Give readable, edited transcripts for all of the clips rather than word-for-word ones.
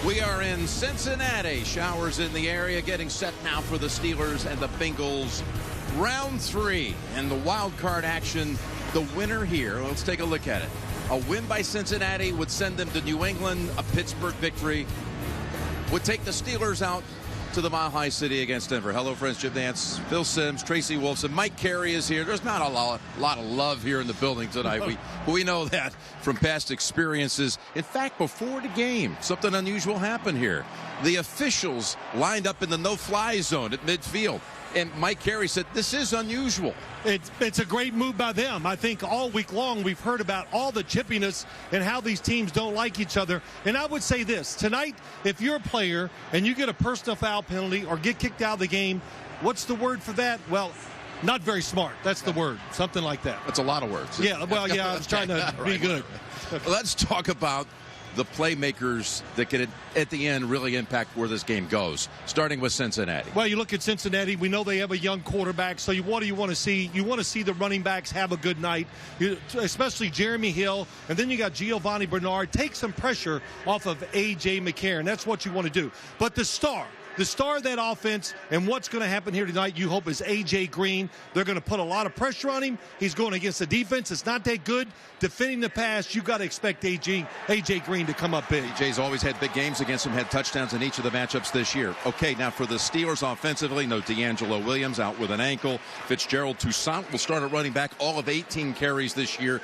We are in Cincinnati. Showers in the area, getting set now for the Steelers and the Bengals. Round 3 and the wild card action. The winner here, let's take a look at it. A win by Cincinnati would send them to New England. A Pittsburgh victory would take the Steelers out to the Mile High City against Denver. Hello, friends. Jim Nance, Phil Simms, Tracy Wolfson, Mike Carey is here. There's not a lot of love here in the building tonight. We know that from past experiences. In fact, before the game, something unusual happened here. The officials lined up in the no-fly zone at midfield. And Mike Carey said, this is unusual. It's a great move by them. I think all week long we've heard about all the chippiness and how these teams don't like each other. And I would say this. Tonight, if you're a player and you get a personal foul penalty or get kicked out of the game, what's the word for that? Well, not very smart. That's the word. Something like that. That's a lot of words. Yeah, well, yeah, I was trying to be good. Let's talk about the playmakers that can, at the end, really impact where this game goes, starting with Cincinnati. Well, you look at Cincinnati. We know they have a young quarterback, so what do you want to see? You want to see the running backs have a good night, especially Jeremy Hill, and then you got Giovanni Bernard. Take some pressure off of A.J. McCarron. That's what you want to do. But the star of that offense and what's going to happen here tonight, you hope, is A.J. Green. They're going to put a lot of pressure on him. He's going against the defense. It's not that good. Defending the pass, you got to expect A.J. Green to come up big. A.J.'s always had big games against him, had touchdowns in each of the matchups this year. Okay, now for the Steelers offensively, no D'Angelo Williams out with an ankle. Fitzgerald Toussaint will start at running back, all of 18 carries this year.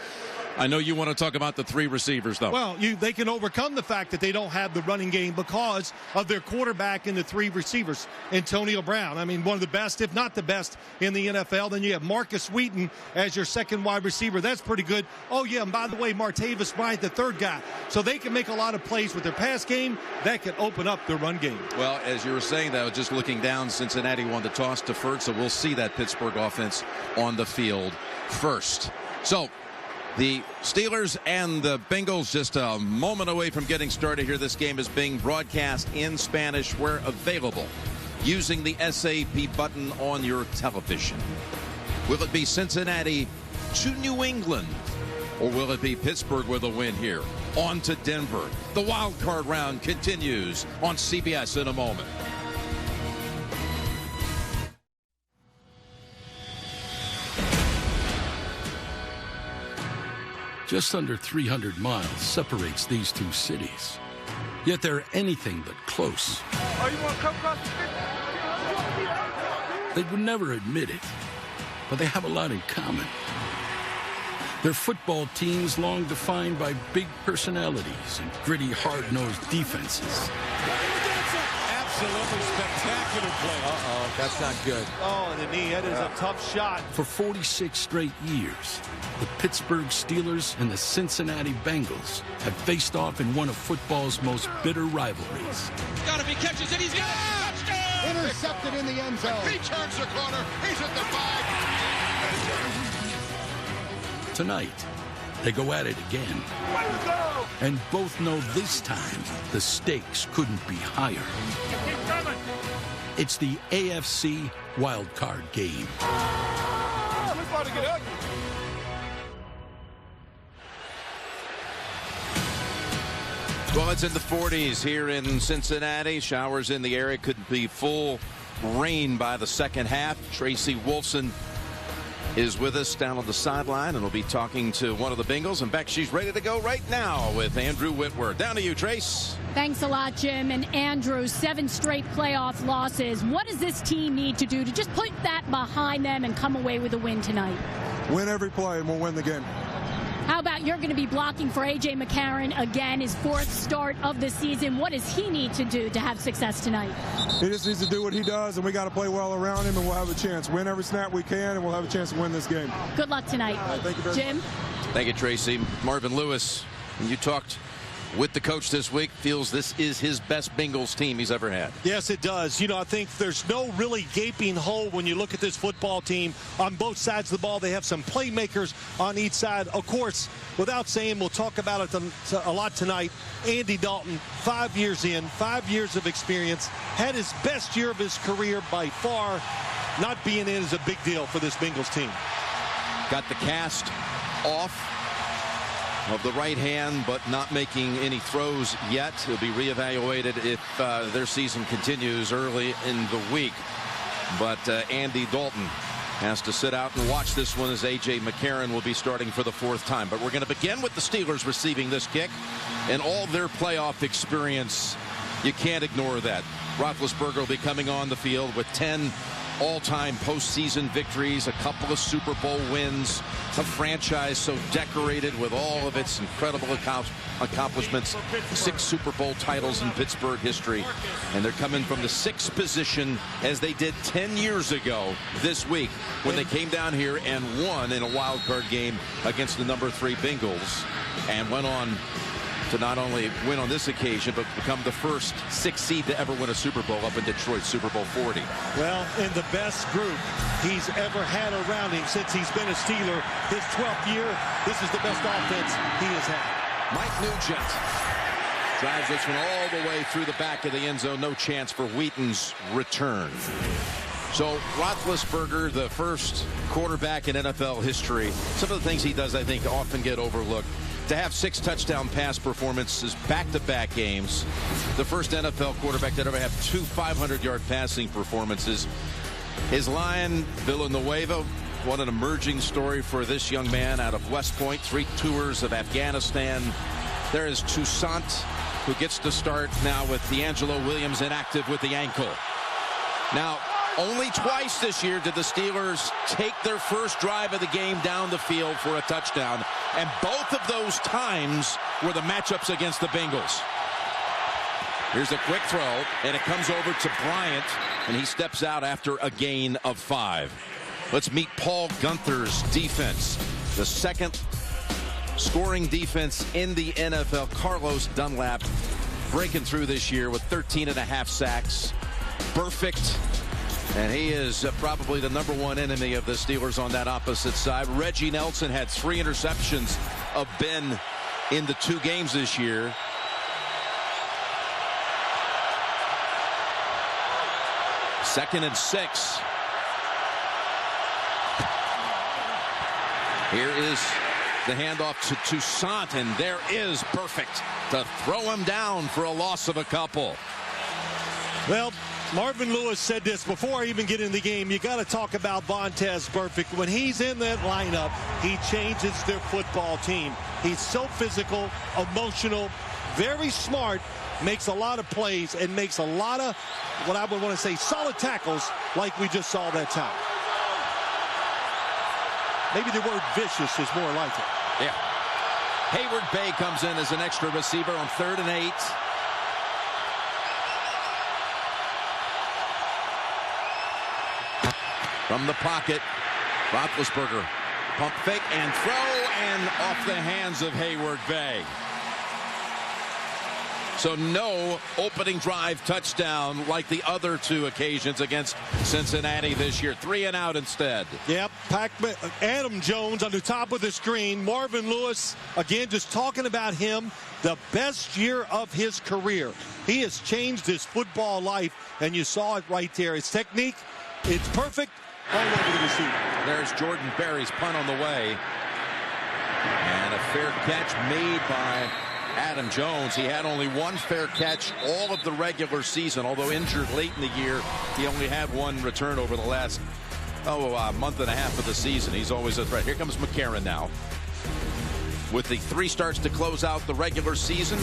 I know you want to talk about the 3 receivers, though. Well, they can overcome the fact that they don't have the running game because of their quarterback and the 3 receivers. Antonio Brown, I mean, one of the best, if not the best, in the NFL. Then you have Marcus Wheaton as your second wide receiver. That's pretty good. Oh, yeah, and by the way, Martavis Bryant, the 3rd guy. So they can make a lot of plays with their pass game. That can open up their run game. Well, as you were saying, that, just looking down, Cincinnati won the toss, deferred, so we'll see that Pittsburgh offense on the field first. So the Steelers and the Bengals just a moment away from getting started here. This game is being broadcast in Spanish where available using the SAP button on your television. Will it be Cincinnati to New England, or will it be Pittsburgh with a win here? On to Denver. The wild card round continues on CBS in a moment. Just under 300 miles separates these 2 cities. Yet they're anything but close. Oh, you want to come across the street? They would never admit it, but they have a lot in common. Their football teams long defined by big personalities and gritty, hard-nosed defenses. Absolutely spectacular play. Uh-oh, that's not good. Oh, the knee. That is a tough shot. For 46 straight years, the Pittsburgh Steelers and the Cincinnati Bengals have faced off in one of football's most bitter rivalries. Got him, he catches it, he's got it! Touchdown! Intercepted in the end zone. He turns the corner, he's at the 5. Tonight, they go at it again. And both know this time the stakes couldn't be higher. It's the AFC wildcard game. We're about to get ugly. Well, it's in the 40s here in Cincinnati. Showers in the area. Could be full rain by the second half. Tracy Wolfson is with us down on the sideline, and we'll be talking to one of the Bengals. In fact, she's ready to go right now with Andrew Whitworth. Down to you, Trace. Thanks a lot, Jim. And Andrew, 7 straight playoff losses. What does this team need to do to just put that behind them and come away with a win tonight? Win every play, and we'll win the game. How about you're going to be blocking for A.J. McCarron again, his 4th start of the season. What does he need to do to have success tonight? He just needs to do what he does, and we got to play well around him, and we'll have a chance. Win every snap we can, and we'll have a chance to win this game. Good luck tonight. Thank you very Jim? much. Thank you, Tracy. Marvin Lewis, when you talked with the coach this week, feels this is his best Bengals team he's ever had. Yes, it does. You know, I think there's no really gaping hole when you look at this football team on both sides of the ball. They have some playmakers on each side. Of course, without saying, we'll talk about it a lot tonight. Andy Dalton, 5 years in, 5 years of experience, had his best year of his career by far. Not being in is a big deal for this Bengals team. Got the cast off of the right hand, but not making any throws yet. He'll be reevaluated if their season continues early in the week. But Andy Dalton has to sit out and watch this one as A.J. McCarron will be starting for the 4th time. But we're going to begin with the Steelers receiving this kick. And all their playoff experience, you can't ignore that. Roethlisberger will be coming on the field with 10 all-time postseason victories, a couple of Super Bowl wins, a franchise so decorated with all of its incredible accomplishments, 6 Super Bowl titles in Pittsburgh history, and they're coming from the 6th position as they did 10 years ago this week when they came down here and won in a wild card game against the number 3 Bengals, and went on to not only win on this occasion, but become the first 6th seed to ever win a Super Bowl up in Detroit, Super Bowl 40. Well, in the best group he's ever had around him since he's been a Steeler. His 12th year, this is the best offense he has had. Mike Nugent drives this one all the way through the back of the end zone. No chance for Wheaton's return. So Roethlisberger, the first quarterback in NFL history. Some of the things he does, I think, often get overlooked. To have 6 touchdown pass performances back-to-back games. The first NFL quarterback that ever had 2 500-yard passing performances. His line, Villanueva, what an emerging story for this young man out of West Point. 3 tours of Afghanistan. There is Toussaint, who gets to start now with D'Angelo Williams inactive with the ankle. Now, only twice this year did the Steelers take their first drive of the game down the field for a touchdown, and both of those times were the matchups against the Bengals. Here's a quick throw, and it comes over to Bryant, and he steps out after a gain of 5. Let's meet Paul Gunther's defense, the 2nd scoring defense in the NFL. Carlos Dunlap breaking through this year with 13.5 sacks. Perfect. And he is probably the #1 enemy of the Steelers on that opposite side. Reggie Nelson had 3 interceptions of Ben in the 2 games this year. Second and 6. Here is the handoff to Toussaint, and there is Perfect to throw him down for a loss of a couple. Well, Marvin Lewis said this before I even get in the game. You got to talk about Vontaze Burfict. When he's in that lineup, he changes their football team. He's so physical, emotional, very smart, makes a lot of plays, and makes a lot of what I would want to say solid tackles like we just saw that time. Maybe the word vicious is more like it. Yeah. Hayward Bay comes in as an extra receiver on 3rd and 8. From the pocket, Roethlisberger, pump fake and throw, and off the hands of Hayward Bay. So no opening drive touchdown like the other 2 occasions against Cincinnati this year. 3 and out instead. Yep, Adam Jones on the top of the screen. Marvin Lewis, again, just talking about him, the best year of his career. He has changed his football life, and you saw it right there. His technique, it's perfect. All over the receiver. There's Jordan Berry's punt on the way. And a fair catch made by Adam Jones. He had only 1 fair catch all of the regular season. Although injured late in the year, he only had 1 return over the last month and a half of the season. He's always a threat. Here comes McCarron now. With the 3 starts to close out the regular season,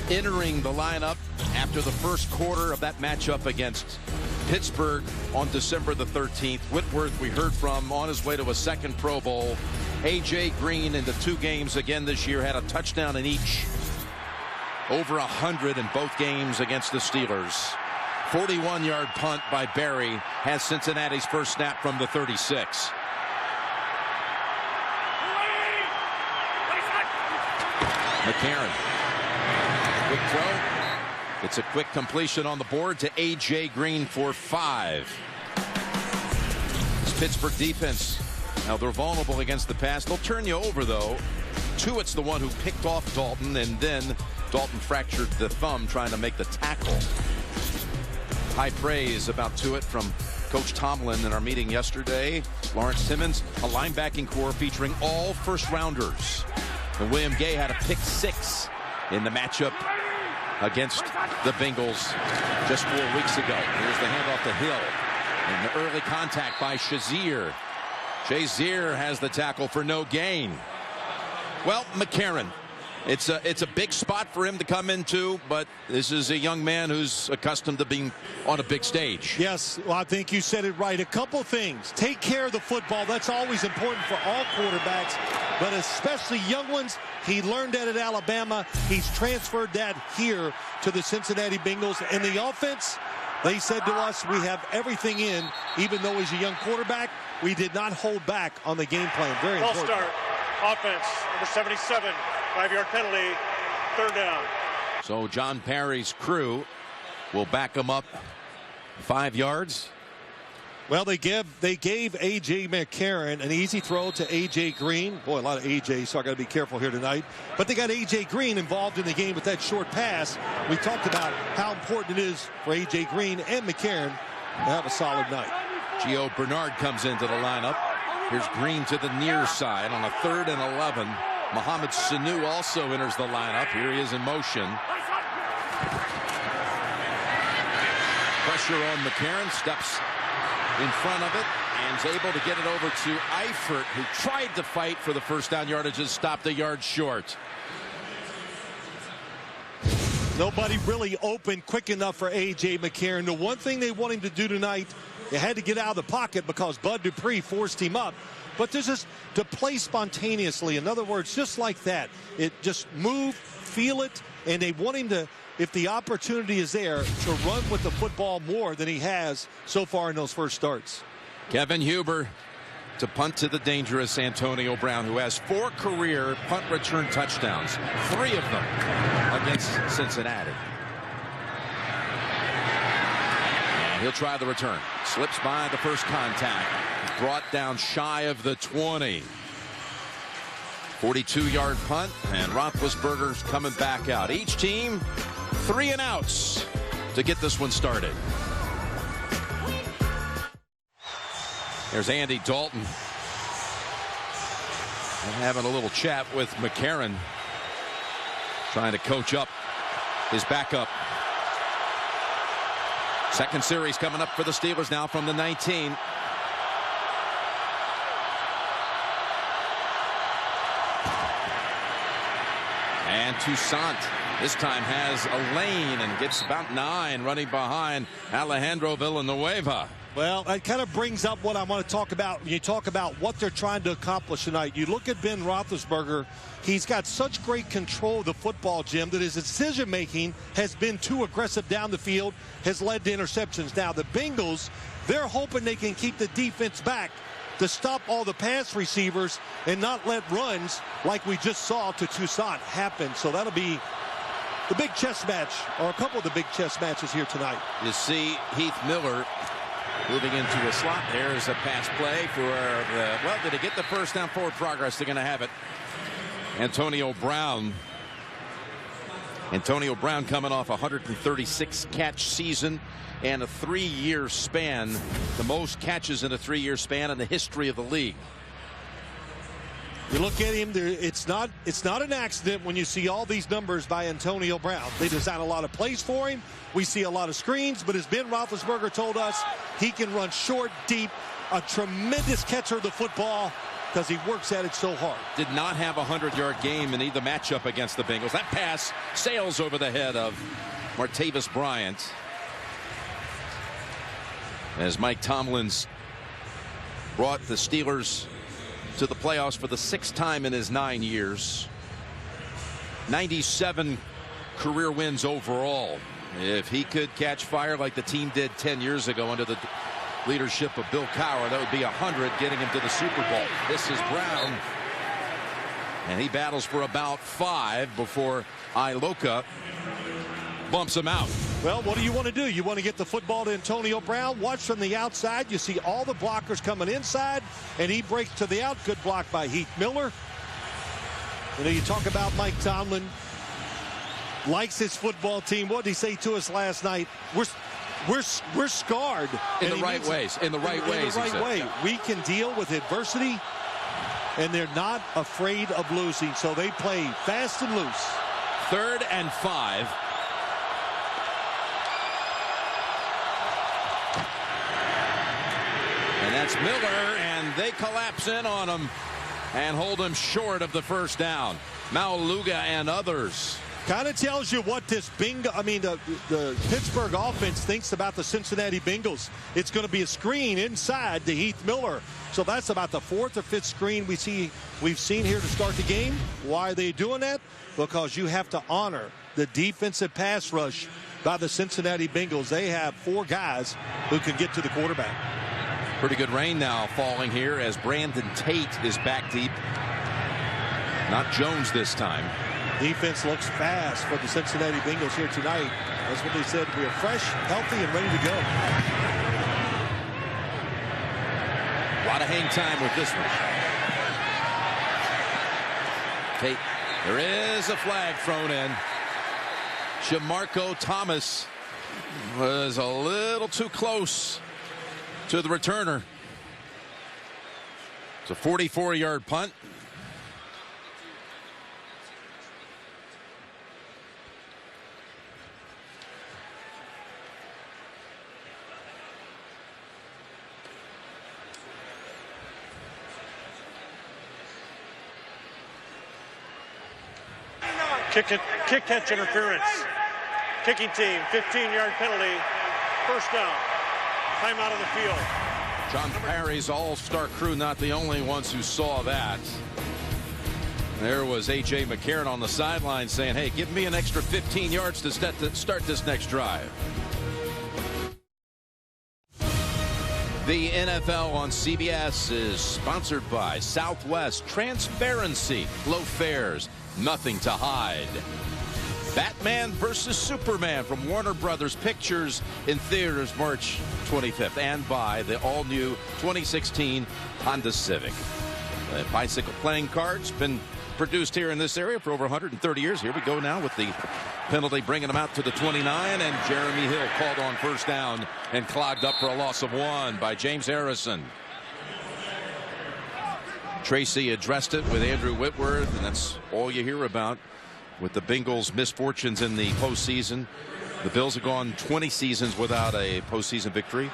entering the lineup after the first quarter of that matchup against Pittsburgh on December the 13th. Whitworth, we heard from, on his way to a 2nd Pro Bowl. A.J. Green in the 2 games again this year had a touchdown in each. Over 100 in both games against the Steelers. 41-yard punt by Berry has Cincinnati's first snap from the 36. McCarron. Quick throw. It's a quick completion on the board to A.J. Green for 5. This Pittsburgh defense, now they're vulnerable against the pass. They'll turn you over, though. Tuitt's the one who picked off Dalton, and then Dalton fractured the thumb trying to make the tackle. High praise about Tuitt from Coach Tomlin in our meeting yesterday. Lawrence Timmons, a linebacking core featuring all first-rounders. And William Gay had a pick 6 in the matchup against the Bengals just 4 weeks ago. Here's the handoff to Hill. And the early contact by Shazier. Shazier has the tackle for no gain. Well, McCarron, it's a big spot for him to come into, but this is a young man who's accustomed to being on a big stage. Yes, well, I think you said it right. A couple things. Take care of the football. That's always important for all quarterbacks, but especially young ones. He learned that at Alabama. He's transferred that here to the Cincinnati Bengals. And the offense, they said to us, we have everything in, even though he's a young quarterback. We did not hold back on the game plan. Very important. Start. Offense, number 77, 5-yard penalty, 3rd down. So John Parry's crew will back him up 5 yards. Well, they gave A.J. McCarron an easy throw to A.J. Green. Boy, a lot of A.J., so I got to be careful here tonight. But they got A.J. Green involved in the game with that short pass. We talked about how important it is for A.J. Green and McCarron to have a solid night. Gio Bernard comes into the lineup. Here's Green to the near side on a 3rd and 11. Mohamed Sanu also enters the lineup. Here he is in motion. Pressure on McCarron, steps in front of it and is able to get it over to Eifert, who tried to fight for the first down yardage and stopped a yard short. Nobody really open quick enough for A.J. McCarron. The one thing they want him to do tonight, they had to get out of the pocket because Bud Dupree forced him up. But this is to play spontaneously. In other words, just like that. It just move, feel it, and they want him to, if the opportunity is there, to run with the football more than he has so far in those first starts. Kevin Huber to punt to the dangerous Antonio Brown, who has 4 career punt return touchdowns, 3 of them against Cincinnati. And he'll try the return. Slips by the first contact. Brought down shy of the 20. 42-yard punt, and Roethlisberger's coming back out. Each team 3 and outs to get this one started. There's Andy Dalton. And having a little chat with McCarron, trying to coach up his backup. Second series coming up for the Steelers now from the 19. And Toussaint this time has a lane and gets about 9 running behind Alejandro Villanueva. Well, that kind of brings up what I want to talk about when you talk about what they're trying to accomplish tonight. You look at Ben Roethlisberger, he's got such great control of the football, Jim, that his decision-making has been too aggressive down the field, has led to interceptions. Now, the Bengals, they're hoping they can keep the defense back to stop all the pass receivers and not let runs like we just saw to Toussaint happen. So that'll be the big chess match, or a couple of the big chess matches here tonight. You see Heath Miller moving into a slot. There's a pass play for well, did he get the first down? Forward progress. They're going to have it. Antonio Brown. Antonio Brown coming off a 136 catch season and a 3-year span, the most catches in a 3-year span in the history of the league. You look at him, it's not an accident when you see all these numbers by Antonio Brown. They design a lot of plays for him. We see a lot of screens, but as Ben Roethlisberger told us, he can run short, deep, a tremendous catcher of the football because he works at it so hard. Did not have a 100-yard game in either matchup against the Bengals. That pass sails over the head of Martavis Bryant. As Mike Tomlin's brought the Steelers to the playoffs for the 6th time in his 9 years. 97 career wins overall. If he could catch fire like the team did 10 years ago under the leadership of Bill Cowher, that would be 100, getting him to the Super Bowl. This is Brown, and he battles for about 5 before Iloka bumps him out. Well, what do you want to do? You want to get the football to Antonio Brown. Watch from the outside. You see all the blockers coming inside, and he breaks to the out. Good block by Heath Miller. You know, you talk about Mike Tomlin likes his football team. What did he say to us last night? We're scarred in the right ways. In the right ways. In the right way. We can deal with adversity. and they're not afraid of losing, so they play fast and loose. 3rd and 5. And that's Miller, and they collapse in on him and hold him short of the first down. Mauluga and others. Kind of tells you what this the Pittsburgh offense thinks about the Cincinnati Bengals. It's going to be a screen inside to Heath Miller. So that's about the 4th or 5th screen we've seen here to start the game. Why are they doing that? Because you have to honor the defensive pass rush by the Cincinnati Bengals. They have 4 guys who can get to the quarterback. Pretty good rain now falling here as Brandon Tate is back deep. Not Jones this time. Defense looks fast for the Cincinnati Bengals here tonight. That's what they said. We are fresh, healthy, and ready to go. A lot of hang time with this one. Tate, there is a flag thrown in. Shamarko Thomas was a little too close to the returner. It's a 44-yard punt. Kick catch interference. Kicking team, 15-yard penalty. First down. Timeout on the field. John Parry's all-star crew not the only ones who saw that. There was A.J. McCarron on the sideline saying, hey, give me an extra 15 yards to start this next drive. The NFL on CBS is sponsored by Southwest. Transparency, low fares, nothing to hide. Batman versus Superman from Warner Brothers Pictures in theaters March 25th, and by the all-new 2016 Honda Civic. The bicycle playing card's been produced here in this area for over 130 years. Here we go now with the penalty bringing him out to the 29, and Jeremy Hill called on first down and clogged up for a loss of 1 by James Harrison. Tracy addressed it with Andrew Whitworth, and that's all you hear about with the Bengals' misfortunes in the postseason. The Bills have gone 20 seasons without a postseason victory.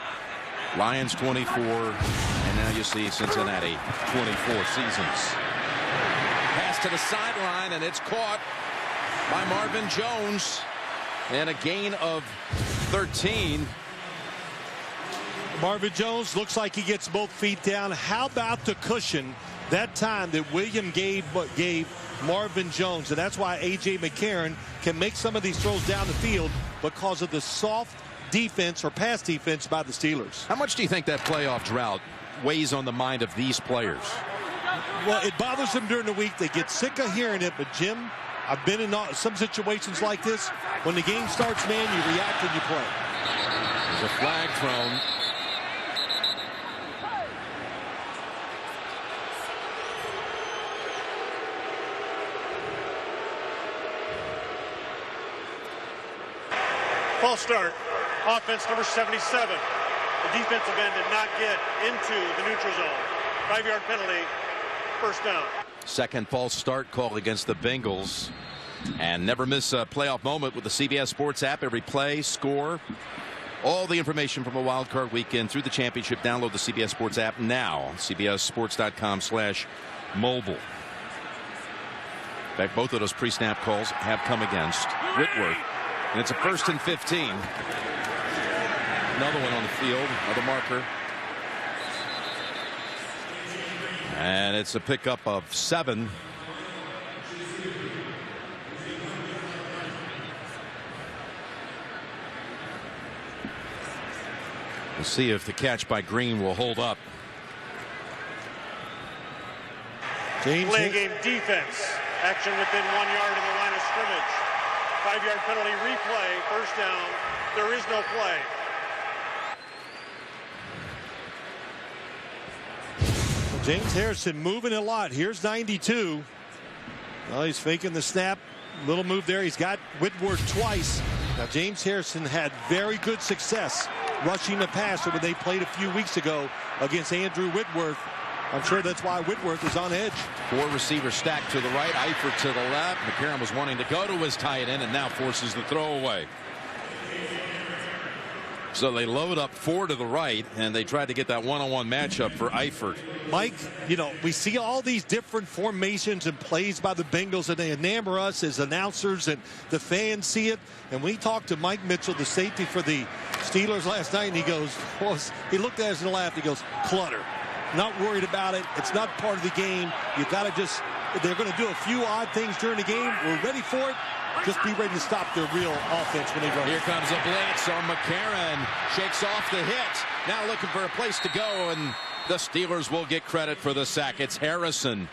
Lions 24, and now you see Cincinnati 24 seasons. Pass to the sideline, and it's caught by Marvin Jones, and a gain of 13. Marvin Jones looks like he gets both feet down. How about the cushion that time that William gave Marvin Jones? And that's why A.J. McCarron can make some of these throws down the field because of the soft defense or pass defense by the Steelers. How much do you think that playoff drought weighs on the mind of these players? Well, it bothers them during the week. They get sick of hearing it. But, Jim, I've been in some situations like this. When the game starts, man, you react and you play. There's a flag thrown. False start. Offense number 77. The defensive end did not get into the neutral zone. 5-yard penalty. First down. Second false start call against the Bengals. And never miss a playoff moment with the CBS Sports app. Every play, score, all the information from a wild card weekend through the championship. Download the CBS Sports app now. CBSSports.com/mobile. In fact, both of those pre-snap calls have come against Whitworth. And it's a 1st and 15. Another one on the field, another marker. And it's a pickup of 7. We'll see if the catch by Green will hold up. Play game defense. Action within 1 yard of the line of scrimmage. 5-yard penalty replay. First down. There is no play. James Harrison moving a lot. Here's 92. Well, he's faking the snap. Little move there. He's got Whitworth twice. Now, James Harrison had very good success rushing the passer when they played a few weeks ago against Andrew Whitworth. I'm sure that's why Whitworth is on edge. 4 receivers stacked to the right, Eifert to the left. McCarron was wanting to go to his tight end and now forces the throwaway. So they load up 4 to the right, and they tried to get that one-on-one matchup for Eifert. Mike, you know, we see all these different formations and plays by the Bengals, and they enamor us as announcers, and the fans see it. And we talked to Mike Mitchell, the safety for the Steelers last night, and he goes, well, he looked at us and laughed. He goes, clutter. Not worried about it. It's not part of the game. You got to just, they're going to do a few odd things during the game. We're ready for it. Just be ready to stop their real offense when they run. Here comes a blitz, so McCarron shakes off the hit. Now looking for a place to go, and the Steelers will get credit for the sack. It's Harrison.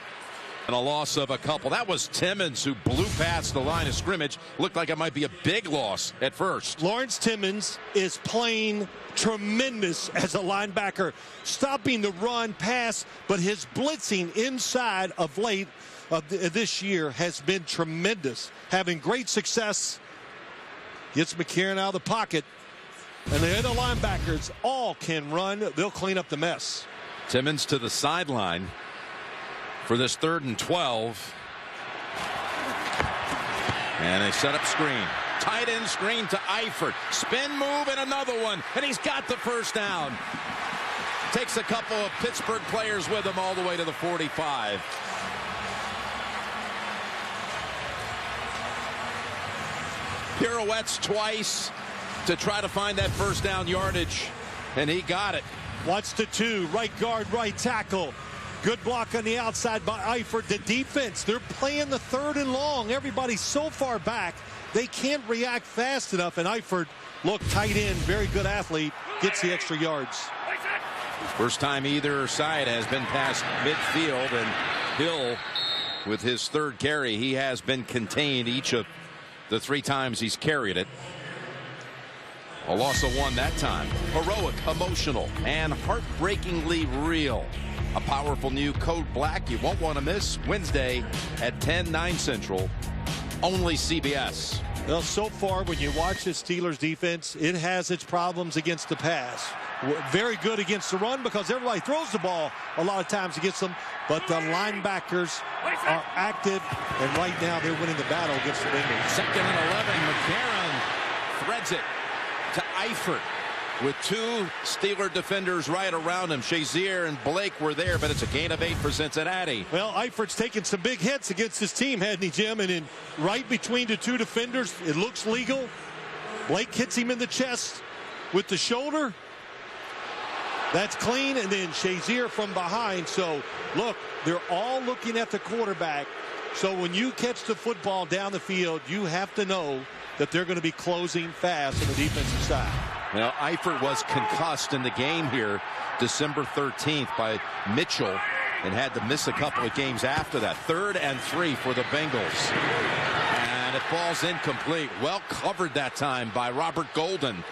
And a loss of a couple. That was Timmons who blew past the line of scrimmage. Looked like it might be a big loss at first. Lawrence Timmons is playing tremendous as a linebacker, stopping the run pass, but his blitzing inside of late of this year has been tremendous, having great success. Gets McCarron out of the pocket, and the other linebackers all can run. They'll clean up the mess. Timmons to the sideline for this 3rd and 12. And they set up screen. Tight end screen to Eifert. Spin move and another one. And he's got the first down. Takes a couple of Pittsburgh players with him all the way to the 45. Pirouettes twice to try to find that first down yardage. And he got it. Watch the 2. Right guard, right tackle. Good block on the outside by Eifert. The defense, they're playing the 3rd and long. Everybody's so far back, they can't react fast enough. And Eifert, look, tight end, very good athlete, gets the extra yards. First time either side has been past midfield, and Hill, with his 3rd carry, he has been contained each of the 3 times he's carried it. A loss of 1 that time. Heroic, emotional, and heartbreakingly real. A powerful new Code Black you won't want to miss. Wednesday at 10, 9 Central. Only CBS. Well, so far when you watch the Steelers defense, it has its problems against the pass. Very good against the run because everybody throws the ball a lot of times against them. But the linebackers are active, and right now they're winning the battle against the Bengals. 2nd and 11. McCarron threads it to Eifert with 2 Steeler defenders right around him. Shazier and Blake were there, but it's a gain of 8 for Cincinnati. Well, Eifert's taken some big hits against his team, hadn't he, Jim? And in right between the 2 defenders, it looks legal. Blake hits him in the chest with the shoulder. That's clean, and then Shazier from behind. So, look, they're all looking at the quarterback. So when you catch the football down the field, you have to know that they're going to be closing fast on the defensive side. Now, Eifert was concussed in the game here December 13th by Mitchell and had to miss a couple of games after that. 3rd and 3 for the Bengals. And it falls incomplete. Well covered that time by Robert Golden,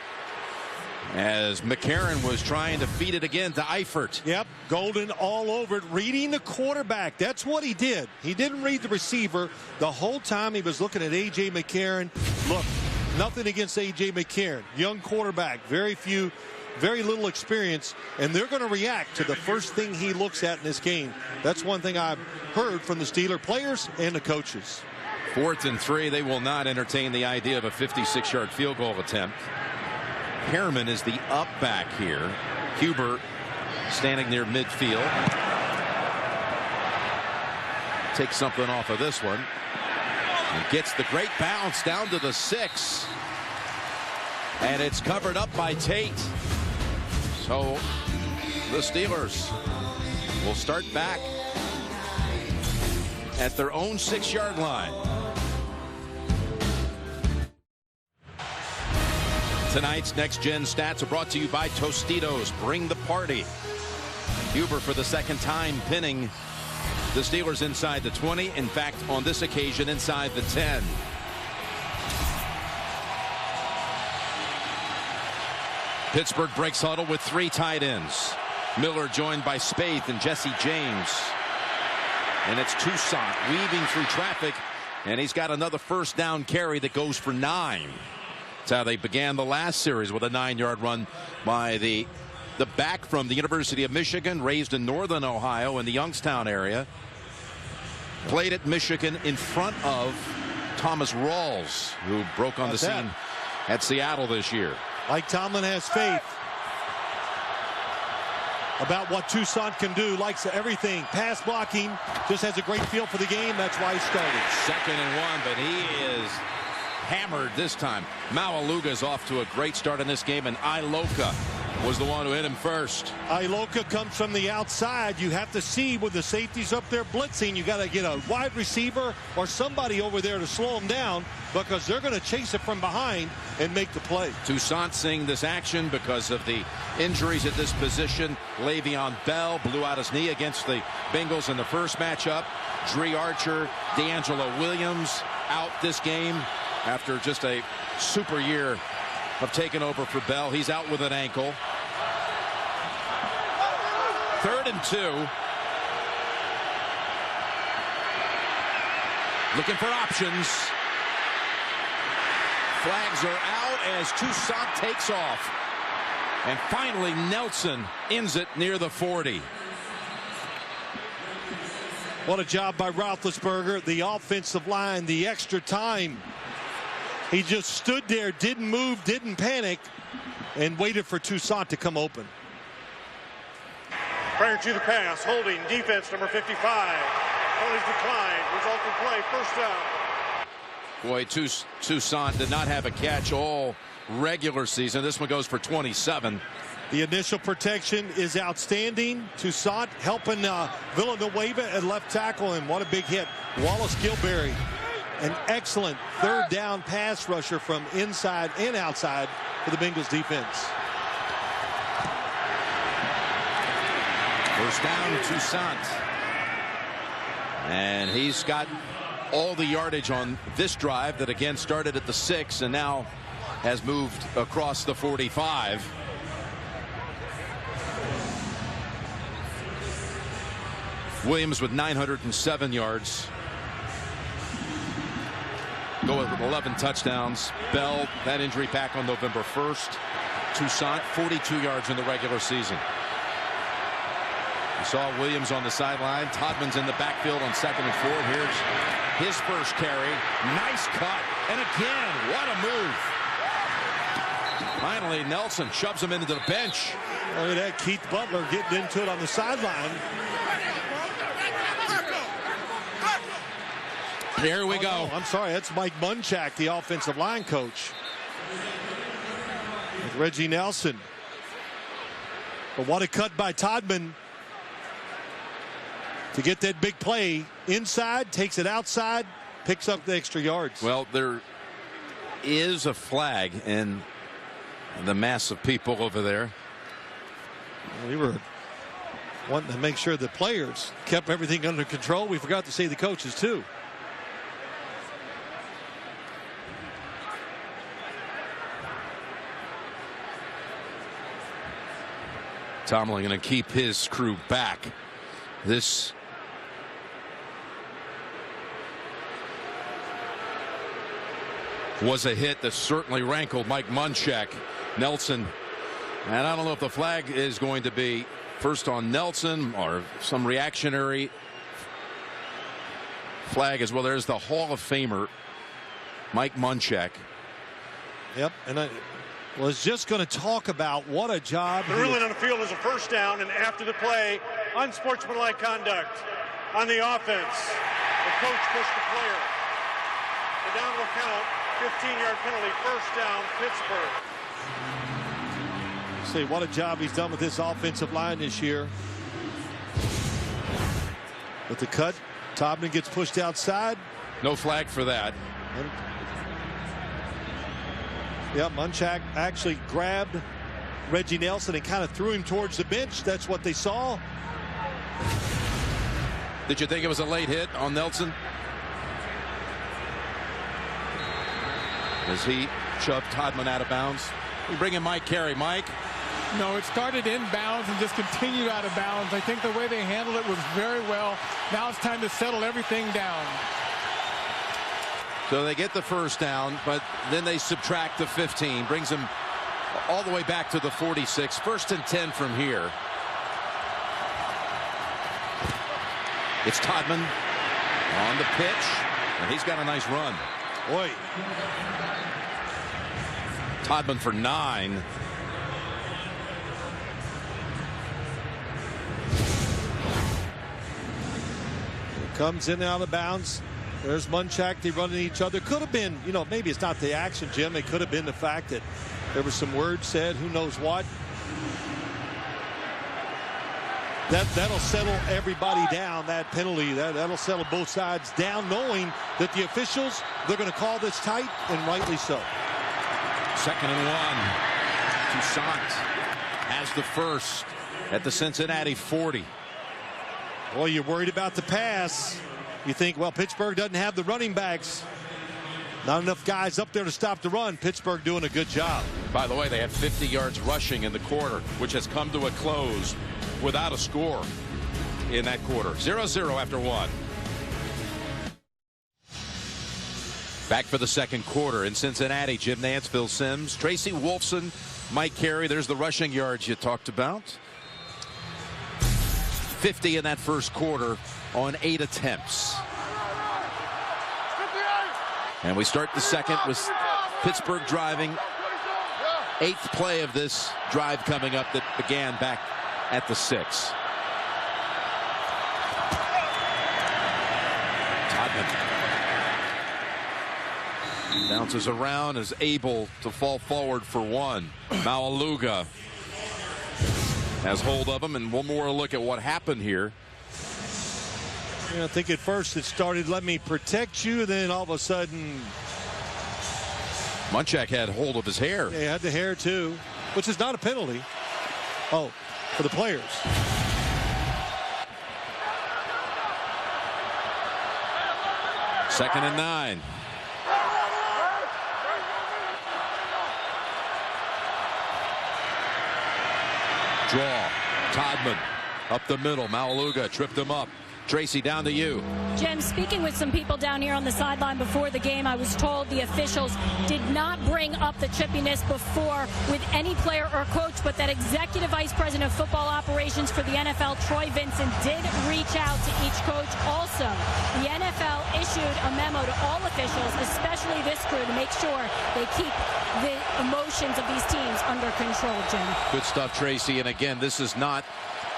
as McCarron was trying to feed it again to Eifert. Yep, Golden all over it, reading the quarterback. That's what he did. He didn't read the receiver. The whole time he was looking at A.J. McCarron. Look, nothing against A.J. McCarron. Young quarterback, very little experience, and they're going to react to the first thing he looks at in this game. That's one thing I've heard from the Steeler players and the coaches. 4th and 3, they will not entertain the idea of a 56-yard field goal attempt. Harriman is the up back here. Huber standing near midfield. Takes something off of this one. And gets the great bounce down to the 6. And it's covered up by Tate. So the Steelers will start back at their own 6-yard line. Tonight's Next Gen Stats are brought to you by Tostitos. Bring the party. Huber for the 2nd time pinning the Steelers inside the 20. In fact, on this occasion, inside the 10. Pittsburgh breaks huddle with 3 tight ends. Miller joined by Spaeth and Jesse James. And it's Toussaint weaving through traffic. And he's got another first down carry that goes for 9. That's how they began the last series, with a 9-yard run by the the back from the University of Michigan, raised in northern Ohio in the Youngstown area. Played at Michigan in front of Thomas Rawls, who broke on the scene at Seattle this year. Mike Tomlin has faith about what Toussaint can do, likes everything. Pass blocking, just has a great feel for the game. That's why he started. 2nd and 1, but he is hammered this time. Maualuga's off to a great start in this game, and Iloka was the one who hit him first. Iloka comes from the outside. You have to see with the safeties up there blitzing, you got to get a wide receiver or somebody over there to slow him down, because they're going to chase it from behind and make the play. Toussaint seeing this action because of the injuries at this position. Le'Veon Bell blew out his knee against the Bengals in the first matchup. Dree Archer, D'Angelo Williams out this game after just a super year of taking over for Bell. He's out with an ankle. 3rd and 2. Looking for options. Flags are out as Toussaint takes off. And finally, Nelson ends it near the 40. What a job by Roethlisberger. The offensive line, the extra time. He just stood there, didn't move, didn't panic, and waited for Toussaint to come open. Prior to the pass, holding defense number 55. Penalties declined. Resulting play, first down. Boy, Toussaint did not have a catch all regular season. This one goes for 27. The initial protection is outstanding. Toussaint helping Villanueva at left tackle, and what a big hit. Wallace Gilberry, an excellent 3rd down pass rusher from inside and outside for the Bengals defense. First down, Toussaint. And he's got all the yardage on this drive that again started at the 6 and now has moved across the 45. Williams with 907 yards. Go with 11 touchdowns. Bell, that injury back on November 1st. Toussaint, 42 yards in the regular season. You saw Williams on the sideline. Todman's in the backfield on 2nd and 4. Here's his first carry. Nice cut. And again, what a move. Finally, Nelson shoves him into the bench. Look at that, Keith Butler getting into it on the sideline. Here we go. No, I'm sorry, that's Mike Munchak, the offensive line coach. With Reggie Nelson. But what a cut by Todman to get that big play inside, takes it outside, picks up the extra yards. Well, there is a flag in the mass of people over there. We were wanting to make sure the players kept everything under control. We forgot to say the coaches too. Tomlin going to keep his crew back. This was a hit that certainly rankled Mike Munchak. Nelson, and I don't know if the flag is going to be first on Nelson or some reactionary flag as well. There's the Hall of Famer Mike Munchak. Yep, and I was just going to talk about what a job. The ruling on the field is a first down, and after the play, unsportsmanlike conduct on the offense. The coach pushed the player. The down will count. 15-yard penalty, first down, Pittsburgh. See what a job he's done with this offensive line this year. With the cut, Todman gets pushed outside. No flag for that. And, yeah, Munchak actually grabbed Reggie Nelson and kind of threw him towards the bench. That's what they saw. Did you think it was a late hit on Nelson? As he shoved Todman out of bounds. We bring in Mike Carey. Mike? No, it started inbounds and just continued out of bounds. I think the way they handled it was very well. Now it's time to settle everything down. So they get the first down, but then they subtract the 15. Brings him all the way back to the 46. 1st and 10 from here. It's Todman on the pitch, and he's got a nice run. Boy. Todman for 9. Comes in and out of bounds. There's Munchak. They running each other. Could have been, maybe it's not the action, Jim. It could have been the fact that there was some words said, who knows what. That'll settle everybody down, that penalty. That'll settle both sides down, knowing that the officials, they're going to call this tight, and rightly so. 2nd and 1. Toussaint has the first at the Cincinnati 40. Boy, you're worried about the pass. You think, well, Pittsburgh doesn't have the running backs. Not enough guys up there to stop the run. Pittsburgh doing a good job. By the way, they had 50 yards rushing in the quarter, which has come to a close without a score in that quarter. 0-0 after 1. Back for the second quarter in Cincinnati. Jim Nantz, Phil Simms, Tracy Wolfson, Mike Carey. There's the rushing yards you talked about. 50 in that first quarter on 8 attempts. And we start the second with Pittsburgh driving. 8th play of this drive coming up that began back at the 6. Todman bounces around, is able to fall forward for 1. Maualuga has hold of him, and one more look at what happened here. I think at first it started, let me protect you, then all of a sudden Munchak had hold of his hair. They had the hair too, which is not a penalty. Oh, for the players. Second and 9. Draw. Todman up the middle. Maualuga tripped him up. Tracy, down to you. Jim, speaking with some people down here on the sideline before the game, I was told the officials did not bring up the chippiness before with any player or coach, but that Executive Vice President of Football Operations for the NFL, Troy Vincent, did reach out to each coach. Also, the NFL issued a memo to all officials, especially this crew, to make sure they keep the emotions of these teams under control, Jim. Good stuff, Tracy. And again, this is not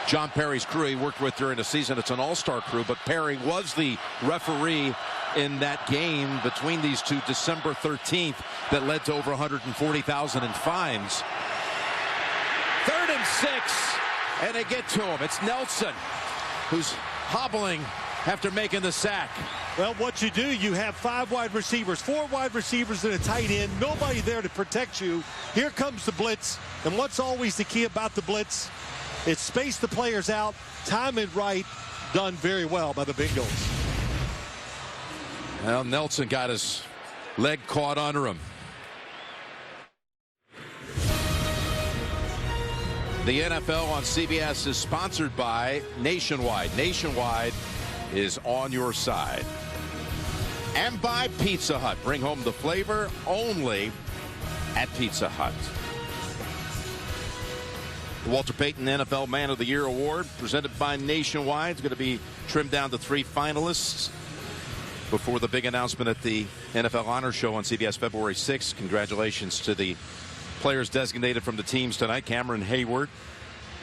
John Perry's crew he worked with during the season. It's an all-star crew, but Perry was the referee in that game between these two December 13th that led to over 140,000 in fines. 3rd and 6, and they get to him. It's Nelson who's hobbling after making the sack. Well, what you do, you have 5 wide receivers, 4 wide receivers and a tight end, nobody there to protect you. Here comes the blitz, and what's always the key about the blitz? It's space the players out, time it right, done very well by the Bengals. Well, Nelson got his leg caught under him. The NFL on CBS is sponsored by Nationwide. Nationwide is on your side. And by Pizza Hut. Bring home the flavor only at Pizza Hut. The Walter Payton NFL Man of the Year Award presented by Nationwide is going to be trimmed down to 3 finalists before the big announcement at the NFL Honor Show on CBS February 6th. Congratulations to the players designated from the teams tonight. Cameron Hayward,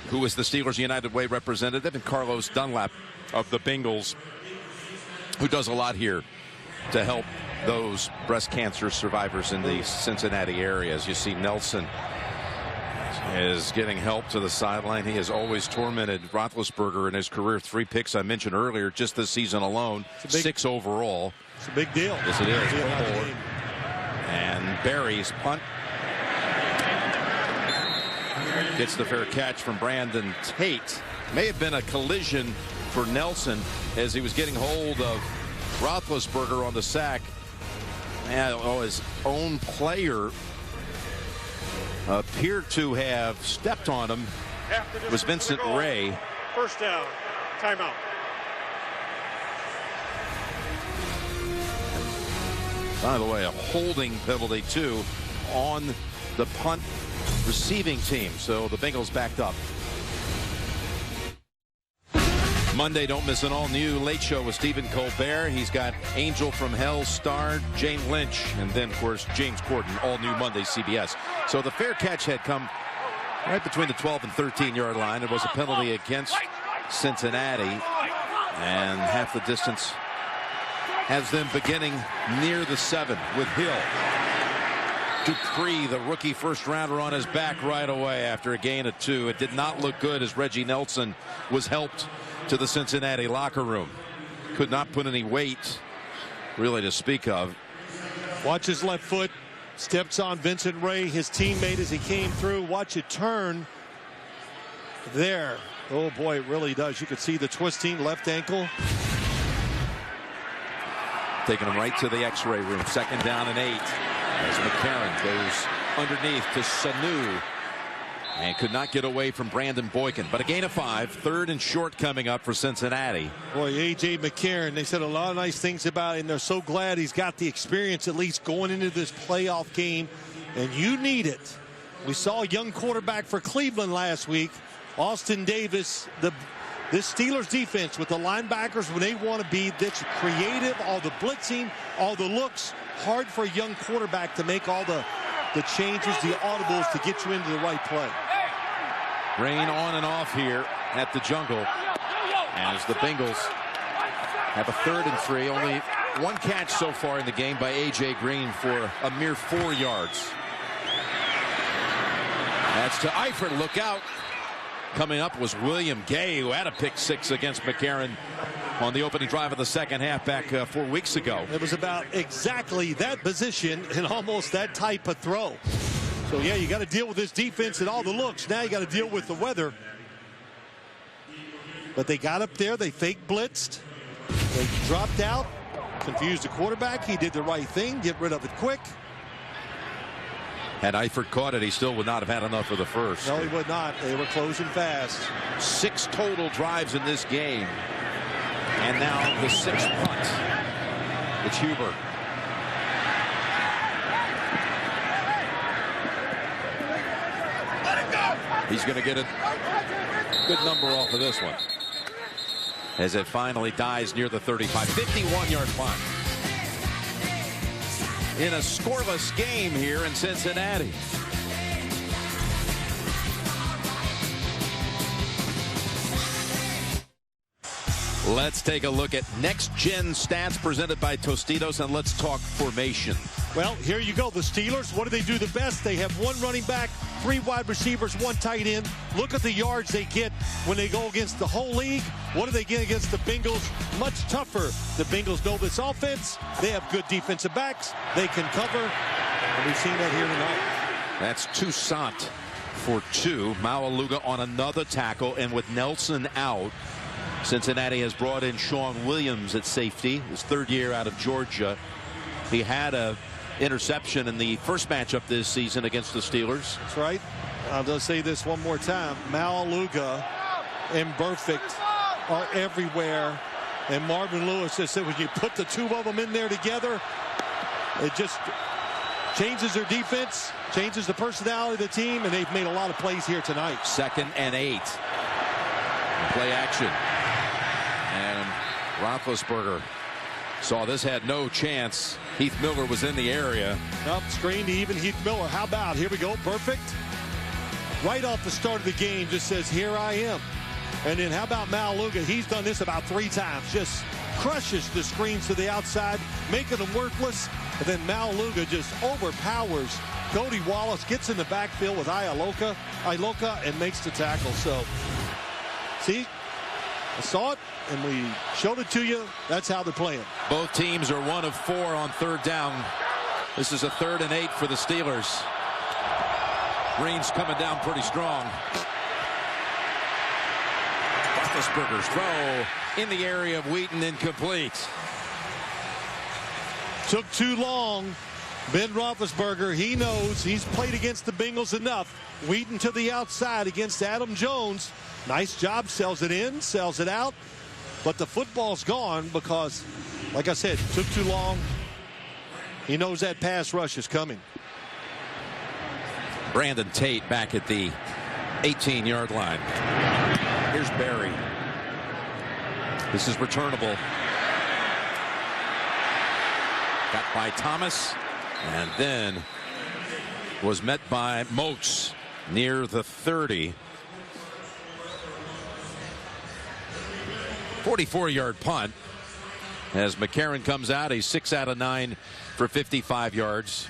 who is the Steelers United Way representative, and Carlos Dunlap of the Bengals, who does a lot here to help those breast cancer survivors in the Cincinnati area. As you see, Nelson is getting help to the sideline. He has always tormented Roethlisberger in his career. 3 picks I mentioned earlier just this season alone. 6 overall. It's a big deal. Yes, it is. And Barry's punt gets the fair catch from Brandon Tate. May have been a collision for Nelson as he was getting hold of Roethlisberger on the sack. And his own player appeared to have stepped on him. It was Vincent Ray. First down. Timeout. By the way, a holding penalty too on the punt receiving team. So the Bengals backed up. Monday, don't miss an all-new Late Show with Stephen Colbert. He's got Angel from Hell star Jane Lynch, and then, of course, James Corden, all-new Monday, CBS. So the fair catch had come right between the 12 and 13-yard line. It was a penalty against Cincinnati, and half the distance has them beginning near the 7 with Hill. Dupree, the rookie first-rounder, on his back right away after a gain of 2. It did not look good as Reggie Nelson was helped to the Cincinnati locker room. Could not put any weight really to speak of. Watch his left foot. Steps on Vincent Ray, his teammate, as he came through. Watch it turn there. Oh boy, it really does. You could see the twisting left ankle. Taking him right to the x-ray room. 2nd down and 8 as McCarron goes underneath to Sanu and could not get away from Brandon Boykin. But a gain of 5. 3rd and short coming up for Cincinnati. Boy, A.J. McCarron, they said a lot of nice things about him. They're so glad he's got the experience at least going into this playoff game, and you need it. We saw a young quarterback for Cleveland last week, Austin Davis. This Steelers defense with the linebackers, when they want to be this creative, all the blitzing, all the looks, hard for a young quarterback to make all the changes, the audibles to get you into the right play. Rain on and off here at the Jungle as the Bengals have a 3rd and 3. Only 1 catch so far in the game by A.J. Green for a mere 4 yards. That's to Eifert. Look out. Coming up was William Gay, who had a pick 6 against McCarron on the opening drive of the second half back 4 weeks ago. It was about exactly that position and almost that type of throw. So, yeah, you got to deal with this defense and all the looks. Now you got to deal with the weather. But they got up there. They fake blitzed. They dropped out, confused the quarterback. He did the right thing, get rid of it quick. Had Eifert caught it, he still would not have had enough for the first. No, he would not. They were closing fast. 6 total drives in this game. And now the 6th punt. It's Huber. He's going to get a good number off of this one as it finally dies near the 35. 51-yard punt. In a scoreless game here in Cincinnati. Let's take a look at next-gen stats presented by Tostitos, and let's talk formation. Well, here you go. The Steelers, what do they do the best? They have 1 running back, 3 wide receivers, 1 tight end. Look at the yards they get when they go against the whole league. What do they get against the Bengals? Much tougher. The Bengals know this offense. They have good defensive backs. They can cover. And we've seen that here tonight. That's Toussaint for 2. Maualuga on another tackle, and with Nelson out, Cincinnati has brought in Sean Williams at safety, his 3rd year out of Georgia. He had a interception in the first matchup this season against the Steelers. That's right. I'll just say this one more time. Maualuga and Burfict are everywhere. And Marvin Lewis just said when you put the 2 of them in there together, it just changes their defense, changes the personality of the team, and they've made a lot of plays here tonight. 2nd and 8. Play action. And Roethlisberger saw this had no chance. Heath Miller was in the area. Up screen to even Heath Miller. How about, here we go, perfect. Right off the start of the game just says, here I am. And then how about Maualuga? He's done this about 3 times. Just crushes the screens to the outside, making them worthless. And then Maualuga just overpowers Cody Wallace, gets in the backfield with Iloka and makes the tackle. So, see, I saw it, and we showed it to you. That's how they're playing. Both teams are 1 of 4 on 3rd down. This is a 3rd and 8 for the Steelers. Green's coming down pretty strong. Roethlisberger's throw in the area of Wheaton, incomplete. Took too long. Ben Roethlisberger, he knows he's played against the Bengals enough. Wheaton to the outside against Adam Jones. Nice job, sells it in, sells it out. But the football's gone because, like I said, took too long. He knows that pass rush is coming. Brandon Tate back at the 18-yard line. Here's Barry. This is returnable. Got by Thomas, and then was met by Moats near the 30. 44-yard punt as McCarron comes out. He's 6 out of 9 for 55 yards.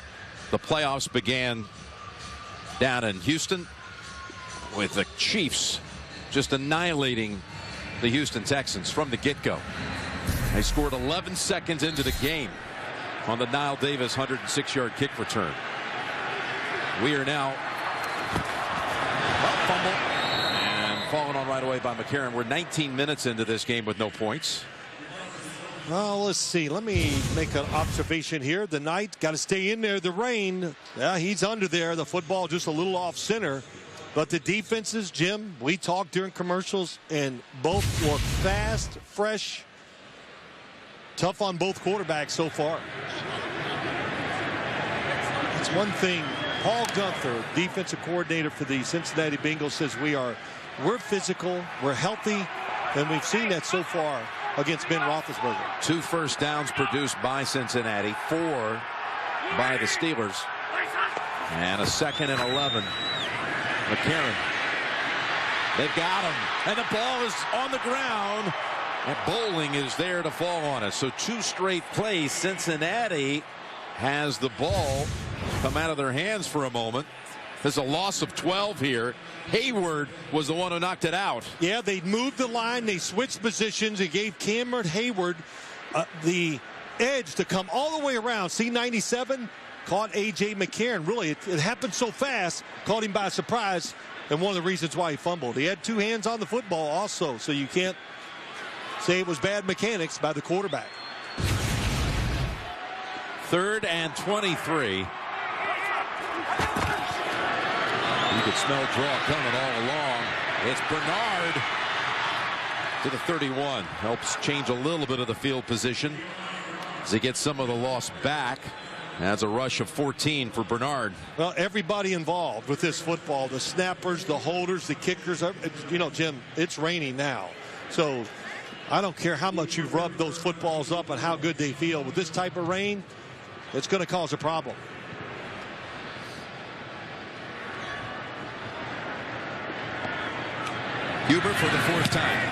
The playoffs began down in Houston with the Chiefs just annihilating the Houston Texans from the get-go. They scored 11 seconds into the game on the Nile Davis 106-yard kick return. We are now fumble and fallen on right away by McCarron. We're 19 minutes into this game with no points. Well, let's see. Let me make an observation here. The Knight got to stay in there. The rain, yeah, he's under there. The football just a little off center. But the defenses, Jim, we talked during commercials, and both look fast, fresh, tough on both quarterbacks so far. It's one thing. Paul Gunther, defensive coordinator for the Cincinnati Bengals, says we're physical, we're healthy, and we've seen that so far against Ben Roethlisberger. 2 first downs produced by Cincinnati, 4 by the Steelers, and a 2nd and 11. McCarron. They've got him, and the ball is on the ground, and Bowling is there to fall on us. So 2 straight plays. Cincinnati has the ball come out of their hands for a moment. There's a loss of 12 here. Hayward was the one who knocked it out. Yeah, they moved the line. They switched positions. It gave Cameron Hayward the edge to come all the way around. C97 caught A.J. McCarron. Really, it happened so fast, caught him by surprise, and one of the reasons why he fumbled. He had 2 hands on the football also, so you can't say it was bad mechanics by the quarterback. 3rd and 23. You could smell draw coming all along. It's Bernard to the 31. Helps change a little bit of the field position as he gets some of the loss back. That's a rush of 14 for Bernard. Well, everybody involved with this football, the snappers, the holders, the kickers. You know, Jim, it's raining now. So I don't care how much you've rubbed those footballs up and how good they feel. With this type of rain, it's going to cause a problem. Huber for the 4th time.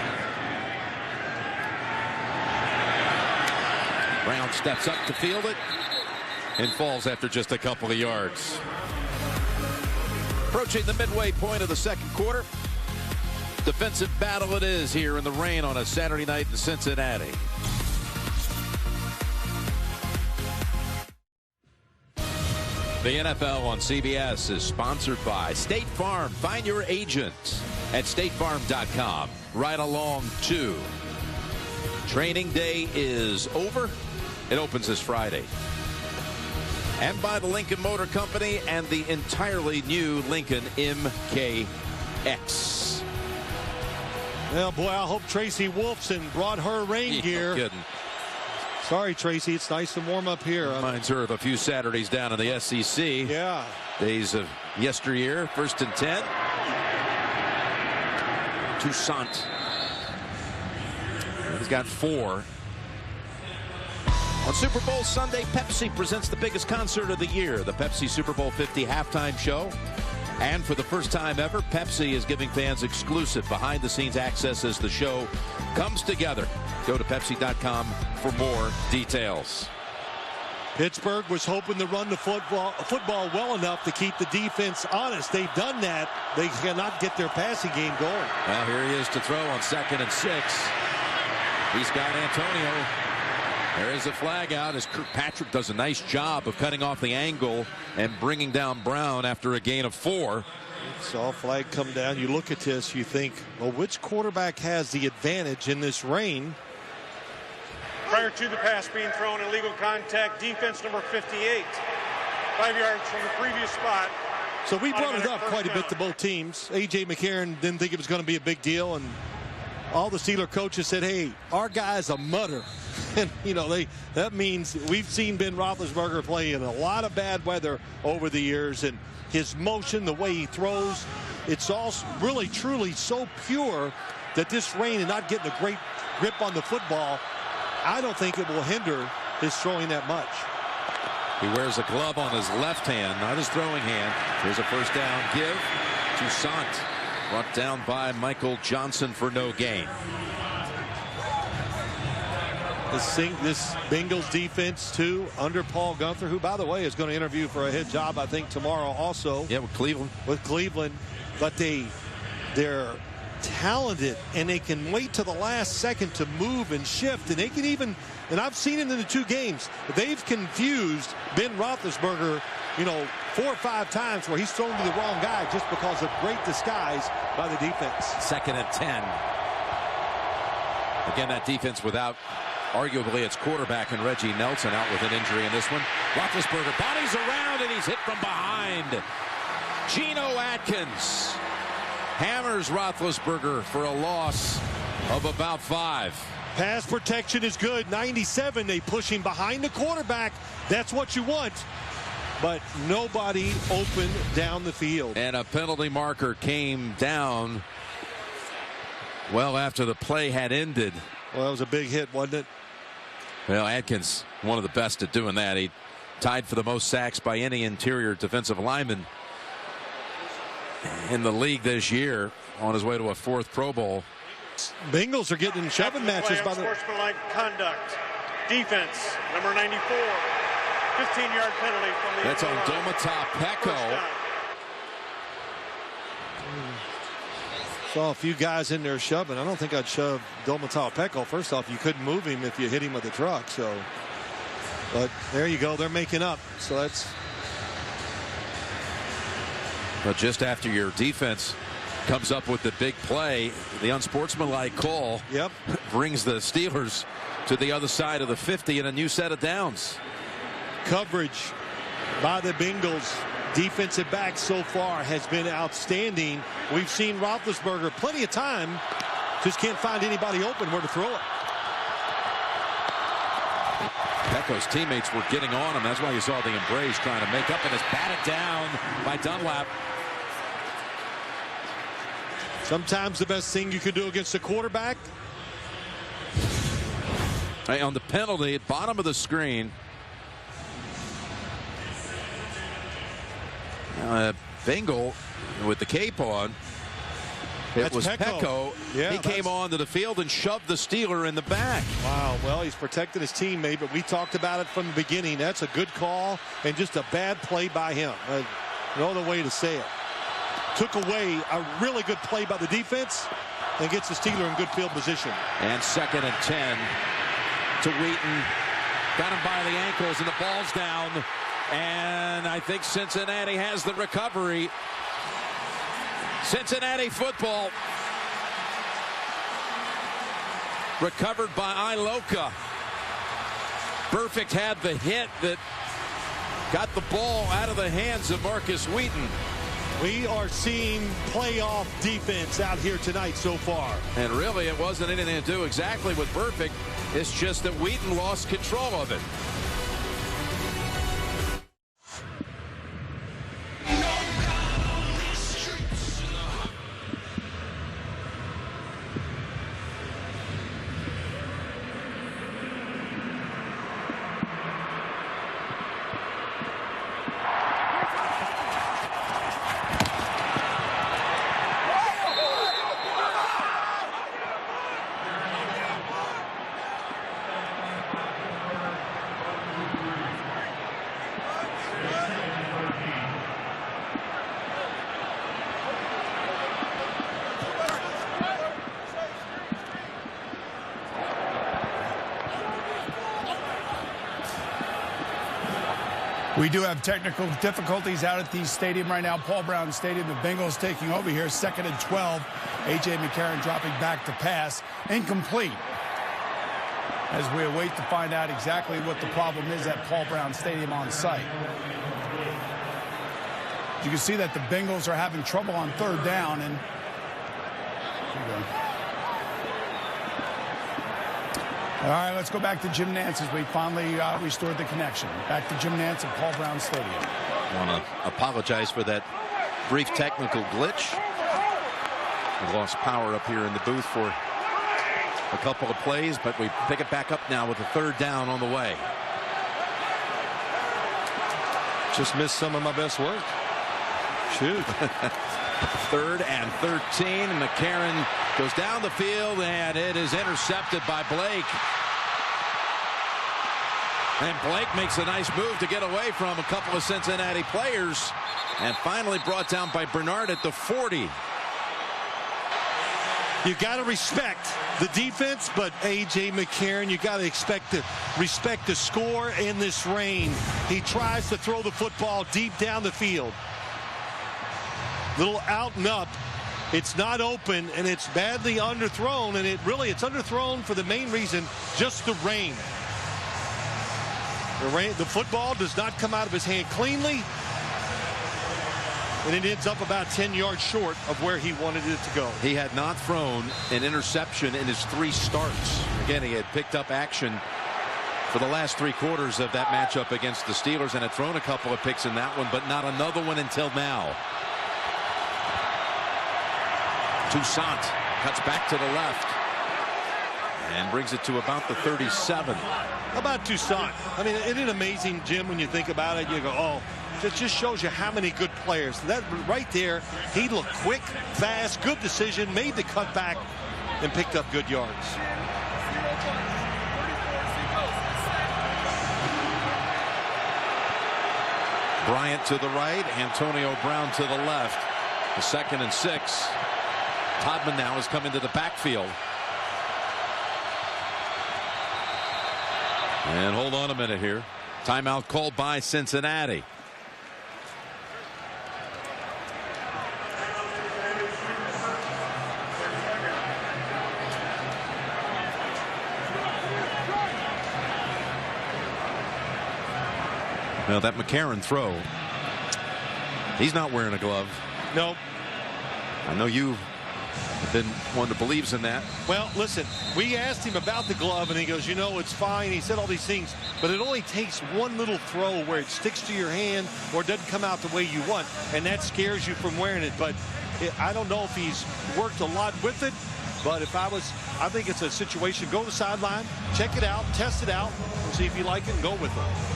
Brown steps up to field it and falls after just a couple of yards. Approaching the midway point of the 2nd quarter. Defensive battle it is here in the rain on a Saturday night in Cincinnati. The NFL on CBS is sponsored by State Farm. Find your agent at statefarm.com. Right along to training day is over. It opens this Friday. And by the Lincoln Motor Company and the entirely new Lincoln MKX. Well, boy, I hope Tracy Wolfson brought her rain gear. No kidding. Sorry, Tracy. It's nice and warm up here. Reminds her of a few Saturdays down in the SEC. Yeah. Days of yesteryear. 1st and 10. Toussaint. He's got 4. On Super Bowl Sunday, Pepsi presents the biggest concert of the year, the Pepsi Super Bowl 50 halftime show. And for the first time ever, Pepsi is giving fans exclusive behind-the-scenes access as the show comes together. Go to Pepsi.com for more details. Pittsburgh was hoping to run the football well enough to keep the defense honest. They've done that. They cannot get their passing game going. Well, here he is to throw on 2nd and 6. He's got Antonio. There is a flag out as Kirkpatrick does a nice job of cutting off the angle and bringing down Brown after a gain of 4. Saw a flag come down. You look at this, you think, well, which quarterback has the advantage in this rain? Prior to the pass being thrown, illegal contact, defense number 58. 5 yards from the previous spot. So we brought it up quite a bit to both teams. A.J. McCarron didn't think it was going to be a big deal, and all the Steeler coaches said, hey, our guy's a mutter. And, you know, that means we've seen Ben Roethlisberger play in a lot of bad weather over the years, and his motion, the way he throws, it's all really, truly so pure that this rain and not getting a great grip on the football, I don't think it will hinder his throwing that much. He wears a glove on his left hand, not his throwing hand. Here's a first down give to Sant. Brought down by Michael Johnson for no gain. This Bengals defense, too, under Paul Gunther, who, by the way, is going to interview for a head job, I think, tomorrow also. Yeah, with Cleveland. With Cleveland. But they're talented, and they can wait to the last second to move and shift. And they can even, and I've seen it in the 2 games, they've confused Ben Roethlisberger, you know, 4 or 5 times where he's thrown to the wrong guy just because of great disguise by the defense. 2nd and 10. Again, that defense without arguably its quarterback and Reggie Nelson out with an injury in this one. Roethlisberger bodies around and he's hit from behind. Geno Atkins hammers Roethlisberger for a loss of about 5. Pass protection is good. 97. They push him behind the quarterback. That's what you want. But nobody open down the field. And a penalty marker came down well after the play had ended. Well, that was a big hit, wasn't it? Well, Atkins, one of the best at doing that. He tied for the most sacks by any interior defensive lineman in the league this year, on his way to a 4th Pro Bowl. Bengals are getting in shoving matches by the unsportsmanlike conduct. Defense, number 94. 15-yard penalty from the That's on Domata Peko. Saw a few guys in there shoving. I don't think I'd shove Domata Peko. First off, you couldn't move him if you hit him with a truck. So, but there you go. They're making up. So that's. But just after your defense comes up with the big play, the unsportsmanlike call brings the Steelers to the other side of the 50 and a new set of downs. Coverage by the Bengals defensive back so far has been outstanding. We've seen Roethlisberger plenty of time, just can't find anybody open where to throw it. Peko's teammates were getting on him. That's why you saw the embrace trying to make up, and it's batted down by Dunlap. Sometimes the best thing you could do against a quarterback. Hey, on the penalty at bottom of the screen. Bengal with the cape on. It was Peko. Yeah, he came onto the field and shoved the Steeler in the back. Wow. Well, he's protecting his teammate, but we talked about it from the beginning. That's a good call and just a bad play by him. No other way to say it. Took away a really good play by the defense and gets the Steeler in good field position. And 2nd and 10 to Wheaton. Got him by the ankles and the ball's down. And I think Cincinnati has the recovery. Cincinnati football recovered by Iloka. Perfect had the hit that got the ball out of the hands of Marcus Wheaton. We are seeing playoff defense out here tonight so far. And really, it wasn't anything to do exactly with Perfect. It's just that Wheaton lost control of it. We do have technical difficulties out at the stadium right now. Paul Brown Stadium, the Bengals taking over here. 2nd and 12. A.J. McCarron dropping back to pass. Incomplete. As we await to find out exactly what the problem is at Paul Brown Stadium on site. You can see that the Bengals are having trouble on 3rd down. And All right, let's go back to Jim Nantz as we finally restored the connection. Back to Jim Nantz at Paul Brown Stadium. I want to apologize for that brief technical glitch. We lost power up here in the booth for a couple of plays, but we pick it back up now with a third down on the way. Just missed some of my best work. Shoot. 3rd and 13. McCarron goes down the field, and it is intercepted by Blake. And Blake makes a nice move to get away from a couple of Cincinnati players, and finally brought down by Bernard at the 40. You got to respect the defense, but A.J. McCarron, you got to respect the score in this rain. He tries to throw the football deep down the field. Little out and up. It's not open, and it's badly underthrown, and it's underthrown for the main reason, just the rain. The football does not come out of his hand cleanly, and it ends up about 10 yards short of where he wanted it to go. He had not thrown an interception in his 3 starts. Again, he had picked up action for the last 3 quarters of that matchup against the Steelers and had thrown a couple of picks in that one, but not another one until now. Toussaint cuts back to the left and brings it to about the 37. How about Toussaint? I mean, isn't it amazing, Jim, when you think about it? You go, oh, it just shows you how many good players. That right there, he looked quick, fast, good decision, made the cutback, and picked up good yards. Bryant to the right, Antonio Brown to the left. The 2nd and 6. Todman now has come into the backfield. And hold on a minute here. Timeout called by Cincinnati. Now that McCarron throw, he's not wearing a glove. No. I know you have been one that believes in that. Well, listen, we asked him about the glove, and he goes, you know, it's fine. He said all these things, but it only takes one little throw where it sticks to your hand or doesn't come out the way you want, and that scares you from wearing it. But I don't know if he's worked a lot with it, but I think it's a situation. Go to the sideline, check it out, test it out, and see if you like it and go with it.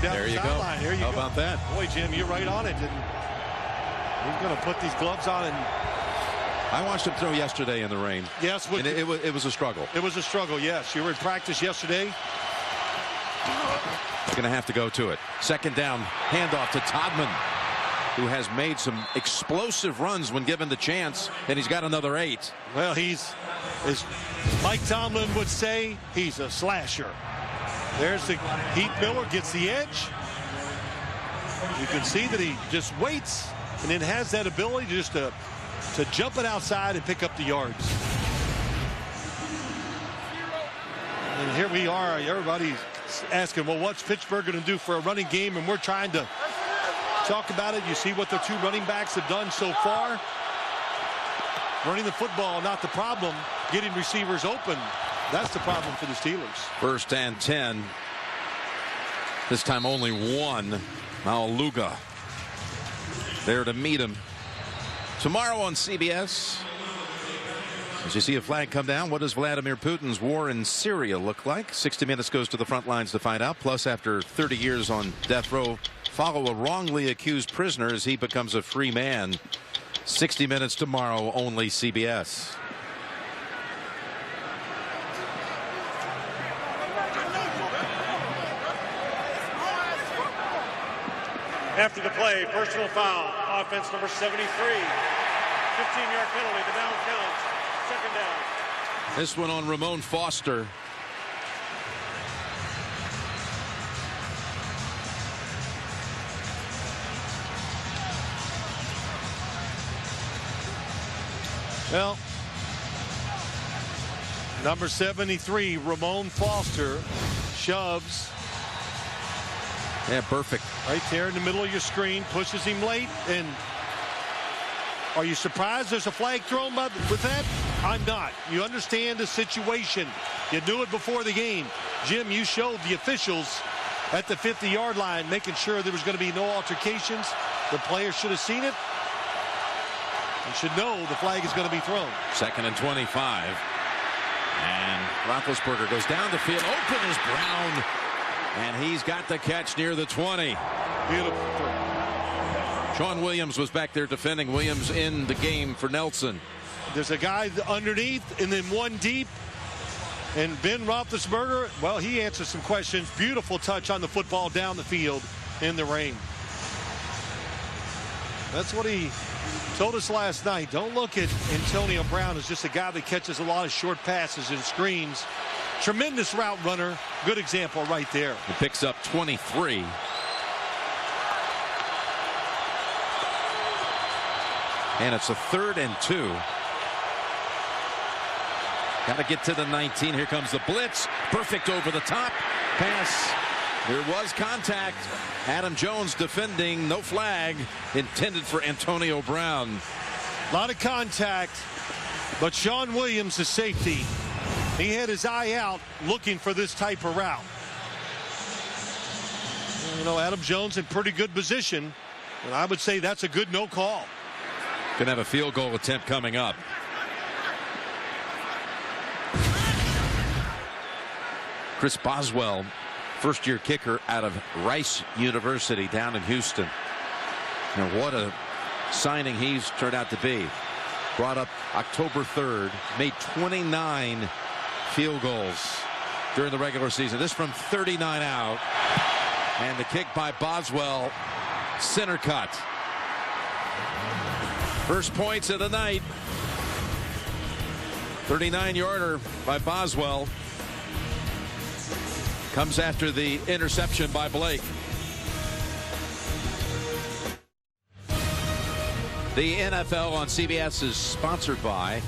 There you go. How about that? Boy, Jim, you're right on it. And he's going to put these gloves on. And I watched him throw yesterday in the rain. Yes. And it was a struggle. It was a struggle, yes. You were in practice yesterday. Going to have to go to it. 2nd down, handoff to Todman, who has made some explosive runs when given the chance, and he's got another 8. Well, as Mike Tomlin would say, he's a slasher. There's the Heath Miller gets the edge. You can see that he just waits and then has that ability just to jump it outside and pick up the yards. And here we are. Everybody's asking, well, what's Pittsburgh going to do for a running game? And we're trying to talk about it. You see what the 2 running backs have done so far. Running the football, not the problem. Getting receivers open. That's the problem for the Steelers. 1st and 10. This time only 1. Mauluga there to meet him. Tomorrow on CBS, as you see a flag come down, what does Vladimir Putin's war in Syria look like? 60 Minutes goes to the front lines to find out. Plus, after 30 years on death row, follow a wrongly accused prisoner as he becomes a free man. 60 Minutes tomorrow, only CBS. After the play, personal foul, offense number 73. 15-yard penalty, the down counts. 2nd down. This one on Ramon Foster. Well, number 73, Ramon Foster, shoves. Yeah, perfect. Right there in the middle of your screen, pushes him late, and Are you surprised there's a flag thrown with that? I'm not. You understand the situation. You knew it before the game. Jim, you showed the officials at the 50-yard line making sure there was going to be no altercations. The players should have seen it. You should know the flag is going to be thrown. 2nd and 25. And Roethlisberger goes down the field. Open is Brown. And he's got the catch near the 20. Beautiful throw. Sean Williams was back there defending. Williams in the game for Nelson. There's a guy underneath and then one deep. And Ben Roethlisberger, well, he answers some questions. Beautiful touch on the football down the field in the rain. That's what he told us last night. Don't look at Antonio Brown as just a guy that catches a lot of short passes and screens. Tremendous route runner. Good example right there. He picks up 23. And it's a 3rd and 2. Got to get to the 19. Here comes the blitz. Perfect over the top. Pass. There was contact. Adam Jones defending. No flag intended for Antonio Brown. A lot of contact. But Sean Williams, the safety, he had his eye out looking for this type of route. You know, Adam Jones in pretty good position. And I would say that's a good no call. Going to have a field goal attempt coming up. Chris Boswell, first-year kicker out of Rice University down in Houston. And what a signing he's turned out to be. Brought up October 3rd, made 29 field goals during the regular season. This from 39 out. And the kick by Boswell, center cut. First points of the night. 39-yarder by Boswell. Comes after the interception by Blake. The NFL on CBS is sponsored by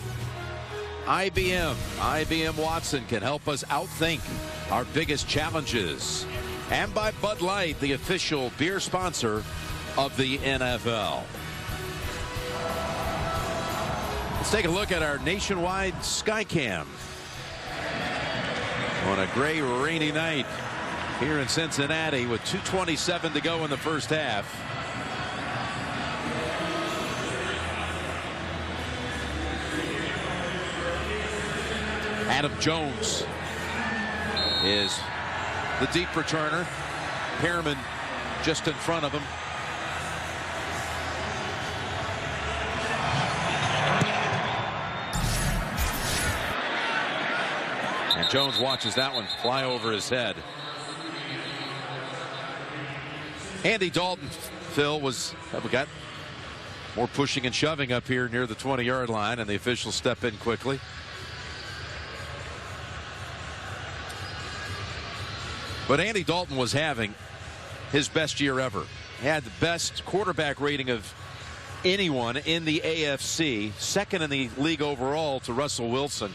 IBM. IBM Watson can help us outthink our biggest challenges. And by Bud Light, the official beer sponsor of the NFL. Let's take a look at our nationwide Skycam. On a gray, rainy night here in Cincinnati with 2:27 to go in the first half. Adam Jones is the deep returner. Pearman just in front of him. And Jones watches that one fly over his head. Andy Dalton, Phil, we got more pushing and shoving up here near the 20-yard line, and the officials step in quickly. But Andy Dalton was having his best year ever. He had the best quarterback rating of anyone in the AFC, second in the league overall to Russell Wilson.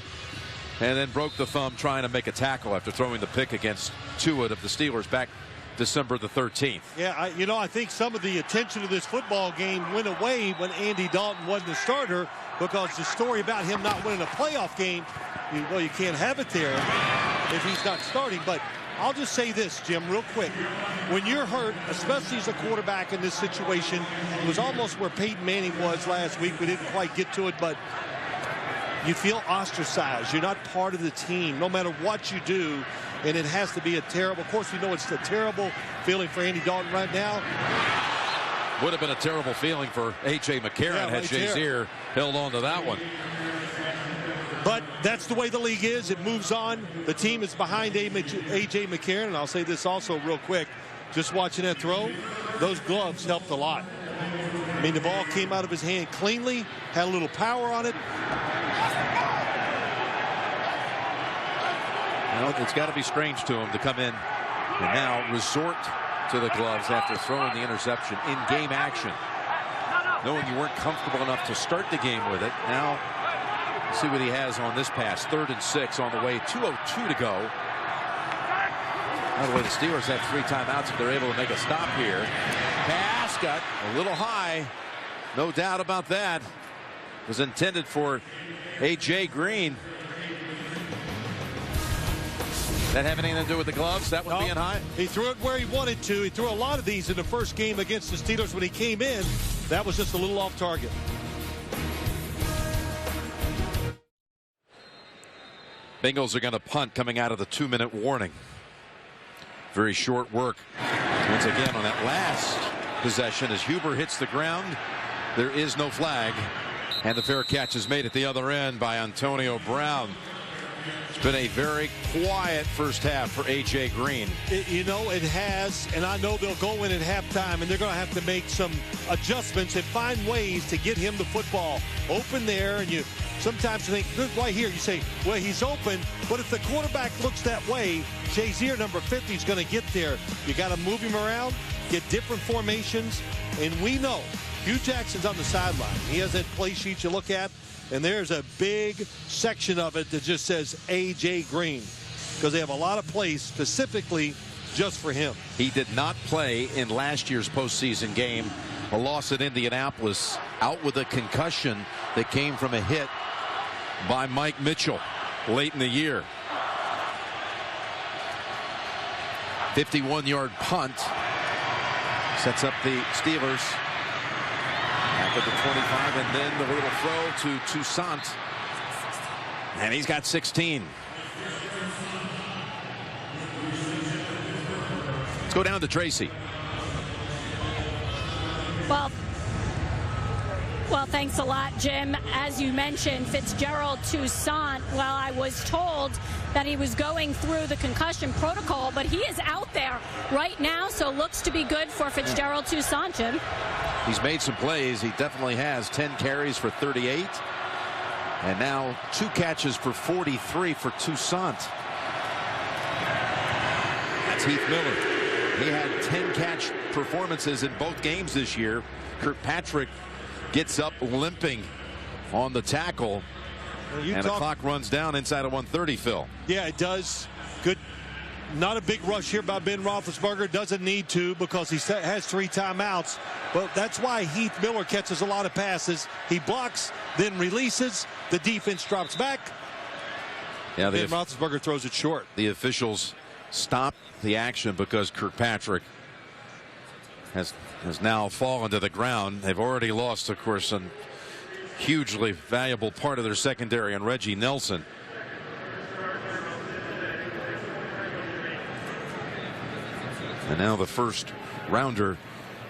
And then broke the thumb trying to make a tackle after throwing the pick against Tua of the Steelers back December the 13th. Yeah, I think some of the attention of this football game went away when Andy Dalton wasn't the starter, because the story about him not winning a playoff game, you can't have it there if he's not starting. But I'll just say this, Jim, real quick. When you're hurt, especially as a quarterback in this situation, it was almost where Peyton Manning was last week. We didn't quite get to it, but you feel ostracized. You're not part of the team, no matter what you do, and it has to be a terrible. Of course, we know it's a terrible feeling for Andy Dalton right now. Would have been a terrible feeling for A.J. McCarron had Shazier held on to that one. But that's the way the league is. It moves on. The team is behind A.J. McCarron, and I'll say this also real quick. Just watching that throw, those gloves helped a lot. I mean, the ball came out of his hand cleanly, had a little power on it. Well, it's got to be strange to him to come in and now resort to the gloves after throwing the interception in game action. Knowing you weren't comfortable enough to start the game with it. Now, see what he has on this pass. 3rd and 6 on the way. 2:02 to go. By the way, the Steelers have 3 timeouts if they're able to make a stop here. Pass got a little high. No doubt about that. It was intended for A.J. Green. That have anything to do with the gloves? That one being high? He threw it where he wanted to. He threw a lot of these in the first game against the Steelers when he came in. That was just a little off target. Bengals are going to punt coming out of the 2-minute warning. Very short work. Once again on that last possession as Huber hits the ground. There is no flag. And the fair catch is made at the other end by Antonio Brown. It's been a very quiet first half for A.J. Green. You know, it has, and I know they'll go in at halftime, and they're going to have to make some adjustments and find ways to get him the football open there. And you sometimes think, look right here, you say, well, he's open, but if the quarterback looks that way, Shazier, number 50, is going to get there. You got to move him around, get different formations, and we know Hugh Jackson's on the sideline. He has that play sheet you look at, and there's a big section of it that just says A.J. Green, because they have a lot of plays specifically just for him. He did not play in last year's postseason game. A loss at Indianapolis, out with a concussion that came from a hit by Mike Mitchell late in the year. 51-yard punt sets up the Steelers back at the 25, and then the little throw to Toussaint, and he's got 16. Let's go down to Tracy. Well, thanks a lot, Jim. As you mentioned, Fitzgerald Toussaint, well, I was told that he was going through the concussion protocol, but he is out there right now, so looks to be good for Fitzgerald Toussaint, Jim. He's made some plays. He definitely has. 10 carries for 38. And now 2 catches for 43 for Toussaint. That's Heath Miller. He had 10 catch performances in both games this year. Kirkpatrick gets up limping on the tackle. And the clock runs down inside of 1:30, Phil. Yeah, it does. Good. Not a big rush here by Ben Roethlisberger. Doesn't need to because he has 3 timeouts. But that's why Heath Miller catches a lot of passes. He blocks, then releases. The defense drops back. Yeah, Ben Roethlisberger throws it short. The officials stop the action because Kirkpatrick has now fallen to the ground. They've already lost, of course, a hugely valuable part of their secondary on Reggie Nelson. And now the first rounder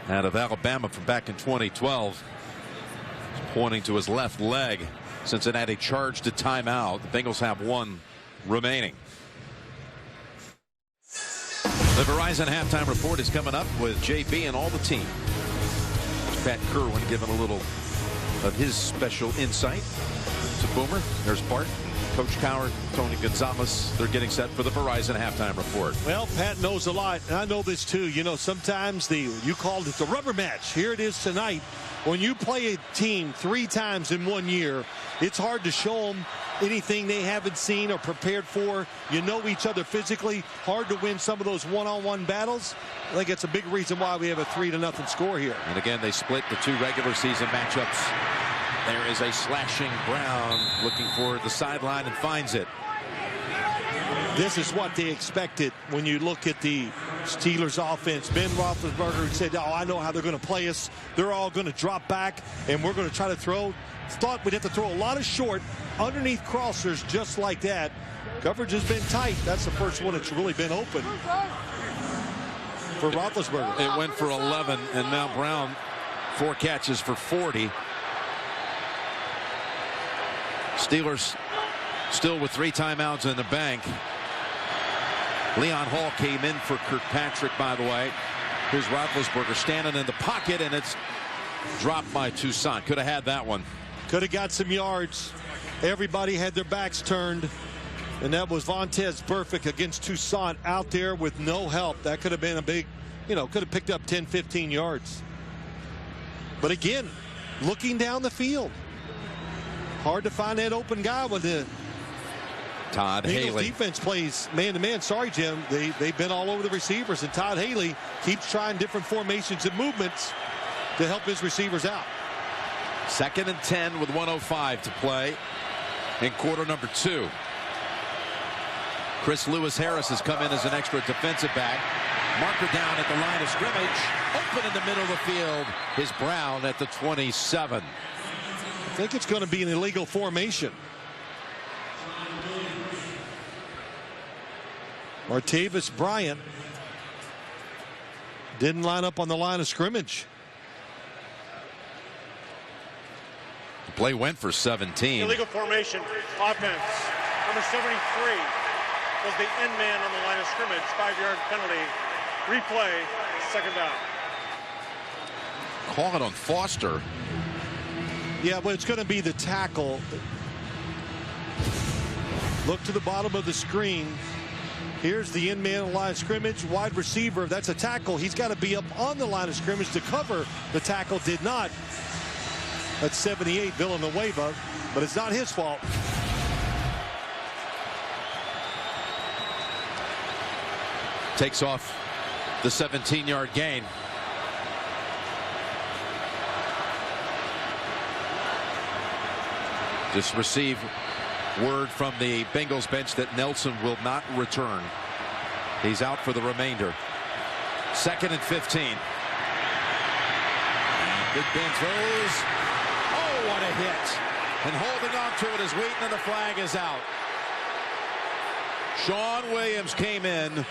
out of Alabama from back in 2012 is pointing to his left leg. Cincinnati charged a timeout. The Bengals have 1 remaining. The Verizon halftime report is coming up with JB and all the team. Pat Kerwin giving a little of his special insight to Boomer. There's Bart, Coach Coward, Tony Gonzalez. They're getting set for the Verizon halftime report. Well, Pat knows a lot, and I know this too. You know, sometimes you called it the rubber match. Here it is tonight. When you play a team 3 times in 1 year, it's hard to show them anything they haven't seen or prepared for. You know each other physically. Hard to win some of those one-on-one battles. I think it's a big reason why we have a 3-0 score here. And again, they split the 2 regular season matchups. There is a slashing Brown looking for the sideline and finds it. This is what they expected when you look at the Steelers offense. Ben Roethlisberger said, oh, I know how they're going to play us. They're all going to drop back, and we're going to try to throw. Thought we'd have to throw a lot of short underneath crossers just like that. Coverage has been tight. That's the first one that's really been open for Roethlisberger. It went for 11, and now Brown 4 catches for 40. Steelers still with 3 timeouts in the bank. Leon Hall came in for Kirkpatrick, by the way. Here's Roethlisberger standing in the pocket, and it's dropped by Toussaint. Could have had that one. Could have got some yards. Everybody had their backs turned, and that was Vontaze Burfict against Toussaint out there with no help. That could have been a big, could have picked up 10, 15 yards. But again, looking down the field, hard to find that open guy when the Todd Haley defense plays man-to-man. Sorry, Jim. They've been all over the receivers, and Todd Haley keeps trying different formations and movements to help his receivers out. 2nd and 10 with 1:05 to play in quarter number 2. Chris Lewis-Harris has come in as an extra defensive back. Marker down at the line of scrimmage. Open in the middle of the field is Brown at the 27. I think it's going to be an illegal formation. Martavis Bryant didn't line up on the line of scrimmage. The play went for 17. Illegal formation offense. Number 73 was the end man on the line of scrimmage. 5-yard penalty. Replay. 2nd down. Call it on Foster. Yeah, but it's going to be the tackle. Look to the bottom of the screen. Here's the end man on the line of scrimmage. Wide receiver, that's a tackle. He's got to be up on the line of scrimmage to cover. The tackle did not. That's 78 Villanueva, but it's not his fault. Takes off the 17-yard gain. Just received word from the Bengals bench that Nelson will not return. He's out for the remainder. 2nd and 15. Big Ben throws. Oh, what a hit. And holding on to it is Wheaton, and the flag is out. Sean Williams came in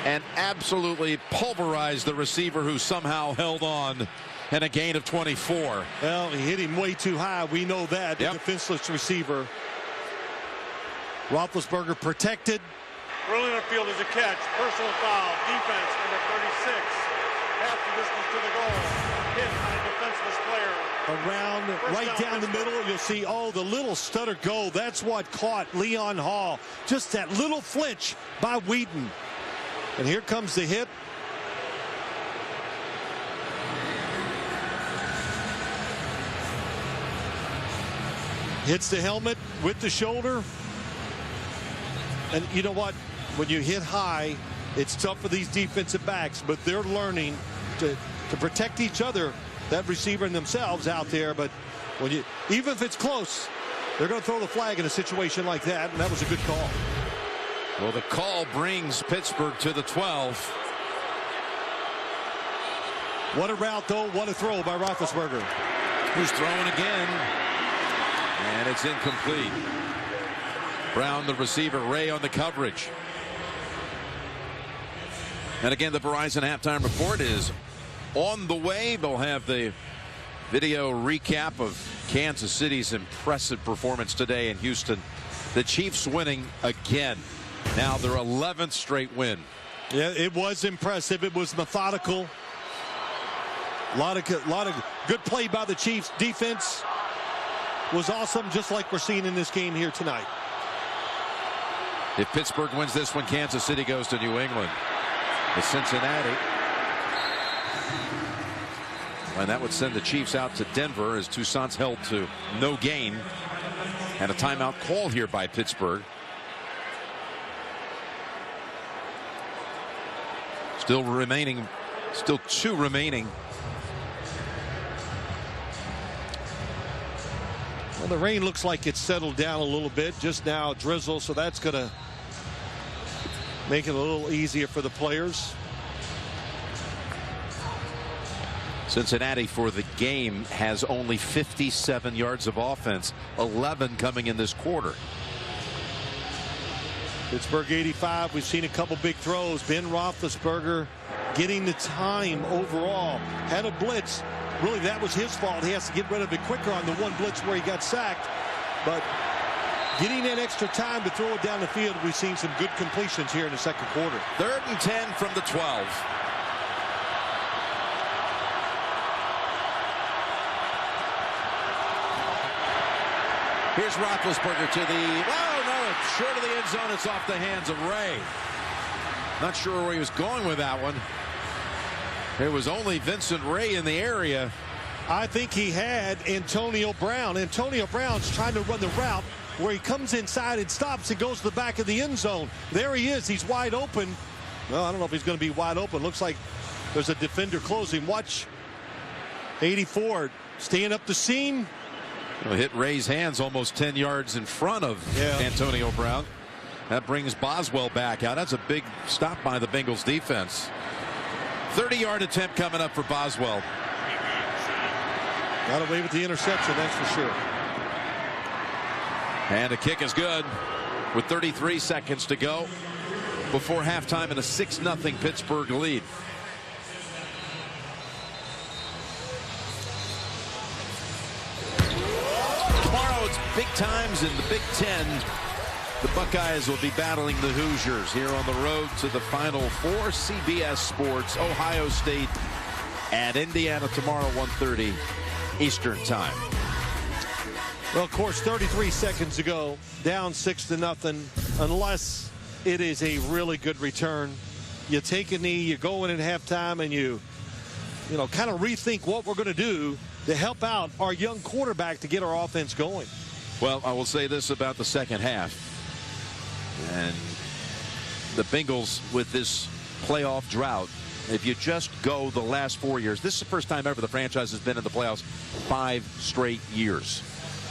and absolutely pulverized the receiver, who somehow held on, and a gain of 24. Well, he hit him way too high. We know that. The defenseless receiver. Roethlisberger protected. Rolling upfield is a catch. Personal foul. Defense, number 36. Half the distance to the goal. Hit on a defenseless player. Around, right down the middle, you'll see, oh, the little stutter go. That's what caught Leon Hall. Just that little flinch by Wheaton. And here comes the hit. Hits the helmet with the shoulder. And you know what? When you hit high, it's tough for these defensive backs, but they're learning to protect each other, that receiver and themselves out there. But when you, even if it's close, they're going to throw the flag in a situation like that, and that was a good call. Well, the call brings Pittsburgh to the 12. What a route, though. What a throw by Roethlisberger. Who's throwing again. And it's incomplete. Brown, the receiver. Ray on the coverage. And again, the Verizon halftime report is on the way. They'll have the video recap of Kansas City's impressive performance today in Houston. The Chiefs winning again. Now their 11th straight win. Yeah, it was impressive. It was methodical. A lot of good play by the Chiefs. Defense was awesome, just like we're seeing in this game here tonight. If Pittsburgh wins this one, Kansas City goes to New England. With Cincinnati. And that would send the Chiefs out to Denver as Toussaint's held to no gain. And a timeout call here by Pittsburgh. Still two remaining. Well, the rain looks like it's settled down a little bit. Just now drizzle, so that's going to make it a little easier for the players. Cincinnati for the game has only 57 yards of offense, 11 coming in this quarter. Pittsburgh 85. We've seen a couple big throws. Ben Roethlisberger getting the time overall. Had a blitz. Really, that was his fault. He has to get rid of it quicker on the one blitz where he got sacked. But getting that extra time to throw it down the field, we've seen some good completions here in the second quarter. 3rd and 10 from the 12. Here's Roethlisberger to the, oh no, it's short of the end zone. It's off the hands of Ray. Not sure where he was going with that one. It was only Vincent Ray in the area. I think he had Antonio Brown. Antonio Brown's trying to run the route where he comes inside and stops and goes to the back of the end zone. There he is. He's wide open. Well, I don't know if he's going to be wide open. Looks like there's a defender closing. Watch 84 staying up the seam. Hit Ray's hands almost 10 yards in front of Antonio Brown. That brings Boswell back out. That's a big stop by the Bengals defense. 30-yard attempt coming up for Boswell. Got away with the interception, that's for sure. And the kick is good with 33 seconds to go before halftime and a 6-0 Pittsburgh lead. Tomorrow it's big times in the Big Ten. The Buckeyes will be battling the Hoosiers here on the road to the Final Four. CBS Sports, Ohio State at Indiana tomorrow, 1:30 Eastern Time. Well, of course, 33 seconds to go, down 6-0, unless it is a really good return. You take a knee, you go in at halftime, and you kind of rethink what we're going to do to help out our young quarterback to get our offense going. Well, I will say this about the second half. And the Bengals with this playoff drought, if you just go the last 4 years, this is the first time ever the franchise has been in the playoffs 5 straight years.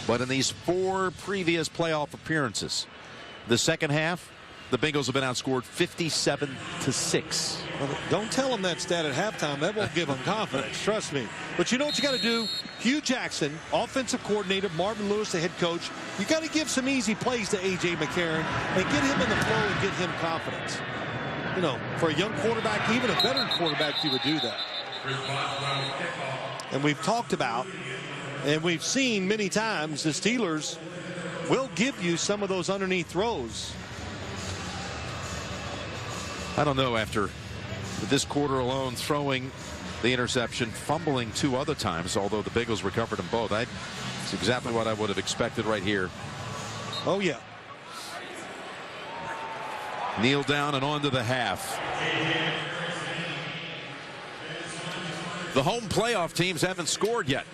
But in these 4 previous playoff appearances, the second half, the Bengals have been outscored 57-6. Well, don't tell them that stat at halftime. That won't give them confidence. Trust me. But you know what you got to do? Hugh Jackson, offensive coordinator, Marvin Lewis, the head coach. You got to give some easy plays to A.J. McCarron and get him in the flow and get him confidence. For a young quarterback, even a veteran quarterback, you would do that. And we've talked about, and we've seen many times, the Steelers will give you some of those underneath throws. I don't know, after this quarter alone, throwing the interception, fumbling 2 other times, although the Bengals recovered them both. It's exactly what I would have expected right here. Oh, yeah. Kneel down and on to the half. The home playoff teams haven't scored yet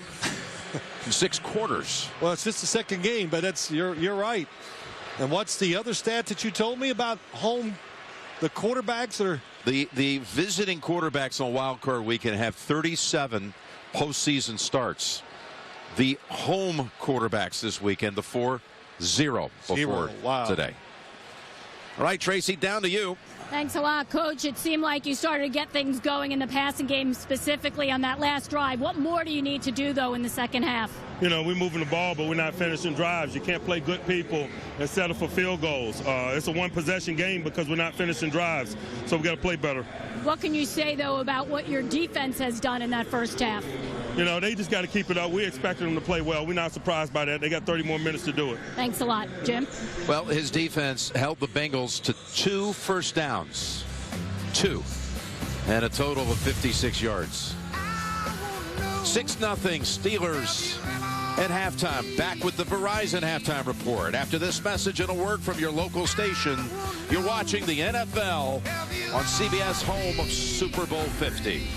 in 6 quarters. Well, it's just the second game, but you're right. And what's the other stat that you told me about home? The quarterbacks are the visiting quarterbacks on wild card weekend have 37 postseason starts. The home quarterbacks this weekend, the 4-0 before today. All right, Tracy, down to you. Thanks a lot, Coach. It seemed like you started to get things going in the passing game, specifically on that last drive. What more do you need to do, though, in the second half? We're moving the ball, but we're not finishing drives. You can't play good people and settle for field goals. It's a one-possession game because we're not finishing drives, so we got to play better. What can you say, though, about what your defense has done in that first half? They just got to keep it up. We expected them to play well. We're not surprised by that. They got 30 more minutes to do it. Thanks a lot. Jim? Well, his defense held the Bengals to 2 first downs. 2. And a total of 56 yards. 6-0 Steelers at halftime. Back with the Verizon halftime report. After this message and a word from your local station, you're watching the NFL on CBS, home of Super Bowl 50.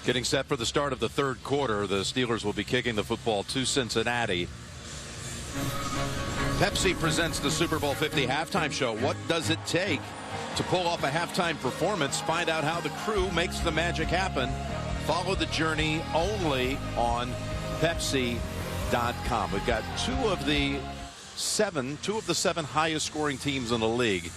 Getting set for the start of the third quarter. The Steelers will be kicking the football to Cincinnati. Pepsi presents the Super Bowl 50 halftime show. What does it take to pull off a halftime performance? Find out how the crew makes the magic happen. Follow the journey only on Pepsi.com. We've got two of the seven highest scoring teams in the league,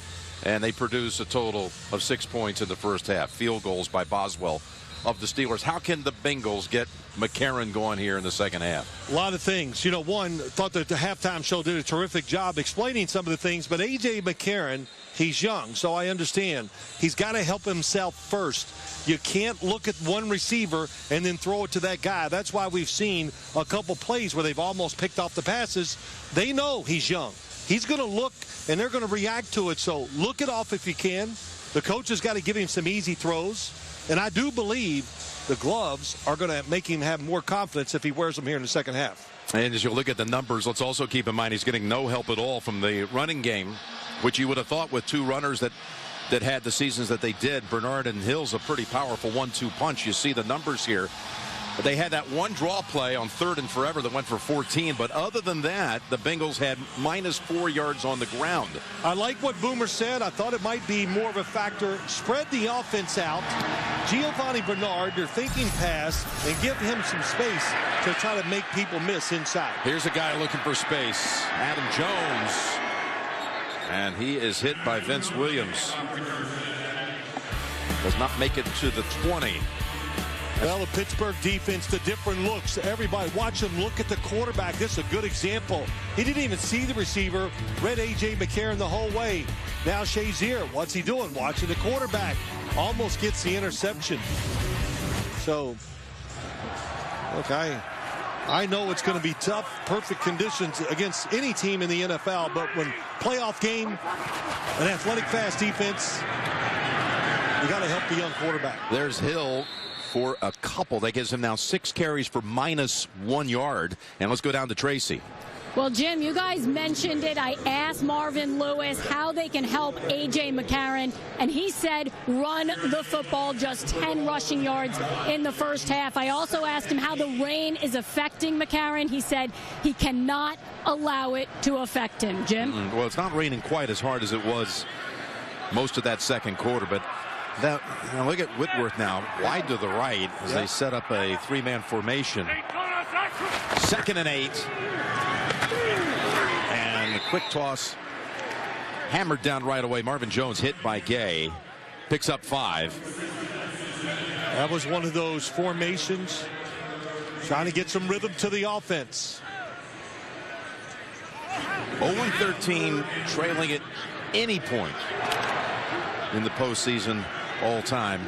and they produce a total of 6 points in the first half. Field goals by Boswell of the Steelers. How can the Bengals get McCarron going here in the second half? A lot of things. One, thought that the halftime show did a terrific job explaining some of the things, but A.J. McCarron, he's young, so I understand. He's got to help himself first. You can't look at one receiver and then throw it to that guy. That's why we've seen a couple plays where they've almost picked off the passes. They know he's young. He's going to look, and they're going to react to it, so look it off if you can. The coach has got to give him some easy throws. And I do believe the gloves are going to make him have more confidence if he wears them here in the second half. And as you look at the numbers, let's also keep in mind he's getting no help at all from the running game, which you would have thought with two runners that had the seasons that they did. Bernard and Hill's a pretty powerful 1-2 punch. You see the numbers here. They had that one draw play on 3rd and forever that went for 14, but other than that, the Bengals had -4 yards on the ground. I like what Boomer said. I thought it might be more of a factor. Spread the offense out. Giovanni Bernard, your thinking pass, and give him some space to try to make people miss inside. Here's a guy looking for space, Adam Jones, and he is hit by Vince Williams. Does not make it to the 20. Well, the Pittsburgh defense, the different looks. Everybody watch him look at the quarterback. This is a good example. He didn't even see the receiver. Read A.J. McCarron the whole way. Now Shazier, what's he doing? Watching the quarterback. Almost gets the interception. So, look, I know it's going to be tough, perfect conditions against any team in the NFL, but when playoff game, an athletic, fast defense, you got to help the young quarterback. There's Hill for a couple. That gives him now 6 carries for -1 yard. And let's go down to Tracy. Well, Jim, you guys mentioned it. I asked Marvin Lewis how they can help A.J. McCarron, and he said run the football, just 10 rushing yards in the first half. I also asked him how the rain is affecting McCarron. He said he cannot allow it to affect him. Jim? Well, it's not raining quite as hard as it was most of that second quarter, but that, look at Whitworth now, wide to the right as they set up a 3-man formation. 2nd and 8. And the quick toss hammered down right away. Marvin Jones hit by Gay. Picks up 5. That was one of those formations trying to get some rhythm to the offense. 0-13, trailing at any point in the postseason all time.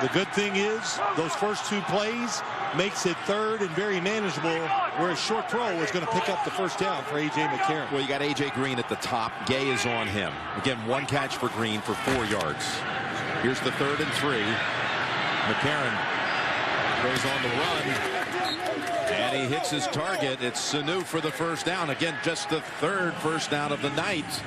The good thing is those first 2 plays makes it 3rd and very manageable, where a short throw is going to pick up the first down for A.J. McCarron. Well, you got A.J. Green at the top. Gay is on him. Again, 1 catch for Green for 4 yards. Here's the 3rd and 3. McCarron goes on the run, and he hits his target. It's Sanu for the first down. Again, just the 3rd first down of the night.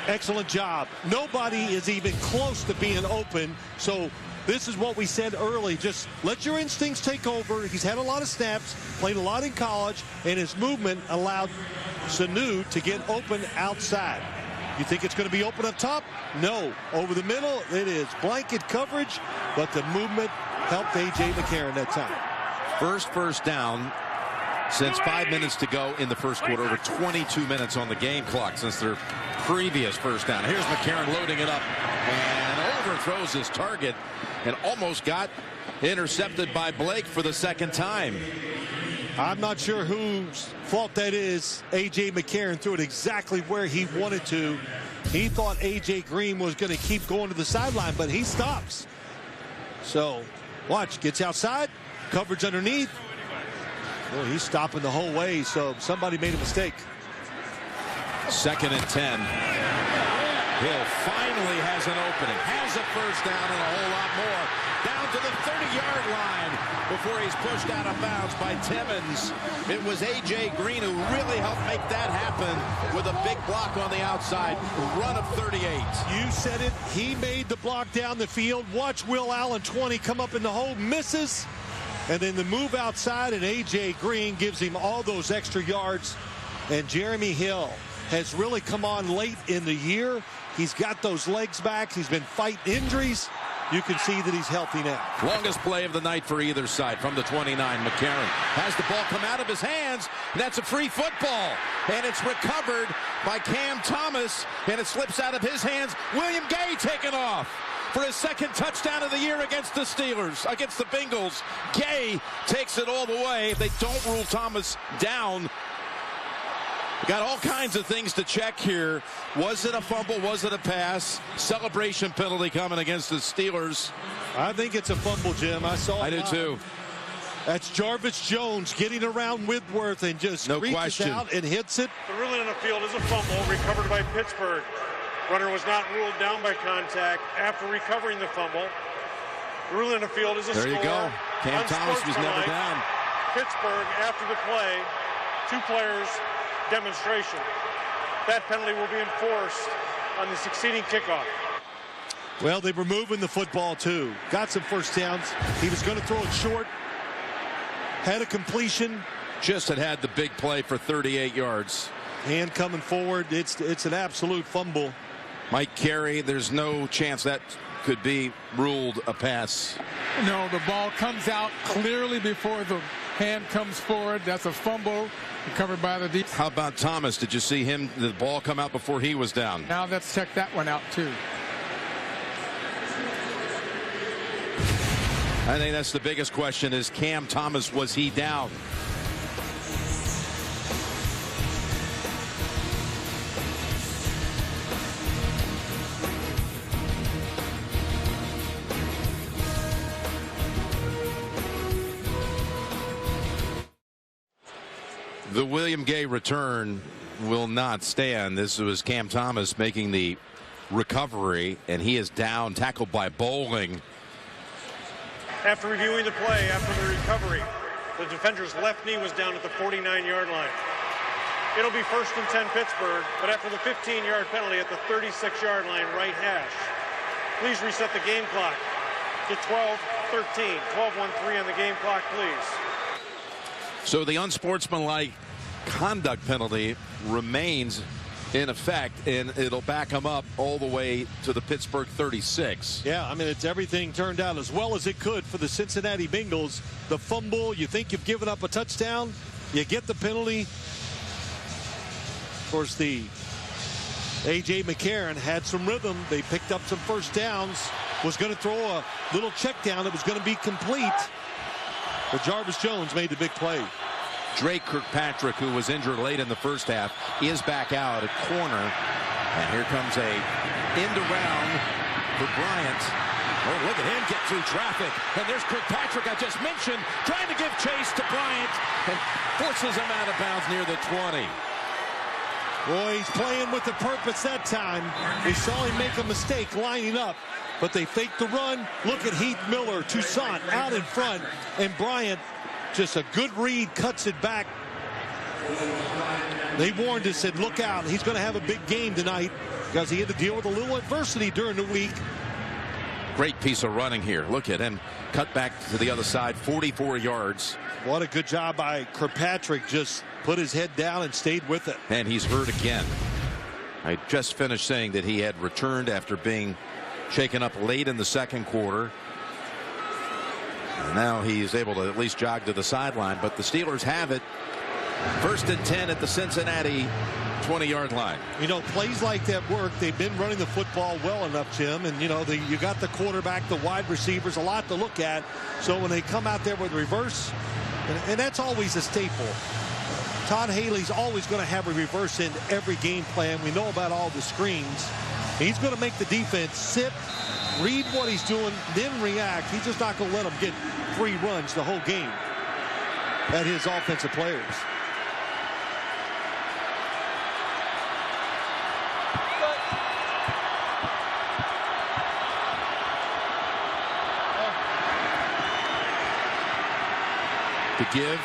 Excellent job. Nobody is even close to being open, so this is what we said early. Just let your instincts take over. He's had a lot of snaps, played a lot in college, and his movement allowed Sanu to get open outside. You think it's going to be open up top? No. Over the middle, it is blanket coverage, but the movement helped A.J. McCarron that time. First down since 5 minutes to go in the first quarter. Over 22 minutes on the game clock since their previous first down. Here's McCarron loading it up and overthrows his target and almost got intercepted by Blake for the 2nd time. I'm not sure whose fault that is. A.J. McCarron threw it exactly where he wanted to. He thought A.J. Green was going to keep going to the sideline, but he stops. So, watch, gets outside, coverage underneath. Well, he's stopping the whole way, so somebody made a mistake. 2nd and 10. Hill finally has an opening, has a first down and a whole lot more. Down to the 30-yard line before he's pushed out of bounds by Timmons. It was A.J. Green who really helped make that happen with a big block on the outside. Run of 38. You said it. He made the block down the field. Watch Will Allen, 20, come up in the hole, misses. And then the move outside, and A.J. Green gives him all those extra yards. And Jeremy Hill has really come on late in the year. He's got those legs back. He's been fighting injuries. You can see that he's healthy now. Longest play of the night for either side from the 29. McCarron has the ball come out of his hands. And that's a free football. And it's recovered by Cam Thomas. And it slips out of his hands. William Gay taken off for his 2nd touchdown of the year against the Steelers, against the Bengals. Gay takes it all the way. If they don't rule Thomas down, got all kinds of things to check here. Was it a fumble? Was it a pass? Celebration penalty coming against the Steelers. I think it's a fumble, Jim. I do too. That's Jarvis Jones getting around Whitworth and just reaches out and hits it. The ruling on the field is a fumble recovered by Pittsburgh. Runner was not ruled down by contact after recovering the fumble. The ruling on the field is a score. There you go. Cam Thomas was never down. Pittsburgh, after the play, 2 players demonstration. That penalty will be enforced on the succeeding kickoff. Well, they were moving the football, too. Got some first downs. He was going to throw it short. Had a completion. Just had the big play for 38 yards. Hand coming forward. It's an absolute fumble. Mike Carey, there's no chance that could be ruled a pass. No, the ball comes out clearly before the hand comes forward. That's a fumble recovered by the defense. How about Thomas? Did you see him, the ball come out before he was down? Now let's check that one out, too. I think that's the biggest question is Cam Thomas, was he down? The William Gay return will not stand. This was Cam Thomas making the recovery, and he is down, tackled by Bowling. After reviewing the play, after the recovery, the defender's left knee was down at the 49-yard line. It'll be 1st and 10 Pittsburgh, but after the 15-yard penalty at the 36-yard line, right hash. Please reset the game clock to 12-13. 12-1-3 on the game clock, please. So the unsportsmanlike conduct penalty remains in effect, and it'll back him up all the way to the Pittsburgh 36. Yeah, I mean, it's everything turned out as well as it could for the Cincinnati Bengals. The fumble, you think you've given up a touchdown, you get the penalty. Of course, the A.J. McCarron had some rhythm. They picked up some first downs, was going to throw a little check down that was going to be complete. But Jarvis Jones made the big play. Drake Kirkpatrick, who was injured late in the first half, is back out at corner. And here comes a end around for Bryant. Oh, look at him get through traffic. And there's Kirkpatrick I just mentioned, trying to give chase to Bryant and forces him out of bounds near the 20. Boy, he's playing with the purpose that time. We saw him make a mistake lining up, but they faked the run. Look at Heath Miller, Toussaint out in front, and Bryant, just a good read, cuts it back. They warned us, said, look out, he's going to have a big game tonight because he had to deal with a little adversity during the week. Great piece of running here. Look at him cut back to the other side, 44 yards. What a good job by Kirkpatrick. Just put his head down and stayed with it. And he's hurt again. I just finished saying that he had returned after being shaken up late in the second quarter. And now he's able to at least jog to the sideline, but the Steelers have it. 1st and 10 at the Cincinnati 20-yard line. You know, plays like that work. They've been running the football well enough, Jim, and you know, you got the quarterback, the wide receivers, a lot to look at. So when they come out there with reverse, and that's always a staple. Todd Haley's always going to have a reverse in every game plan. We know about all the screens. He's going to make the defense sit, read what he's doing, then react. He's just not going to let them get free runs the whole game at his offensive players. To give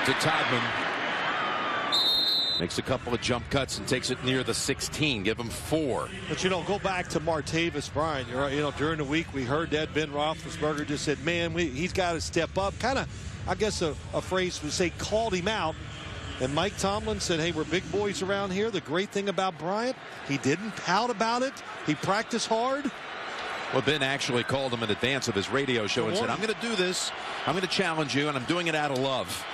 to Todman. Makes a couple of jump cuts and takes it near the 16. Give him 4. But, you know, go back to Martavis Bryant. You're right. You know, during the week we heard that Ben Roethlisberger just said, man, he's got to step up. Kind of, I guess a phrase would say, called him out. And Mike Tomlin said, hey, we're big boys around here. The great thing about Bryant, he didn't pout about it. He practiced hard. Well, Ben actually called him in advance of his radio show and said, I'm going to do this. I'm going to challenge you, and I'm doing it out of love.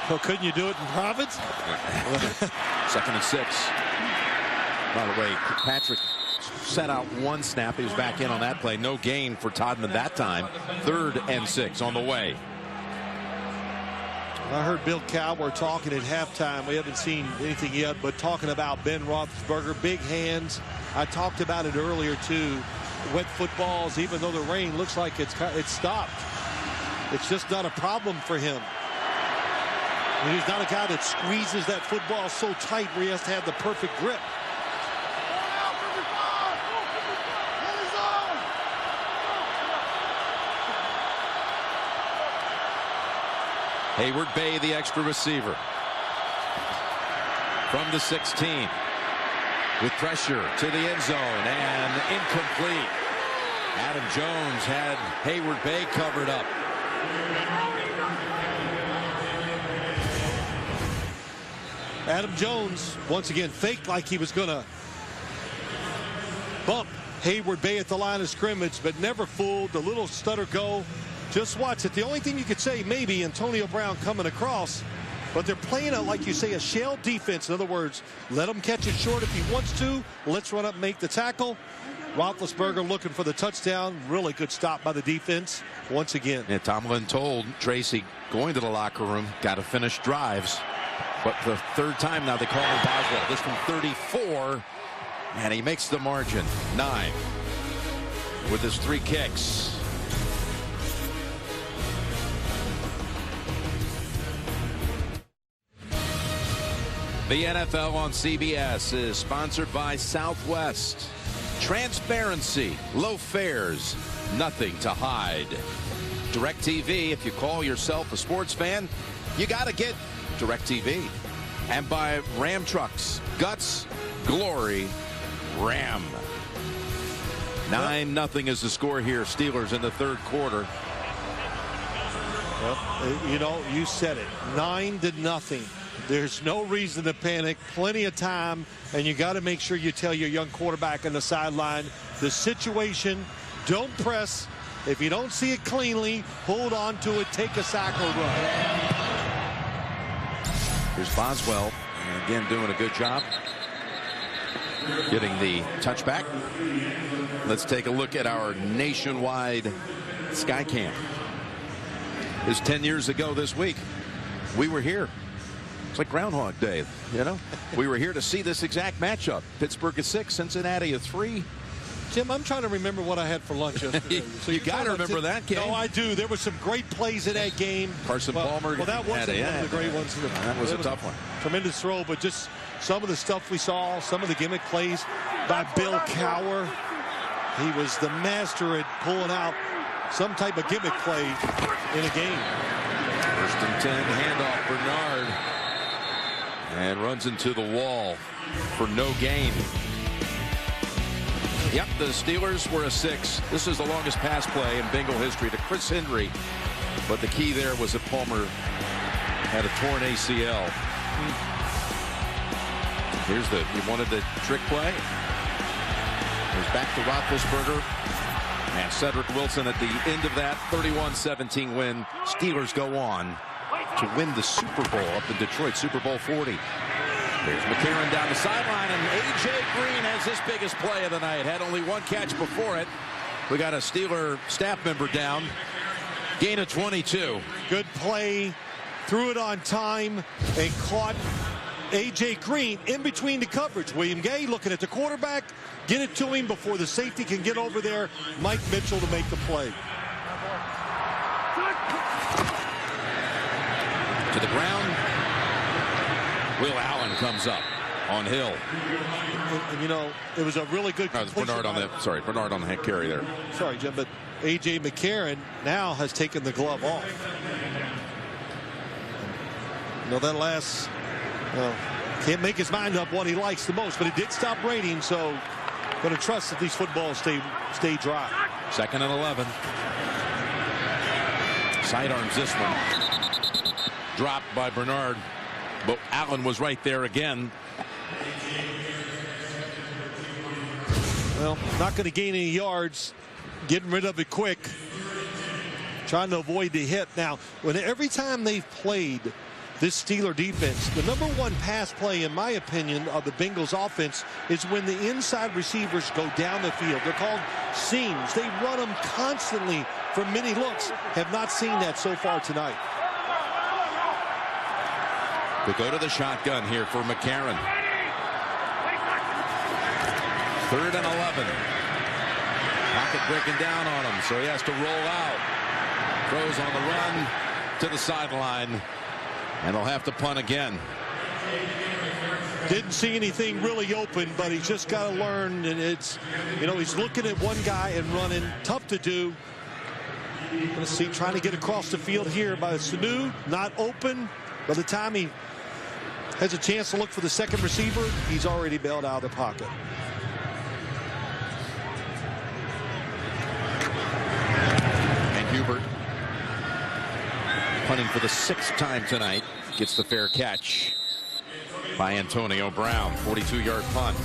Well, couldn't you do it in Providence? 2nd and 6. By the way, Patrick set out one snap. He was back in on that play. No gain for Todman that time. 3rd and 6 on the way. I heard Bill Cowher talking at halftime. We haven't seen anything yet, but talking about Ben Roethlisberger, big hands. I talked about it earlier, too. Wet footballs, even though the rain looks like it's stopped. It's just not a problem for him. And he's not a guy that squeezes that football so tight where he has to have the perfect grip. Hayward Bay, the extra receiver. From the 16. with pressure to the end zone and incomplete. Adam Jones had Hayward Bay covered up. Adam Jones once again faked like he was going to bump Hayward Bay at the line of scrimmage, but never fooled. The little stutter go. Just watch it. The only thing you could say, maybe Antonio Brown coming across, but they're playing a, like you say, a shell defense. In other words, let him catch it short if he wants to. Let's run up and make the tackle. Roethlisberger looking for the touchdown. Really good stop by the defense once again. Yeah, Tomlin told Tracy going to the locker room, got to finish drives. But the third time now they call him Boswell. This from 34. And he makes the margin. 9 with his 3 kicks. The NFL on CBS is sponsored by Southwest. Transparency, low fares, nothing to hide. DirecTV, if you call yourself a sports fan, you got to get DirecTV. And by Ram Trucks, guts, glory, Ram. 9-0 is the score here. Steelers in the third quarter. Well, you know, you said it. 9-0. There's no reason to panic. Plenty of time, and you got to make sure you tell your young quarterback on the sideline the situation. Don't press. If you don't see it cleanly, hold on to it. Take a sack or run. Here's Boswell, and again doing a good job getting the touchback. Let's take a look at our nationwide sky cam. It was 10 years ago this week. We were here. It's like Groundhog Day, you know. We were here to see this exact matchup. Pittsburgh at 6, Cincinnati at 3. Jim, I'm trying to remember what I had for lunch yesterday. So you got to remember that game. No, I do. There were some great plays in that game. Carson Palmer. Well, that wasn't one of the great ones. That was a tough one. Tremendous throw, but just some of the stuff we saw, some of the gimmick plays by Bill Cowher. He was the master at pulling out some type of gimmick play in a game. 1st and 10, handoff Bernard. And runs into the wall for no gain. Yep, the Steelers were a 6. This is the longest pass play in Bengal history to Chris Henry. But the key there was that Palmer had a torn ACL. Here's he wanted the trick play. He's back to Roethlisberger. And Cedric Wilson at the end of that 31-17 win. Steelers go on to win the Super Bowl up in Detroit, Super Bowl 40. Here's McCarron down the sideline, and A.J. Green has his biggest play of the night. Had only 1 catch before it. We got a Steeler staff member down. Gain of 22. Good play. Threw it on time and caught A.J. Green in between the coverage. William Gay looking at the quarterback. Get it to him before the safety can get over there. Mike Mitchell to make the play. To the ground. Will Allen comes up on Hill. And, you know, it was a really good Bernard on the Bernard on the carry there. Sorry, Jim, but A.J. McCarron now has taken the glove off. You know, that last, can't make his mind up what he likes the most, but it did stop raining, so going to trust that these footballs stay dry. 2nd and 11. Sidearms this one. Dropped by Bernard, but Allen was right there again. Well, not going to gain any yards. Getting rid of it quick. Trying to avoid the hit. Now, every time they've played this Steeler defense, the #1 pass play, in my opinion, of the Bengals offense is when the inside receivers go down the field. They're called seams. They run them constantly for many looks. Have not seen that so far tonight. We go to the shotgun here for McCarron. 3rd and 11. Pocket breaking down on him, so he has to roll out. Throws on the run to the sideline, and they'll have to punt again. Didn't see anything really open, but he's just got to learn. And it's, you know, he's looking at one guy and running. Tough to do. Let's see, trying to get across the field here by Sanu. Not open. By the time he Has a chance to look for the second receiver. He's already bailed out of the pocket. And Hubert, punting for the 6th time tonight, gets the fair catch by Antonio Brown. 42-yard punt.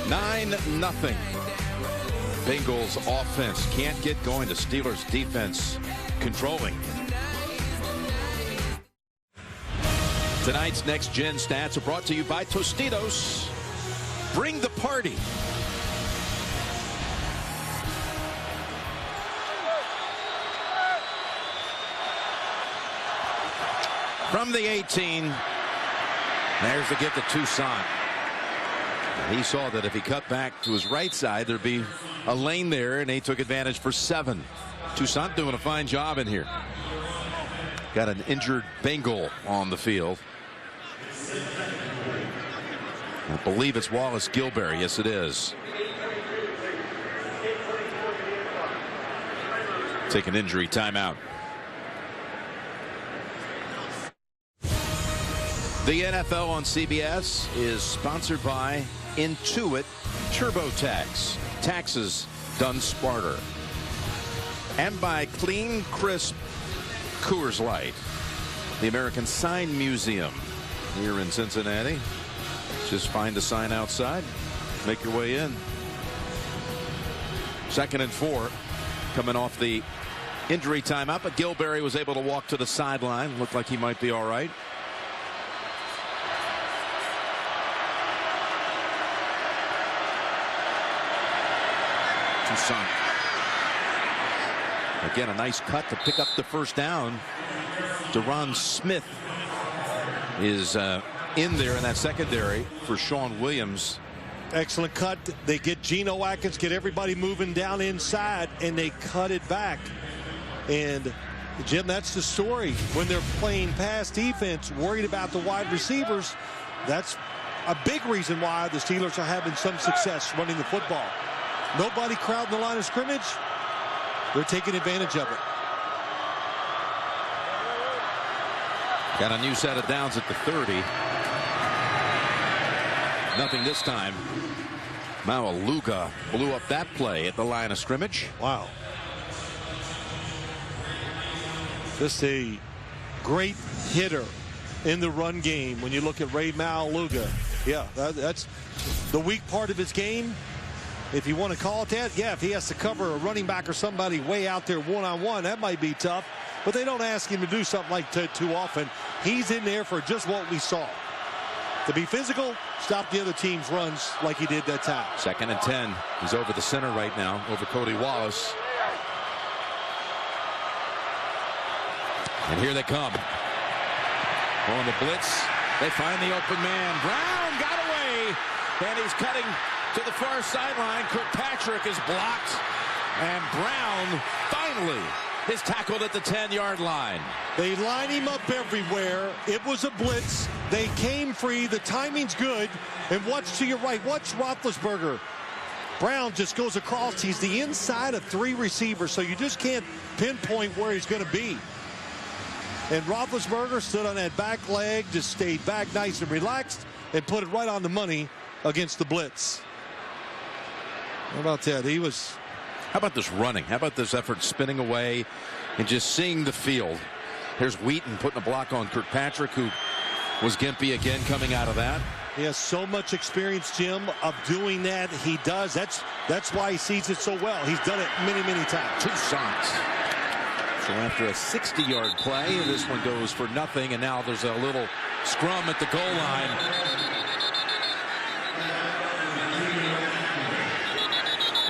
9-0. Bengals offense can't get going. The Steelers defense controlling. Tonight's Next Gen Stats are brought to you by Tostitos. Bring the party. From the 18, there's the get to Toussaint. He saw that if he cut back to his right side, there'd be a lane there, and he took advantage for 7. Toussaint doing a fine job in here. Got an injured Bengal on the field. I believe it's Wallace Gilberry. Yes, it is. Take an injury timeout. The NFL on CBS is sponsored by Intuit TurboTax. Taxes done smarter. And by Clean Crisp Coors Light. The American Sign Museum here in Cincinnati. Just find the sign outside. Make your way in. 2nd and 4. Coming off the injury timeout, but Gilberry was able to walk to the sideline. Looked like he might be all right. Toussaint. Again, a nice cut to pick up the first down. Deron Smith is in there in that secondary for Sean Williams. Excellent cut. They get Geno Atkins, get everybody moving down inside, and they cut it back. And Jim, that's the story. When they're playing pass defense, worried about the wide receivers, that's a big reason why the Steelers are having some success running the football. Nobody crowding the line of scrimmage. They're taking advantage of it. Got a new set of downs at the 30. Nothing this time. Maualuga blew up that play at the line of scrimmage. Wow. Just a great hitter in the run game when you look at Ray Maualuga. Yeah, that's the weak part of his game. If you want to call it that, yeah, if he has to cover a running back or somebody way out there one-on-one, that might be tough. But they don't ask him to do something like that too often. He's in there for just what we saw. To be physical, stop the other team's runs like he did that time. 2nd and 10. He's over the center right now, over Cody Wallace. And here they come. On the blitz, they find the open man. Brown got away, and he's cutting to the far sideline. Kirkpatrick is blocked, and Brown finally is tackled at the 10-yard line. They line him up everywhere. It was a blitz. They came free. The timing's good. And watch to your right. Watch Roethlisberger. Brown just goes across. He's the inside of 3 receivers, so you just can't pinpoint where he's going to be. And Roethlisberger stood on that back leg, just stayed back nice and relaxed, and put it right on the money against the blitz. How about that? How about this running? How about this effort spinning away and just seeing the field? Here's Wheaton putting a block on Kirkpatrick, who was gimpy again coming out of that. He has so much experience, Jim, of doing that. He does. That's why he sees it so well. He's done it many, many times. Toussaint. So after a 60-yard play, this one goes for nothing, and now there's a little scrum at the goal line.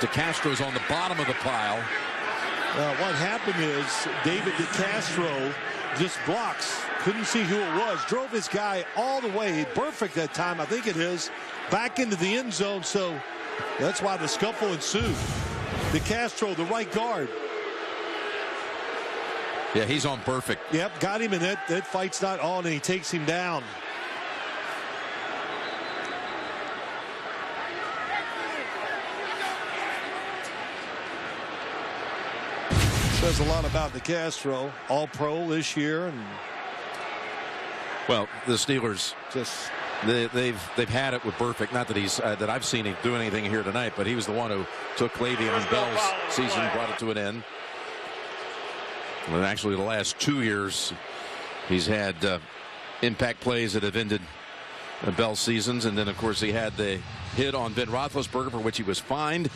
DeCastro's on the bottom of the pile. What happened is David DeCastro just blocks. Couldn't see who it was. Drove his guy all the way. Perfect that time, I think it is. Back into the end zone. So that's why the scuffle ensued. DeCastro, the right guard. Yeah, he's on perfect. Yep, got him, and that fight's not on, and he takes him down. Says a lot about DeCastro, all-pro this year, and Well, the Steelers just they've had it with Burfict. Not that he's that I've seen him do anything here tonight, but he was the one who took Le'Veon Bell's season, brought it to an end. And actually, the last 2 years, he's had impact plays that have ended Bell's seasons, and then of course he had the hit on Ben Roethlisberger, for which he was fined.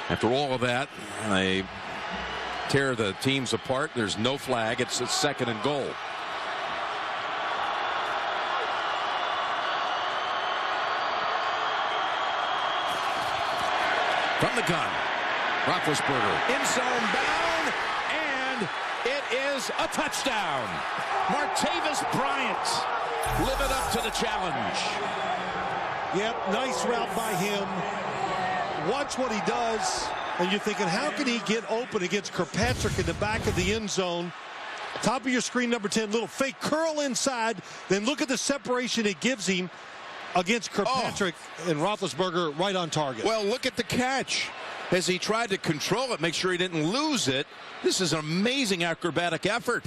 After all of that, they tear the teams apart. There's no flag. It's a 2nd and goal. From the gun, Roethlisberger in zone bound, and it is a touchdown. Martavis Bryant living up to the challenge. Yep, nice route by him. Watch what he does, and you're thinking, how can he get open against Kirkpatrick in the back of the end zone? Top of your screen, number 10, little fake curl inside. Then look at the separation it gives him against Kirkpatrick, and Roethlisberger right on target. Well, look at the catch. As he tried to control it, make sure he didn't lose it. This is an amazing acrobatic effort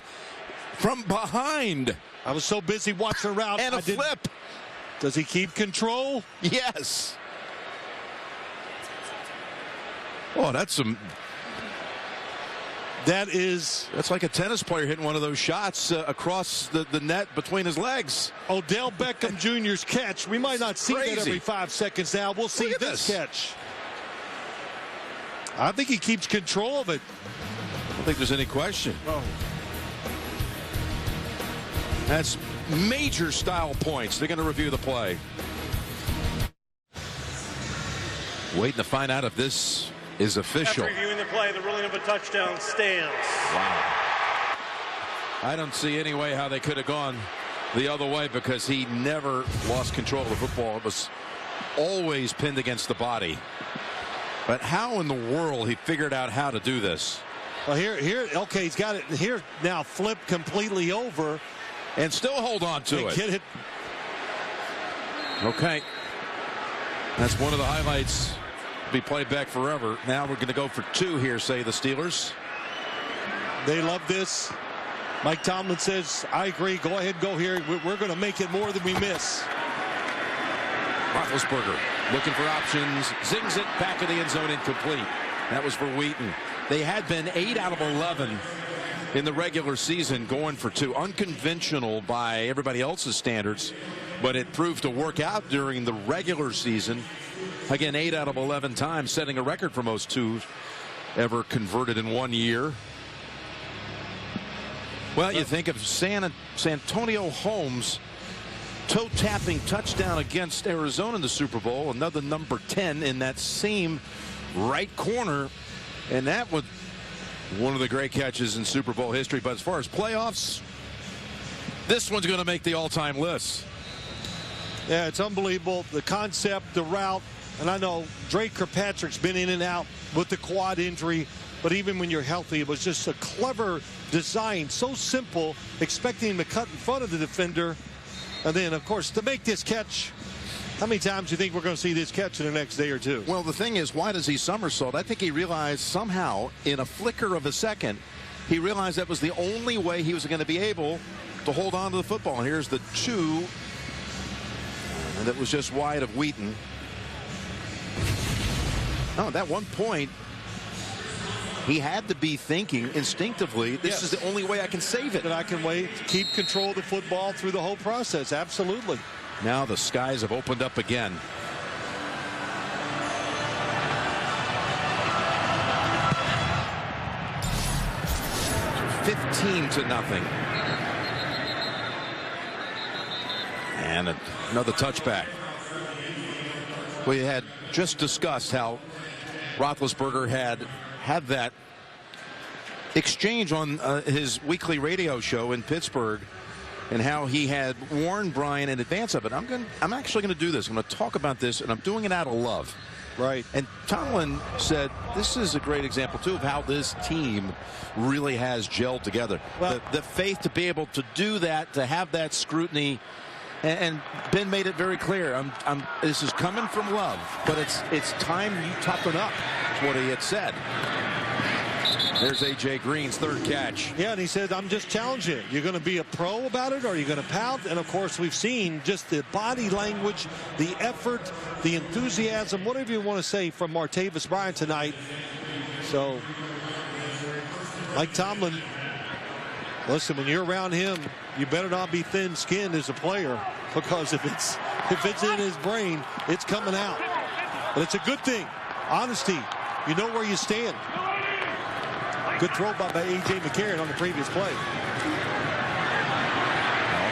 from behind. I was so busy watching the route. And a flip. Does he keep control? Yes. Oh, that's like a tennis player hitting one of those shots across the net between his legs. Odell Beckham Jr.'s catch. We might not see that every 5 seconds now. We'll see this catch. I think he keeps control of it. I don't think there's any question. Oh. That's major style points. They're going to review the play. Waiting to find out if this is official. After reviewing the play, the ruling of a touchdown stands. Wow. I don't see any way how they could have gone the other way, because he never lost control of the football. It was always pinned against the body. But how in the world he figured out how to do this? Well, okay, he's got it here now, flipped completely over. And still hold on to it. Get it. Okay. That's one of the highlights. Be played back forever. Now we're going to go for 2 here, say the Steelers. They love this. Mike Tomlin says, I agree. Go ahead, go here. We're going to make it more than we miss. Roethlisberger looking for options. Zings it back of the end zone, incomplete. That was for Wheaton. They had been 8 out of 11 in the regular season going for 2. Unconventional by everybody else's standards, but it proved to work out during the regular season. Again, 8 out of 11 times, setting a record for most 2 ever converted in 1 year. Well, you think of Santonio Holmes toe-tapping touchdown against Arizona in the Super Bowl, another number 10 in that same right corner, and that was one of the great catches in Super Bowl history. But as far as playoffs, this one's going to make the all-time list. Yeah, it's unbelievable. The concept, the route, and I know Drake Kirkpatrick's been in and out with the quad injury, but even when you're healthy, it was just a clever design, so simple, expecting him to cut in front of the defender. And then, of course, to make this catch, how many times do you think we're going to see this catch in the next day or 2? Well, the thing is, why does he somersault? I think he realized somehow, in a flicker of a second, he realized that was the only way he was going to be able to hold on to the football. And here's the 2. And it was just wide of Wheaton. Oh, at that one point, he had to be thinking instinctively, this is the only way I can save it. And I can keep control of the football through the whole process. Absolutely. Now the skies have opened up again. So 15-0. And another touchback. We had just discussed how Roethlisberger had that exchange on his weekly radio show in Pittsburgh, and how he had warned Brian in advance of it. I'm actually going to do this. I'm going to talk about this, and I'm doing it out of love. Right. And Tomlin said this is a great example, too, of how this team really has gelled together. Well, the faith to be able to do that, to have that scrutiny. And Ben made it very clear. This is coming from love, but it's time you toughen up. That's what he had said. There's A.J. Green's third catch. Yeah, and he said, I'm just challenging you. You're going to be a pro about it, or are you going to pout? And, of course, we've seen just the body language, the effort, the enthusiasm, whatever you want to say, from Martavis Bryant tonight. So, Mike Tomlin, listen, when you're around him, you better not be thin-skinned as a player, because if it's in his brain, it's coming out. But it's a good thing. Honesty. You know where you stand. Good throw by A.J. McCarron on the previous play. All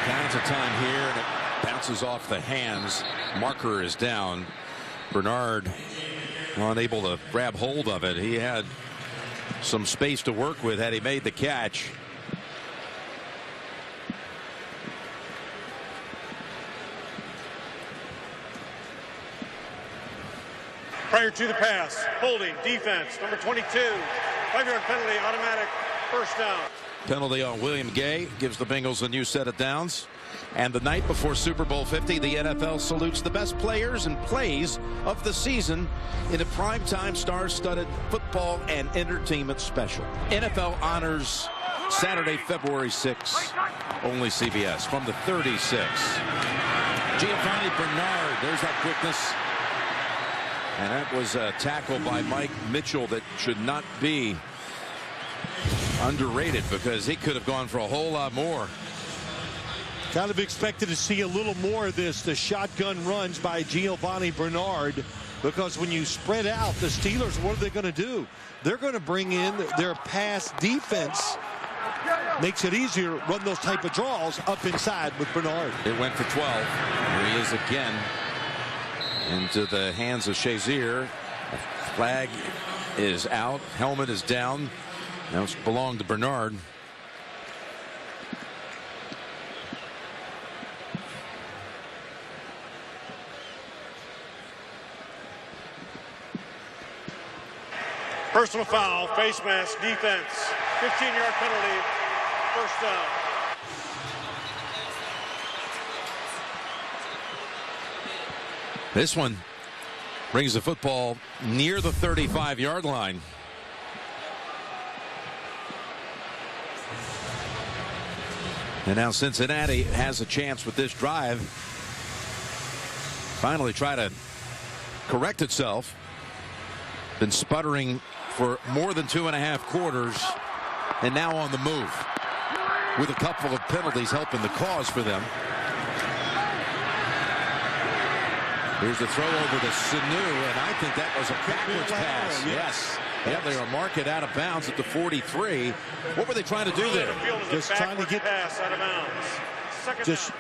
kinds of time here, and it bounces off the hands. Marker is down. Bernard unable to grab hold of it. He had some space to work with had he made the catch. Prior to the pass, holding, defense, number 22. 5-yard penalty, automatic first down. Penalty on William Gay gives the Bengals a new set of downs. And the night before Super Bowl 50, the NFL salutes the best players and plays of the season in a primetime star-studded football and entertainment special. NFL honors Saturday, February 6th. Only CBS from the 36. Giovanni Bernard, there's that quickness. And that was a tackle by Mike Mitchell that should not be underrated, because he could have gone for a whole lot more. Kind of expected to see a little more of this, the shotgun runs by Giovanni Bernard, because when you spread out the Steelers, what are they going to do? They're going to bring in their pass defense. Makes it easier to run those type of draws up inside with Bernard. It went for 12. Here he is again. Into the hands of Shazier. Flag is out. Helmet is down. Now it's belonged to Bernard. Personal foul, face mask, defense. 15-yard penalty, first down. This one brings the football near the 35-yard line. And now Cincinnati has a chance with this drive. Finally try to correct itself. Been sputtering for more than 2.5 quarters, and now on the move with a couple of penalties helping the cause for them. Here's the throw over to Sanu, and I think that was a backwards pass. Yes. Yeah, they are marked out of bounds at the 43. What were they trying to do there? Just trying to get pass out of bounds. Just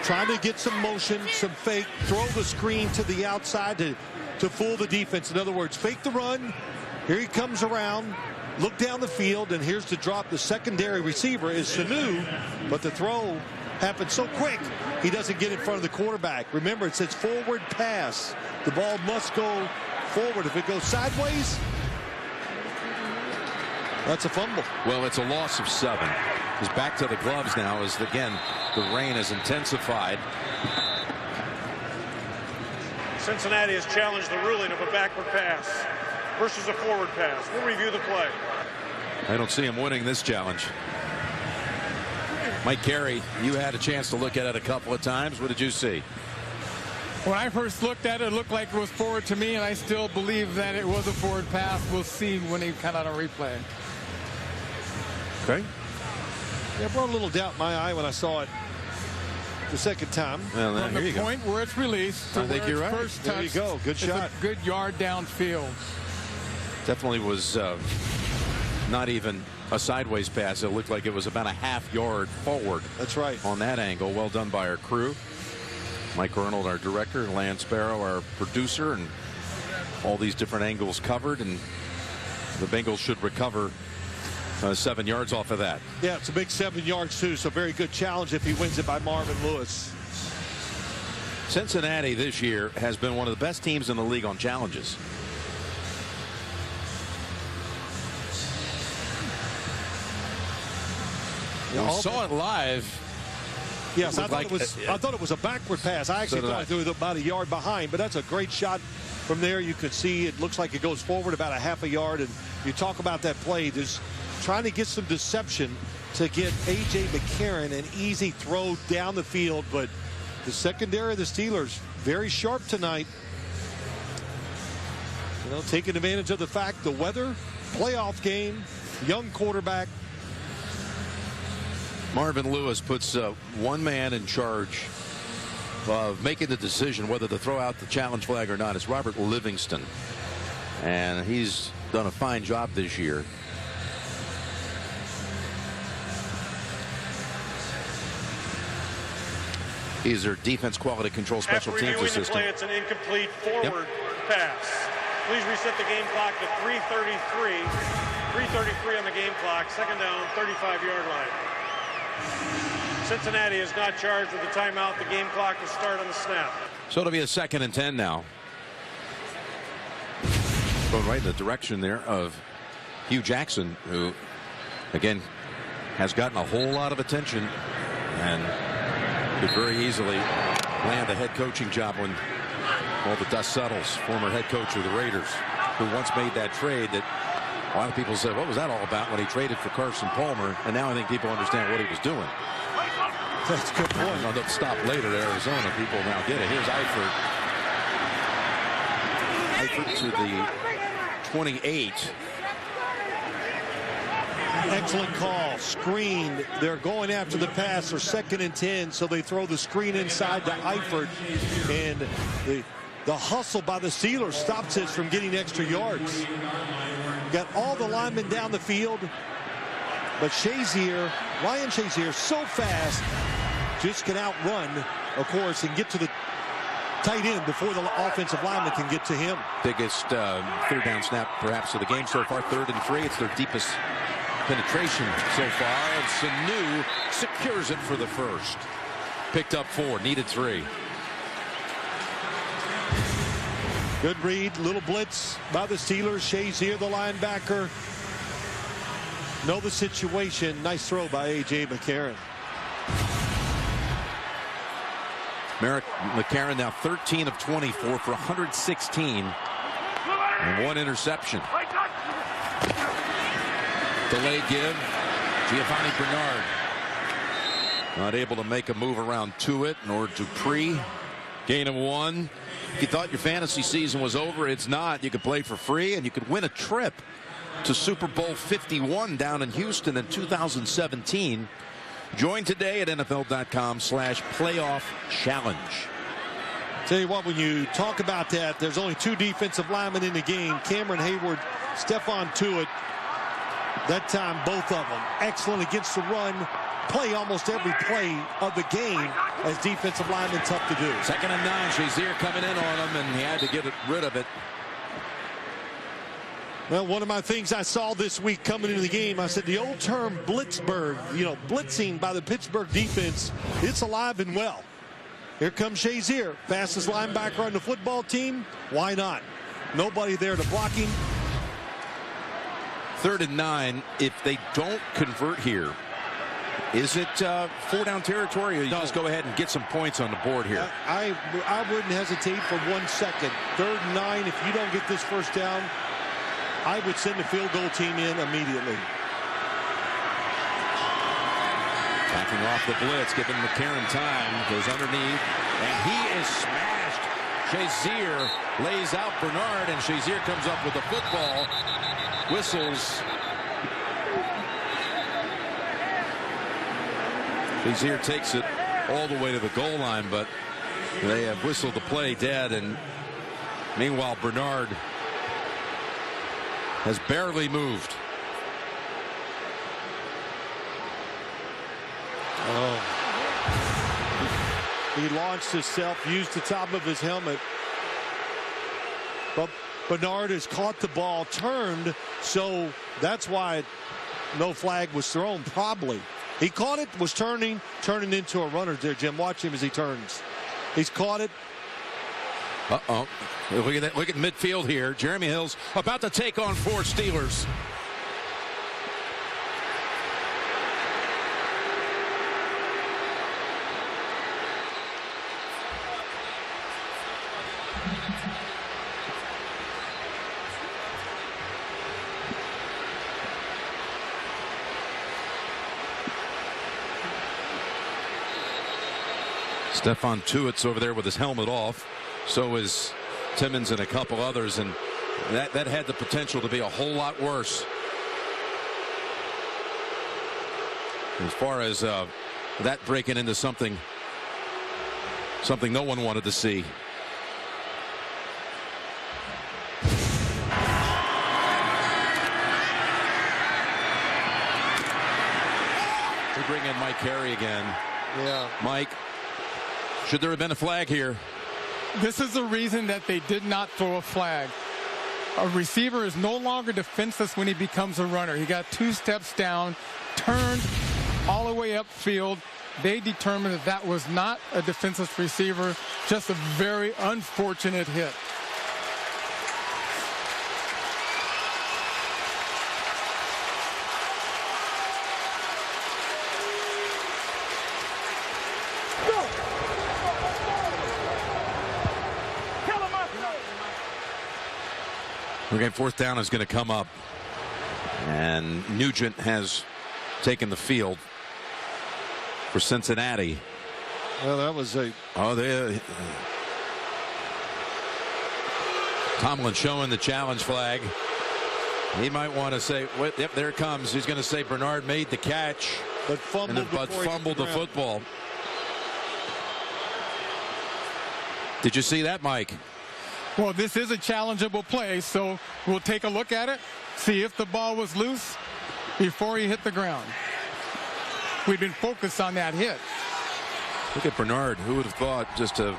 trying to get some motion, some fake, throw the screen to the outside to fool the defense. In other words, fake the run. Here he comes around, look down the field, and here's the drop. The secondary receiver is Sanu, but the throw happened so quick he doesn't get in front of the quarterback. Remember, it says forward pass. The ball must go forward. If it goes sideways, that's a fumble. Well, it's a loss of 7. He's back to the gloves now as, again, the rain has intensified. Cincinnati has challenged the ruling of a backward pass versus a forward pass. We'll review the play. I don't see him winning this challenge. Mike Carey, you had a chance to look at it a couple of times. What did you see? When I first looked at it, it looked like it was forward to me, and I still believe that it was a forward pass. We'll see when he kind of on a replay. Okay. Yeah, brought a little doubt in my eye when I saw it the second time. Well, From the point where it's released to I think where you're it's right. first There touched, you go. Good it's shot. a good yard downfield. Definitely was not even a sideways pass. It looked like it was about a ½ yard forward. That's right. On that angle. Well done by our crew. Mike Arnold, our director, Lance Sparrow, our producer, and all these different angles covered, and the Bengals should recover 7 yards off of that. Yeah, it's a big 7 yards too, so very good challenge if he wins it by Marvin Lewis. Cincinnati this year has been one of the best teams in the league on challenges. We saw it live Yes, I thought it was a backward pass. I actually thought it was about a yard behind, but that's a great shot from there. You could see it looks like it goes forward about a half a yard, and you talk about that play, just trying to get some deception to get A.J. McCarron an easy throw down the field, but the secondary of the Steelers very sharp tonight. You know, taking advantage of the fact the weather, playoff game, young quarterback. Marvin Lewis puts one man in charge of making the decision whether to throw out the challenge flag or not. It's Robert Livingston, and he's done a fine job this year. He's their defense quality control special teams assistant. Play, it's an incomplete forward pass. Please reset the game clock to 3:33. 3:33 on the game clock. Second down, 35-yard line. Cincinnati is not charged with the timeout. The game clock will start on the snap. So it'll be a 2nd and 10 now. Going right in the direction there of Hugh Jackson, who, again, has gotten a whole lot of attention and could very easily land a head coaching job when all the dust settles. Former head coach of the Raiders, who once made that trade that a lot of people said, what was that all about when he traded for Carson Palmer? And now I think people understand what he was doing. That's a good point. On the stop later to Arizona, people now get it. Here's Eifert. Eifert to the 28. Excellent call. Screen. They're going after the pass for 2nd and 10, so they throw the screen inside to Eifert, and the hustle by the Steelers stops us from getting extra yards. Got all the linemen down the field, but Ryan Shazier, so fast, just can outrun, of course, and get to the tight end before the offensive lineman can get to him. Biggest 3rd down snap perhaps of the game so far. 3rd and 3. It's their deepest penetration so far, and Sanu secures it for the first. Picked up 4, needed 3. Good read, little blitz by the Steelers. Shazier, the linebacker, know the situation. Nice throw by A.J. McCarron. McCarron now 13 of 24 for 116 and 1 interception. Delay give. Giovanni Bernard not able to make a move around Tuitt nor Dupree. Gain of 1. If you thought your fantasy season was over, it's not. You could play for free and you could win a trip to Super Bowl 51 down in Houston in 2017. Join today at NFL.com/playoff challenge. Tell you what, when you talk about that, there's only 2 defensive linemen in the game. Cameron Hayward, Stephon Tuitt. That time, both of them excellent against the run. Play almost every play of the game as defensive linemen, tough to do. 2nd and 9. Shazier coming in on him, and he had to get rid of it. Well, one of my things I saw this week coming into the game, I said the old term Blitzburg, blitzing by the Pittsburgh defense, it's alive and well. Here comes Shazier, fastest linebacker on the football team. Why not? Nobody there to block him. 3rd and 9. If they don't convert here, is it 4-down territory, or you just go ahead and get some points on the board here? I wouldn't hesitate for 1 second. 3rd and 9, if you don't get this first down, I would send the field goal team in immediately. Backing off the blitz, giving McCarron time, goes underneath, and he is smashed. Shazier lays out Bernard, and Shazier comes up with the football, whistles. Shazier takes it all the way to the goal line, but they have whistled the play dead, and meanwhile Bernard has barely moved. Oh. He launched himself, used the top of his helmet. But Bernard has caught the ball, turned, so that's why no flag was thrown, probably. He caught it, was turning into a runner there, Jim. Watch him as he turns. He's caught it. Uh-oh. Look at that. Look at midfield here. Jeremy Hill's about to take on 4 Steelers. Stephon Tuitt's over there with his helmet off. So is Timmons and a couple others, and that had the potential to be a whole lot worse. As far as that breaking into something no one wanted to see. To bring in Mike Carey again. Yeah. Mike, should there have been a flag here? This is the reason that they did not throw a flag. A receiver is no longer defenseless when he becomes a runner. He got 2 steps down, turned all the way upfield. They determined that that was not a defenseless receiver, just a very unfortunate hit. Okay, 4th down is going to come up, and Nugent has taken the field for Cincinnati. Well, that was a... Tomlin showing the challenge flag. He might want to say, yep, there it comes. He's going to say Bernard made the catch, but fumbled the football. Did you see that, Mike? Well, this is a challengeable play, so we'll take a look at it, see if the ball was loose before he hit the ground. We've been focused on that hit. Look at Bernard. Who would have thought just a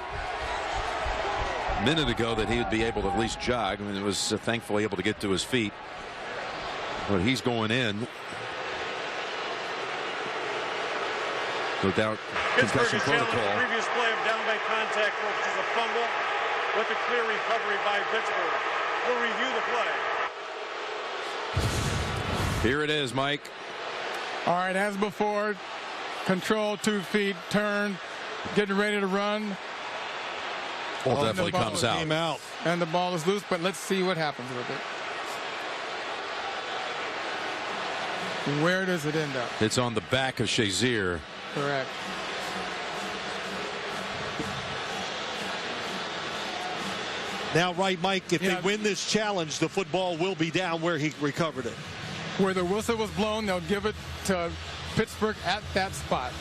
minute ago that he would be able to at least jog? I mean, it was thankfully able to get to his feet. But he's going in. No doubt. Concussion protocol. The previous play of down by contact, which is a fumble, with a clear recovery by Pittsburgh. We'll review the play. Here it is, Mike. All right, as before, control, 2 feet, turn, getting ready to run. Ball definitely comes out. And the ball is loose, but let's see what happens with it. Where does it end up? It's on the back of Shazier. Correct. Now, right, Mike, if they win this challenge, the football will be down where he recovered it. Where the whistle was blown, they'll give it to Pittsburgh at that spot.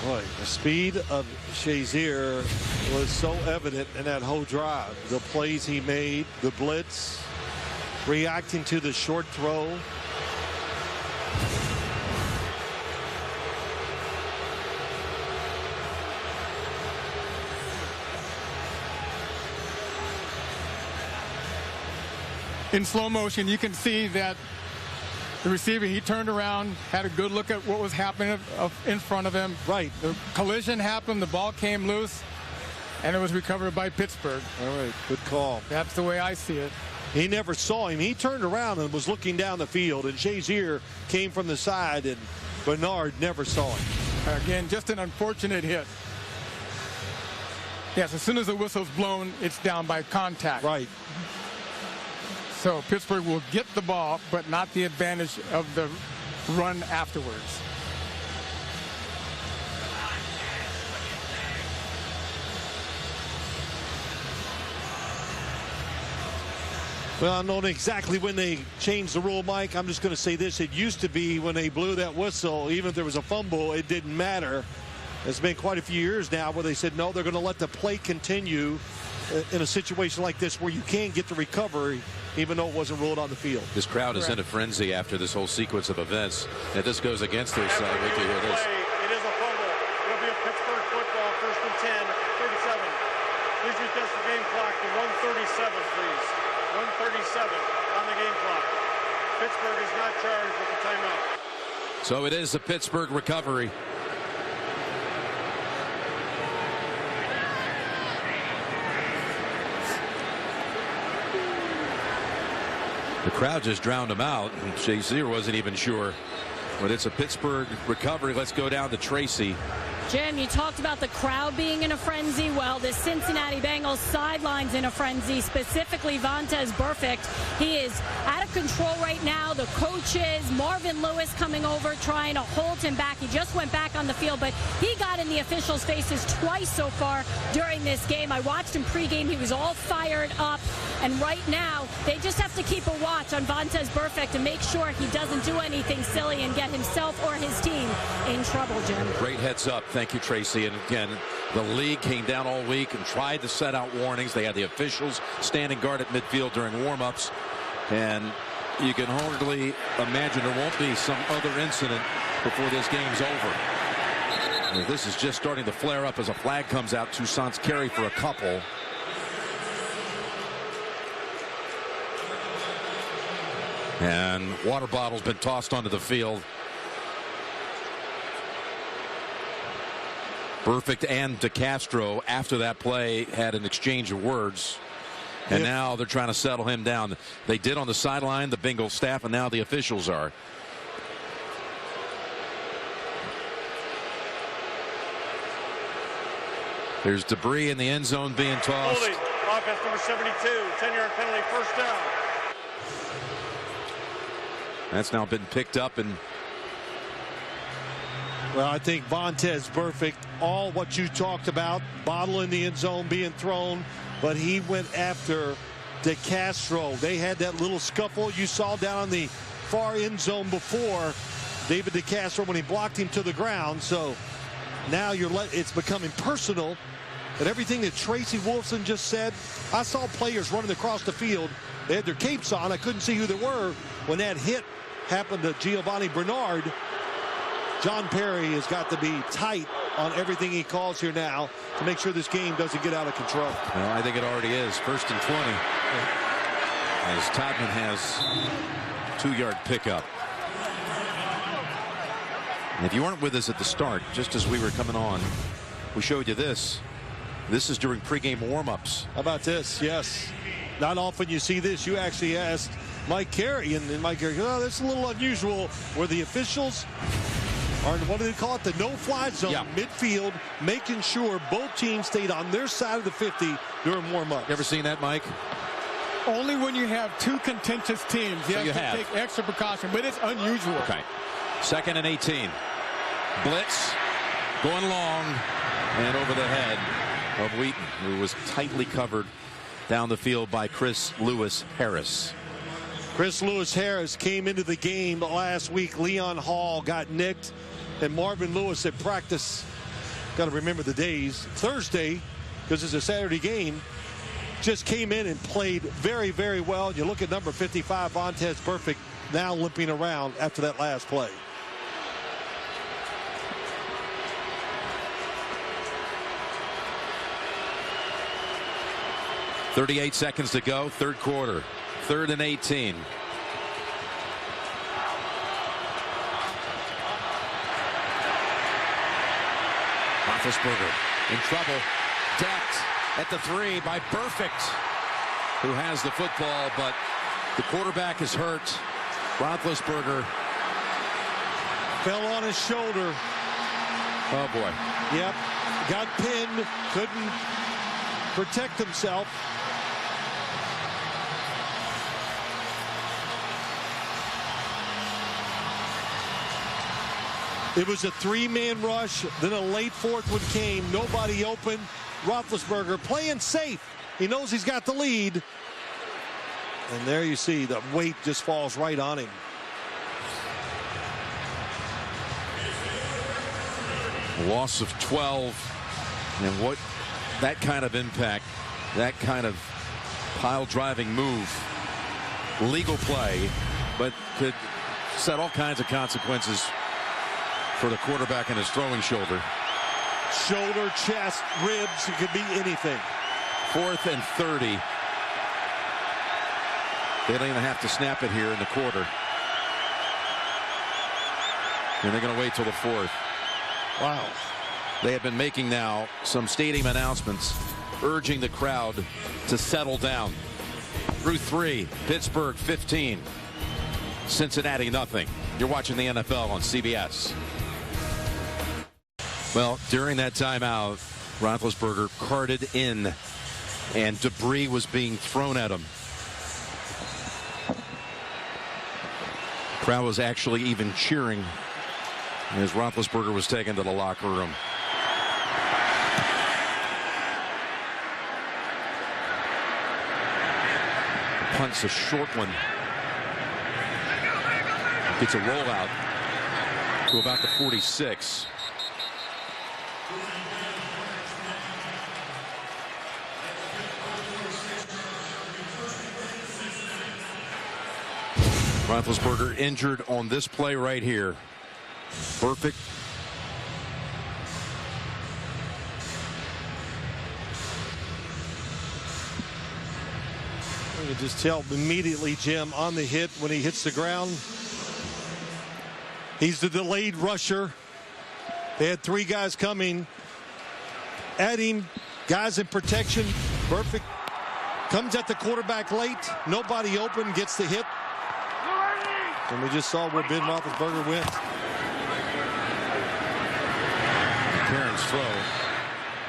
Boy, the speed of Shazier was so evident in that whole drive. The plays he made, the blitz, reacting to the short throw. In slow motion, you can see that the receiver, he turned around, had a good look at what was happening in front of him. Right. The collision happened, the ball came loose, and it was recovered by Pittsburgh. All right, good call. That's the way I see it. He never saw him. He turned around and was looking down the field, and Shazier came from the side, and Bernard never saw him. Again, just an unfortunate hit. Yes, as soon as the whistle's blown, it's down by contact. Right. So Pittsburgh will get the ball, but not the advantage of the run afterwards. Well, I don't know exactly when they changed the rule, Mike. I'm just going to say this. It used to be when they blew that whistle, even if there was a fumble, it didn't matter. It's been quite a few years now where they said, no, they're going to let the play continue in a situation like this where you can get the recovery, even though it wasn't ruled on the field. This crowd is in a frenzy after this whole sequence of events. And this goes against their side. Wait to hear this. It is a fumble. It'll be a Pittsburgh football, 1st and 10, 37. Please retest the game clock to 1:37, please. 1:37 on the game clock. Pittsburgh is not charged with the timeout. So it is a Pittsburgh recovery. The crowd just drowned him out, and Shazier wasn't even sure But it's a Pittsburgh recovery. Let's go down to Tracy. Jim, you talked about the crowd being in a frenzy. Well, the Cincinnati Bengals sidelines in a frenzy, specifically Vontaze Burfict. He is out of control right now. The coaches, Marvin Lewis coming over trying to hold him back. He just went back on the field, but he got in the officials' faces twice so far during this game. I watched him pregame. He was all fired up. And right now, they just have to keep a watch on Vontaze Burfict to make sure he doesn't do anything silly and get himself or his team in trouble, Jim. Great heads up. Thank you, Tracy. And again, the league came down all week and tried to set out warnings. They had the officials standing guard at midfield during warm-ups. And you can hardly imagine there won't be some other incident before this game's over. This is just starting to flare up as a flag comes out. Toussaint's carry for a couple. And water bottle's been tossed onto the field. Burfict and DeCastro, after that play, had an exchange of words. And now they're trying to settle him down. They did on the sideline, the Bengals staff, and now the officials are. There's debris in the end zone being tossed. Holding, offense number 72, 10-yard penalty, first down. That's now been picked up. And well, I think Vontaze Burfict, all what you talked about, bottle in the end zone being thrown, but he went after DeCastro. They had that little scuffle you saw down on the far end zone before. David DeCastro when he blocked him to the ground. So now it's becoming personal. But everything that Tracy Wolfson just said, I saw players running across the field. They had their capes on. I couldn't see who they were when that hit happened to Giovanni Bernard. John Perry has got to be tight on everything he calls here now to make sure this game doesn't get out of control. Well, I think it already is. 1st and 20. As Todman has 2-yard pickup. And if you weren't with us at the start, just as we were coming on, we showed you this. This is during pregame warm-ups. How about this? Yes. Not often you see this. You actually asked Mike Carey, and Mike Carey goes, oh, that's a little unusual, where the officials are in, what do they call it, the no-fly zone, midfield, making sure both teams stayed on their side of the 50 during warm-ups. You ever seen that, Mike? Only when you have two contentious teams. You have to take extra precaution, but it's unusual. Okay. 2nd and 18. Blitz going long and over the head of Wheaton, who was tightly covered down the field by Chris Lewis Harris. Chris Lewis Harris came into the game last week. Leon Hall got nicked, and Marvin Lewis at practice, got to remember the days, Thursday, because it's a Saturday game, just came in and played very, very well. You look at number 55, Vontaze Burfict, now limping around after that last play. .38 seconds to go, 3rd quarter. 3rd and 18. Roethlisberger in trouble. Decked at the 3 by Burfict, who has the football, but the quarterback is hurt. Roethlisberger fell on his shoulder. Oh, boy. Yep. Got pinned. Couldn't protect himself. It was a 3-man rush, then a late 4th one came. Nobody open. Roethlisberger playing safe. He knows he's got the lead. And there you see the weight just falls right on him. A loss of 12. And what that kind of impact, that kind of pile driving move, legal play, but could set all kinds of consequences for the quarterback and his throwing shoulder. Shoulder, chest, ribs, it could be anything. 4th and 30. They don't even have to snap it here in the quarter. And they're going to wait till the 4th. Wow. They have been making now some stadium announcements urging the crowd to settle down. Through 3, Pittsburgh 15, Cincinnati nothing. You're watching the NFL on CBS. Well, during that timeout, Roethlisberger carted in, and debris was being thrown at him. The crowd was actually even cheering as Roethlisberger was taken to the locker room. Punt's a short one. Gets a rollout to about the 46. Roethlisberger injured on this play right here. Perfect. You can just tell immediately, Jim, on the hit when he hits the ground. He's the delayed rusher. They had 3 guys coming at him, guys in protection. Perfect. Comes at the quarterback late. Nobody open, gets the hit. And we just saw where Ben Roethlisberger went. Karen's throw.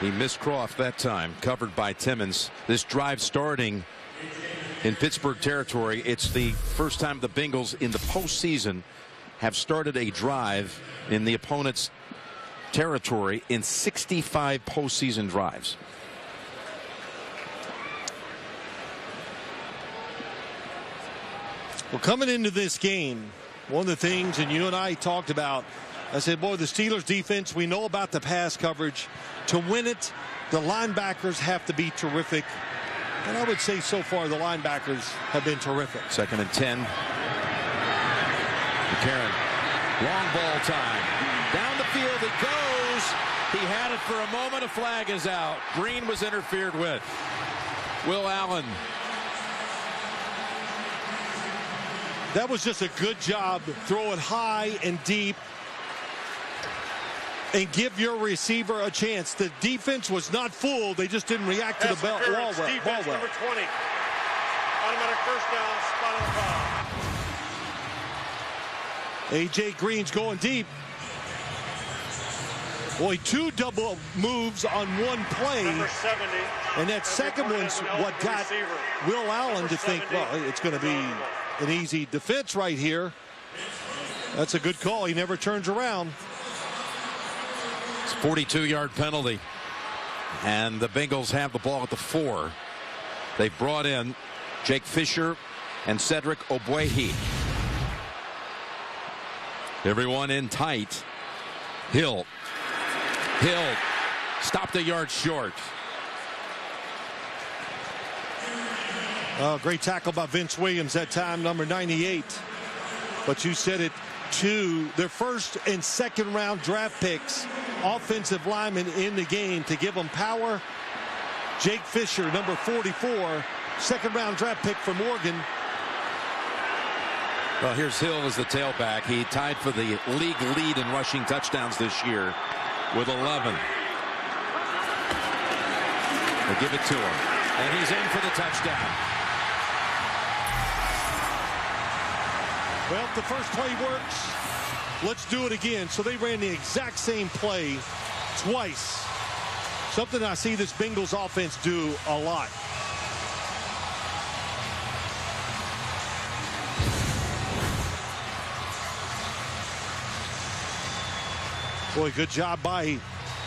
He missed Croft that time, covered by Timmons. This drive starting in Pittsburgh territory. It's the first time the Bengals in the postseason have started a drive in the opponent's territory in 65 postseason drives. Well, coming into this game, one of the things, and you and I talked about, I said, boy, the Steelers defense, we know about the pass coverage. To win it, the linebackers have to be terrific. And I would say so far the linebackers have been terrific. 2nd and 10. McCarron, long ball time. Down the field it goes. He had it for a moment. A flag is out. Green was interfered with. Will Allen. That was just a good job. Throw it high and deep and give your receiver a chance. The defense was not fooled. They just didn't react to the ball well. Defense number 20. Automatic first down, spot on the foul. A.J. Green's going deep. Boy, 2 double moves on one play. Number 70. And that second one's what got Will Allen to think, well, it's going to be an easy defense right here. That's a good call. He never turns around. It's a 42-yard penalty. And the Bengals have the ball at the 4. They've brought in Jake Fisher and Cedric Ogbuehi. Everyone in tight. Hill stopped a yard short. Great tackle by Vince Williams that time, number 98. But you said it, too. Their first and second round draft picks, offensive linemen in the game to give them power. Jake Fisher, number 44, second round draft pick from Oregon. Well, here's Hill as the tailback. He tied for the league lead in rushing touchdowns this year with 11. They give it to him, and he's in for the touchdown. Well, if the first play works, let's do it again. So they ran the exact same play twice. Something I see this Bengals offense do a lot. Boy, good job by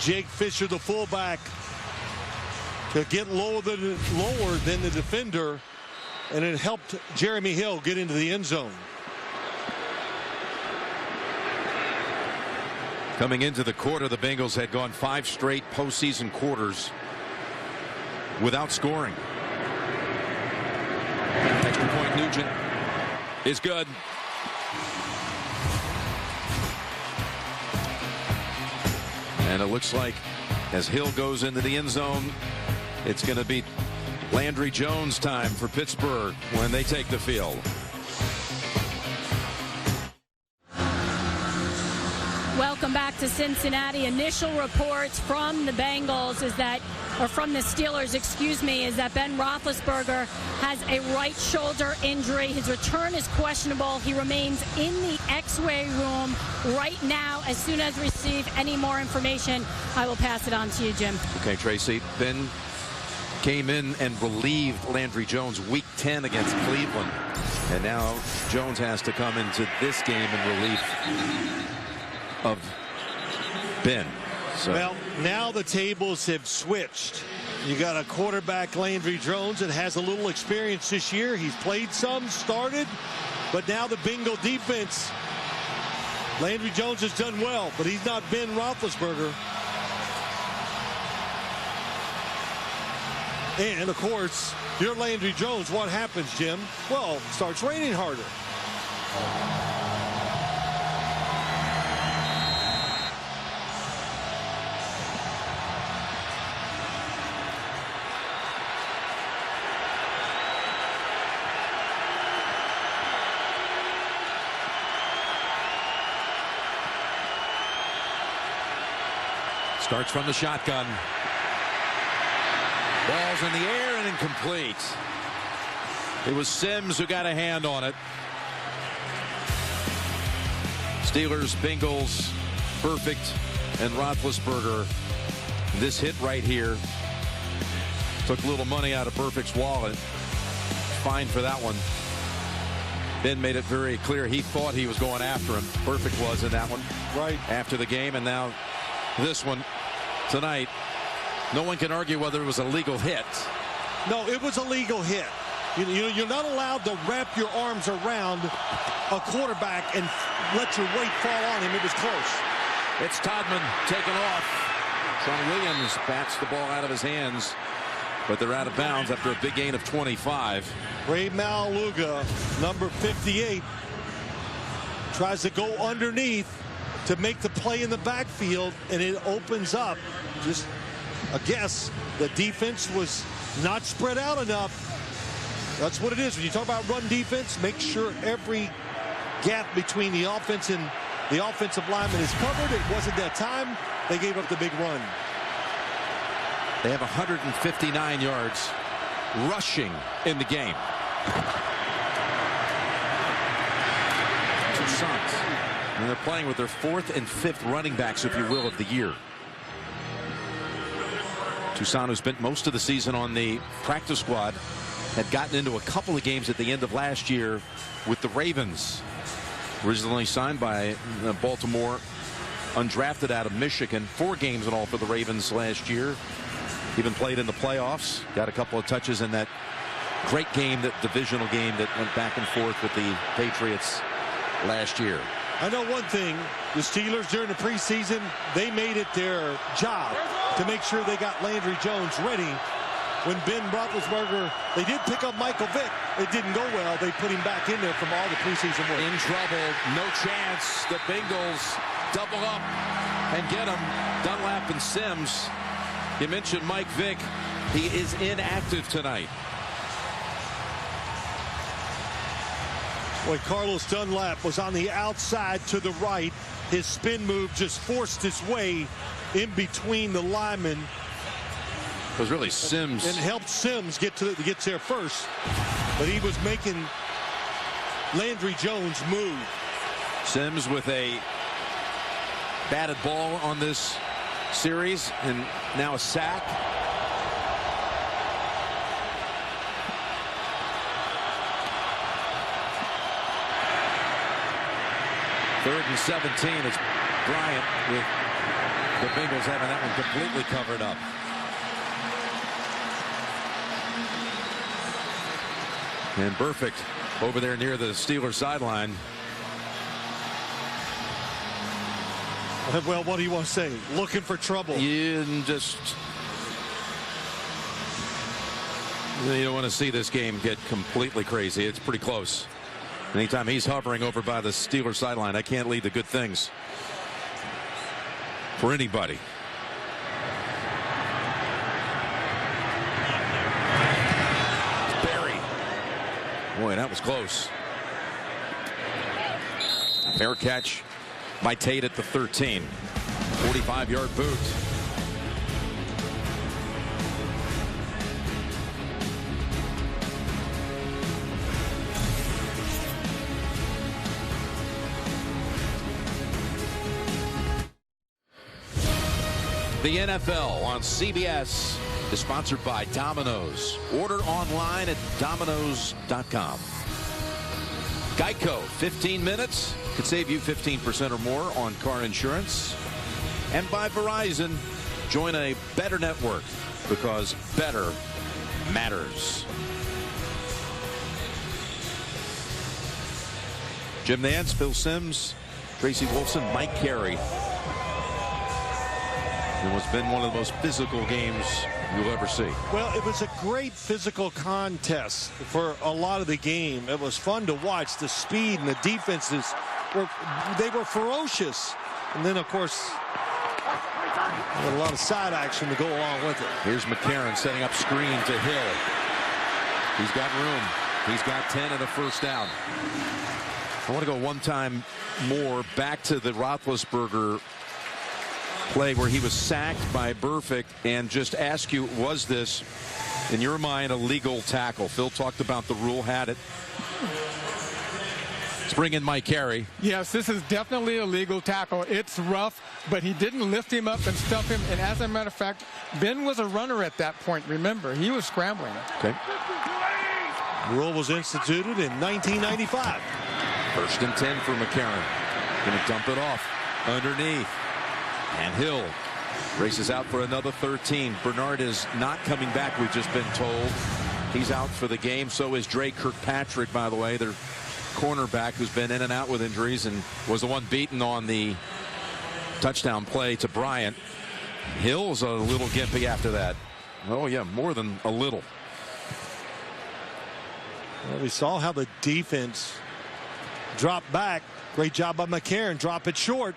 Jake Fisher, the fullback, to get lower than the defender, and it helped Jeremy Hill get into the end zone. Coming into the quarter, the Bengals had gone 5 straight postseason quarters without scoring. Extra point, Nugent is good. And it looks like as Hill goes into the end zone, it's going to be Landry Jones time for Pittsburgh when they take the field. Welcome back to Cincinnati. Initial reports from the Bengals is that, or from the Steelers, excuse me, is that Ben Roethlisberger has a right shoulder injury. His return is questionable. He remains in the X-ray room right now. As soon as we receive any more information, I will pass it on to you, Jim. Okay, Tracy. Ben came in and relieved Landry Jones week 10 against Cleveland. And now Jones has to come into this game in relief of Ben. So. Well, now the tables have switched. You got a quarterback, Landry Jones, that has a little experience this year. He's played some, started, but now the Bengal defense. Landry Jones has done well, but he's not Ben Roethlisberger. And, of course, you're Landry Jones. What happens, Jim? Well, it starts raining harder. Starts from the shotgun. Ball's in the air and incomplete. It was Sims who got a hand on it. Steelers, Bengals, perfect, and Roethlisberger. This hit right here took a little money out of Perfect's wallet. Fine for that one. Ben made it very clear he thought he was going after him. Perfect was in that one. Right. After the game, and now this one tonight. No one can argue whether it was a legal hit. No, it was a legal hit. You're not allowed to wrap your arms around a quarterback and let your weight fall on him. It was close. It's Todman taken off. Sean Williams bats the ball out of his hands, but they're out of bounds after a big gain of 25. Ray Maluga, number 58, tries to go underneath to make the play in the backfield, and it opens up. Just a guess. The defense was not spread out enough. That's what it is. When you talk about run defense, make sure every gap between the offense and the offensive lineman is covered. It wasn't that time. They gave up the big run. They have 159 yards rushing in the game. Toussaint. And they're playing with their 4th and 5th running backs, if you will, of the year. Toussaint, who spent most of the season on the practice squad, had gotten into a couple of games at the end of last year with the Ravens. Originally signed by Baltimore, undrafted out of Michigan. 4 games in all for the Ravens last year. Even played in the playoffs. Got a couple of touches in that great game, that divisional game that went back and forth with the Patriots last year. I know one thing. The Steelers during the preseason, they made it their job to make sure they got Landry Jones ready. When Ben Roethlisberger, they did pick up Michael Vick. It didn't go well. They put him back in there from all the preseason work. In trouble, no chance. The Bengals double up and get him. Dunlap and Sims. You mentioned Mike Vick. He is inactive tonight. Boy, Carlos Dunlap was on the outside to the right. His spin move just forced his way in between the linemen. It was really Sims. And helped Sims get there first. But he was making Landry Jones move. Sims with a batted ball on this series, and now a sack. Third and 17. It's Bryant with the Bengals having that one completely covered up. And Perfect over there near the Steelers sideline. Well, what do you want to say? Looking for trouble. You don't want to see this game get completely crazy. It's pretty close. Anytime he's hovering over by the Steelers sideline, I can't lead to good things for anybody. Barry. Boy, that was close. Fair catch by Tate at the 13. 45-yard boot. The NFL on CBS is sponsored by Domino's. Order online at Domino's.com. Geico, 15 minutes could save you 15% or more on car insurance. And by Verizon, join a better network because better matters. Jim Nantz, Phil Simms, Tracy Wolfson, Mike Carey. It was been one of the most physical games you'll ever see. Well, it was a great physical contest for a lot of the game. It was fun to watch. The speed and the defenses were ferocious. And then, of course, a lot of side action to go along with it. Here's McCarron setting up screen to Hill. He's got room. He's got 10 and a first down. I want to go one time more back to the Roethlisberger play where he was sacked by Burfict and just ask you, was this, in your mind, a legal tackle? Phil talked about the rule, had it. Let's bring in Mike Carey. Yes, this is definitely a legal tackle. It's rough, but he didn't lift him up and stuff him. And as a matter of fact, Ben was a runner at that point. Remember, he was scrambling. Okay. The rule was instituted in 1995. First and 10 for McCarron. Going to dump it off underneath. And Hill races out for another 13. Bernard is not coming back, we've just been told. He's out for the game. So is Dre Kirkpatrick, by the way, their cornerback, who's been in and out with injuries and was the one beaten on the touchdown play to Bryant. Hill's a little gimpy after that. Oh, yeah, more than a little. Well, we saw how the defense dropped back. Great job by McCarron. Drop it short.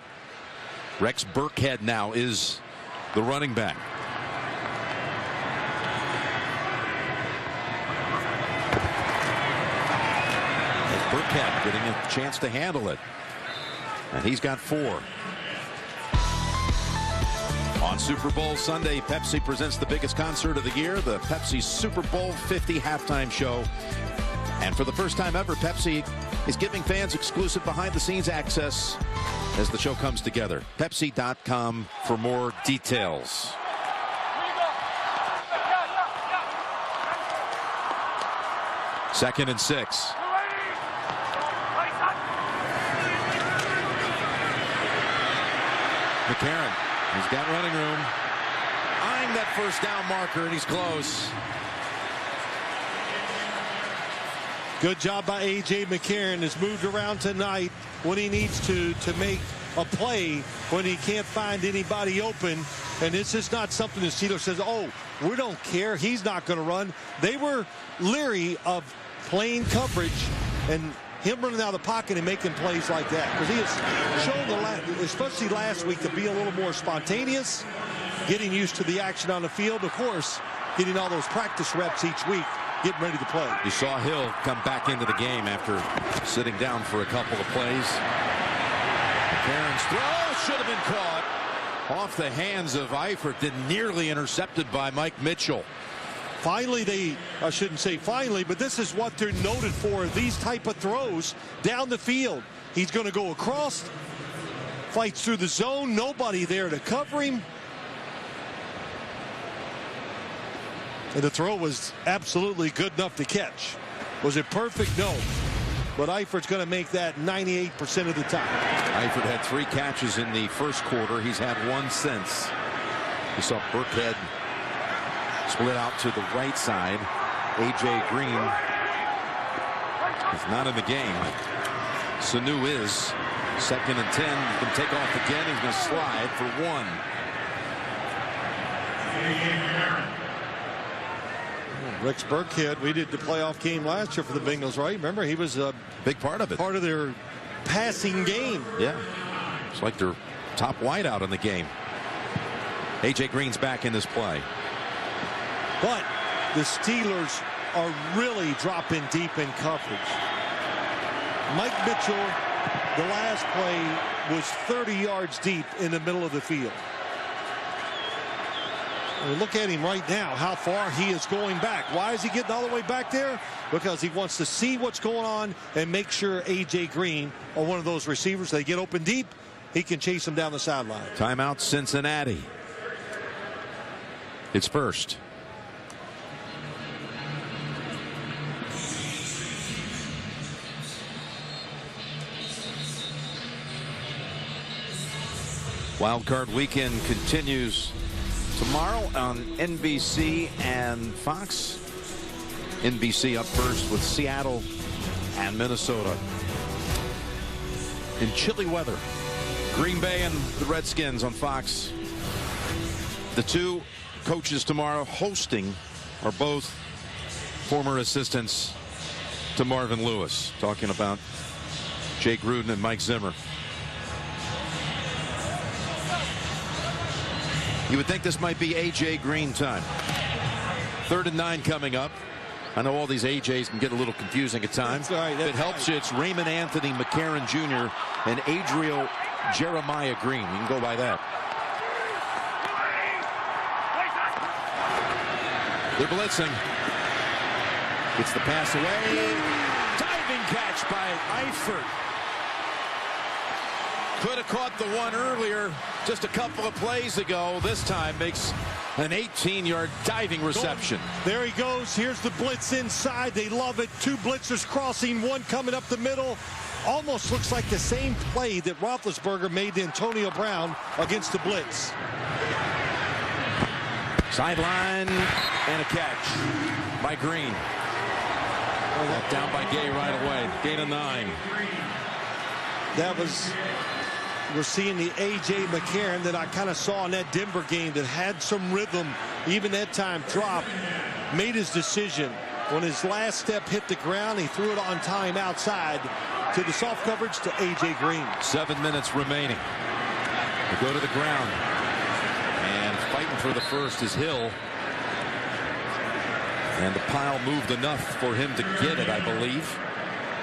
Rex Burkhead now is the running back. As Burkhead getting a chance to handle it. And he's got 4. On Super Bowl Sunday, Pepsi presents the biggest concert of the year, the Pepsi Super Bowl 50 halftime show. And for the first time ever, Pepsi is giving fans exclusive behind-the-scenes access as the show comes together. Pepsi.com for more details. Second and 6. McCarron, he's got running room. Eyeing that first down marker, and he's close. Good job by A.J. McCarron. Has moved around tonight when he needs to make a play when he can't find anybody open. And this is not something the Steelers says, oh, we don't care, he's not going to run. They were leery of playing coverage and him running out of the pocket and making plays like that, because he has shown, especially last week, to be a little more spontaneous, getting used to the action on the field, of course, getting all those practice reps each week, getting ready to play. You saw Hill come back into the game after sitting down for a couple of plays. McCarron's throw should have been caught off the hands of Eifert, then nearly intercepted by Mike Mitchell. Finally, I shouldn't say finally, but this is what they're noted for, these type of throws down the field. He's going to go across, fights through the zone, nobody there to cover him. And the throw was absolutely good enough to catch. Was it perfect? No. But Eifert's going to make that 98% of the time. Eifert had 3 catches in the first quarter. He's had 1 since. You saw Burkhead split out to the right side. A.J. Green is not in the game. Sanu is. Second and 10. He's going to take off again. He's going to slide for 1. Rex Burkhead, we did the playoff game last year for the Bengals, right? Remember, he was a big part of it. Part of their passing game. Yeah. It's like their top wideout in the game. A.J. Green's back in this play. But the Steelers are really dropping deep in coverage. Mike Mitchell The last play was 30 yards deep in the middle of the field. And look at him right now, how far he is going back. Why is he getting all the way back there? Because he wants to see what's going on and make sure A.J. Green or one of those receivers, they get open deep, he can chase them down the sideline. Timeout, Cincinnati. It's first. Wildcard weekend continues tomorrow on NBC and Fox. NBC up first with Seattle and Minnesota. In chilly weather, Green Bay and the Redskins on Fox. The two coaches tomorrow hosting are both former assistants to Marvin Lewis. Talking about Jake Gruden and Mike Zimmer. You would think this might be A.J. Green time. 3rd and 9 coming up. I know all these AJs can get a little confusing at times. Right, if it helps you, it's Raymond Anthony McCarron Jr. and Adriel Jeremiah Green. You can go by that. They're blitzing. Gets the pass away. Diving catch by Eifert. Could have caught the one earlier just a couple of plays ago. This time makes an 18-yard diving reception. There he goes. Here's the blitz inside. They love it. 2 blitzers crossing, 1 coming up the middle. Almost looks like the same play that Roethlisberger made to Antonio Brown against the blitz. Sideline and a catch by Green. Down by Gay right away. Gain of 9. That was... We're seeing the A.J. McCarron that I kind of saw in that Denver game that had some rhythm, even that time dropped, made his decision. When his last step hit the ground, he threw it on time outside to the soft coverage to A.J. Green. 7 minutes remaining. They go to the ground. And fighting for the first is Hill. And the pile moved enough for him to get it, I believe.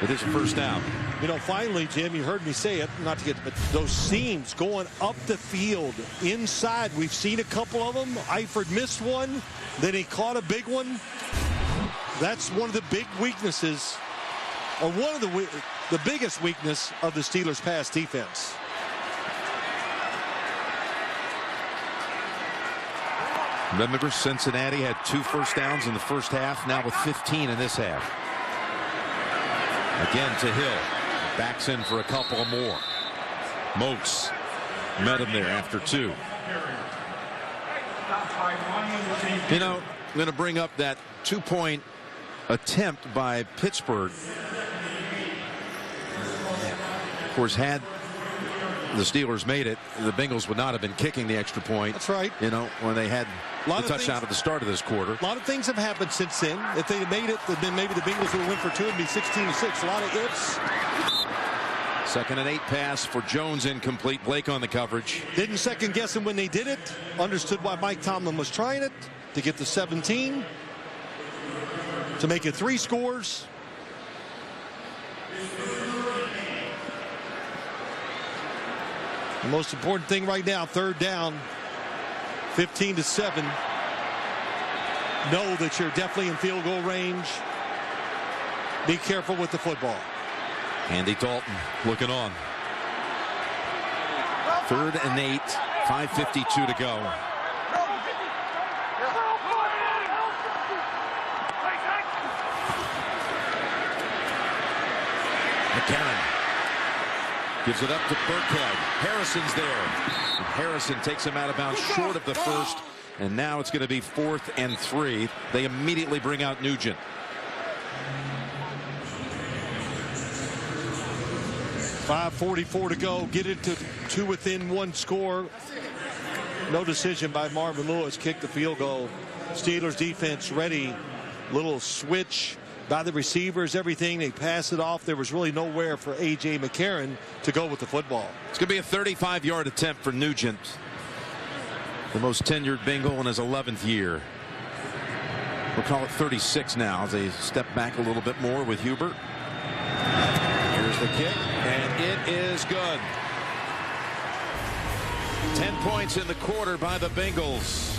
It is a first down. You know, finally, Jim, you heard me say it, not to get, but those seams going up the field inside. We've seen a couple of them. Eifert missed one, then he caught a big one. That's one of the big weaknesses, or one of the biggest weakness of the Steelers' pass defense. Remember, Cincinnati had 2 first downs in the first half, now with 15 in this half. Again to Hill. Backs in for a couple more. Moats met him there after 2. You know, I'm going to bring up that 2-point attempt by Pittsburgh. Of course, had the Steelers made it, the Bengals would not have been kicking the extra point. That's right. You know, when they had the touchdown at the start of this quarter. A lot of things have happened since then. If they had made it, then maybe the Bengals would have went for 2 and be 16-6. A lot of ifs. 2nd and 8 pass for Jones, incomplete. Blake on the coverage. Didn't second guess him when they did it. Understood why Mike Tomlin was trying it, to get the 17, to make it 3 scores. The most important thing right now, 3rd down, 15-7. Know that you're definitely in field goal range. Be careful with the football. Andy Dalton looking on. 3rd and 8, 5:52 to go. McCarron gives it up to Burkhead. Harrison's there. And Harrison takes him out of bounds short of the first. And now it's going to be 4th and 3. They immediately bring out Nugent. .544 to go. Get it to 2 within 1 score. No decision by Marvin Lewis. Kick the field goal. Steelers defense ready. Little switch by the receivers, everything. They pass it off. There was really nowhere for A.J. McCarron to go with the football. It's going to be a 35-yard attempt for Nugent. The most tenured Bengal in his 11th year. We'll call it 36 now as they step back a little bit more with Hubert. Here's The kick, and it is good. 10 points in the quarter by the Bengals.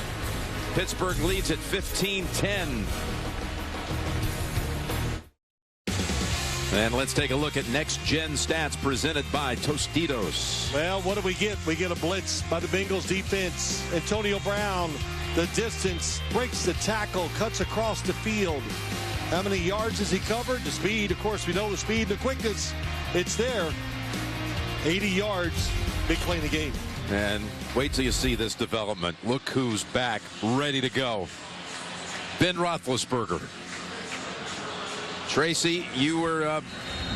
Pittsburgh leads at 15-10. And let's take a look at next-gen stats presented by Tostitos. Well, what do we get? We get a blitz by the Bengals defense. Antonio Brown, the distance, breaks the tackle, cuts across the field. How many yards has he covered? The speed, of course, we know the speed, the quickness. It's there. 80 yards. Big play in the game. And wait till you see this development. Look who's back, ready to go. Ben Roethlisberger. Tracy, you were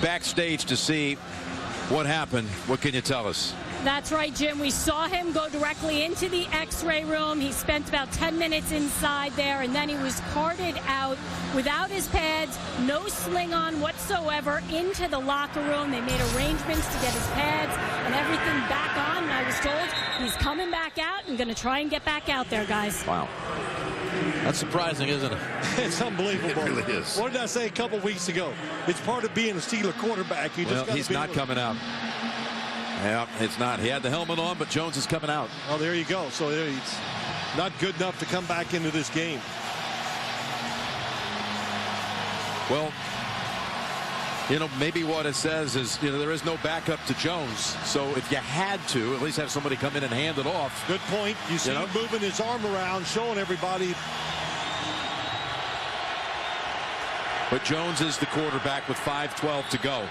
backstage to see what happened. What can you tell us? That's right, Jim. We saw him go directly into the x-ray room. He spent about 10 minutes inside there, and then he was carted out without his pads, no sling on whatsoever, into the locker room. They made arrangements to get his pads and everything back on, and I was told he's coming back out and going to try and get back out there, guys. Wow. That's surprising, isn't it? It's unbelievable. It really is. What did I say a couple weeks ago? It's part of being a Steeler quarterback. He's not coming out. Yeah, it's not. He had the helmet on, but Jones is coming out. Oh, there you go. So he's not good enough to come back into this game. Well, you know, maybe what it says is, you know, there is no backup to Jones. So if you had to, at least have somebody come in and hand it off. Good point. You see him moving his arm around, showing everybody. But Jones is the quarterback with 5:12 to go.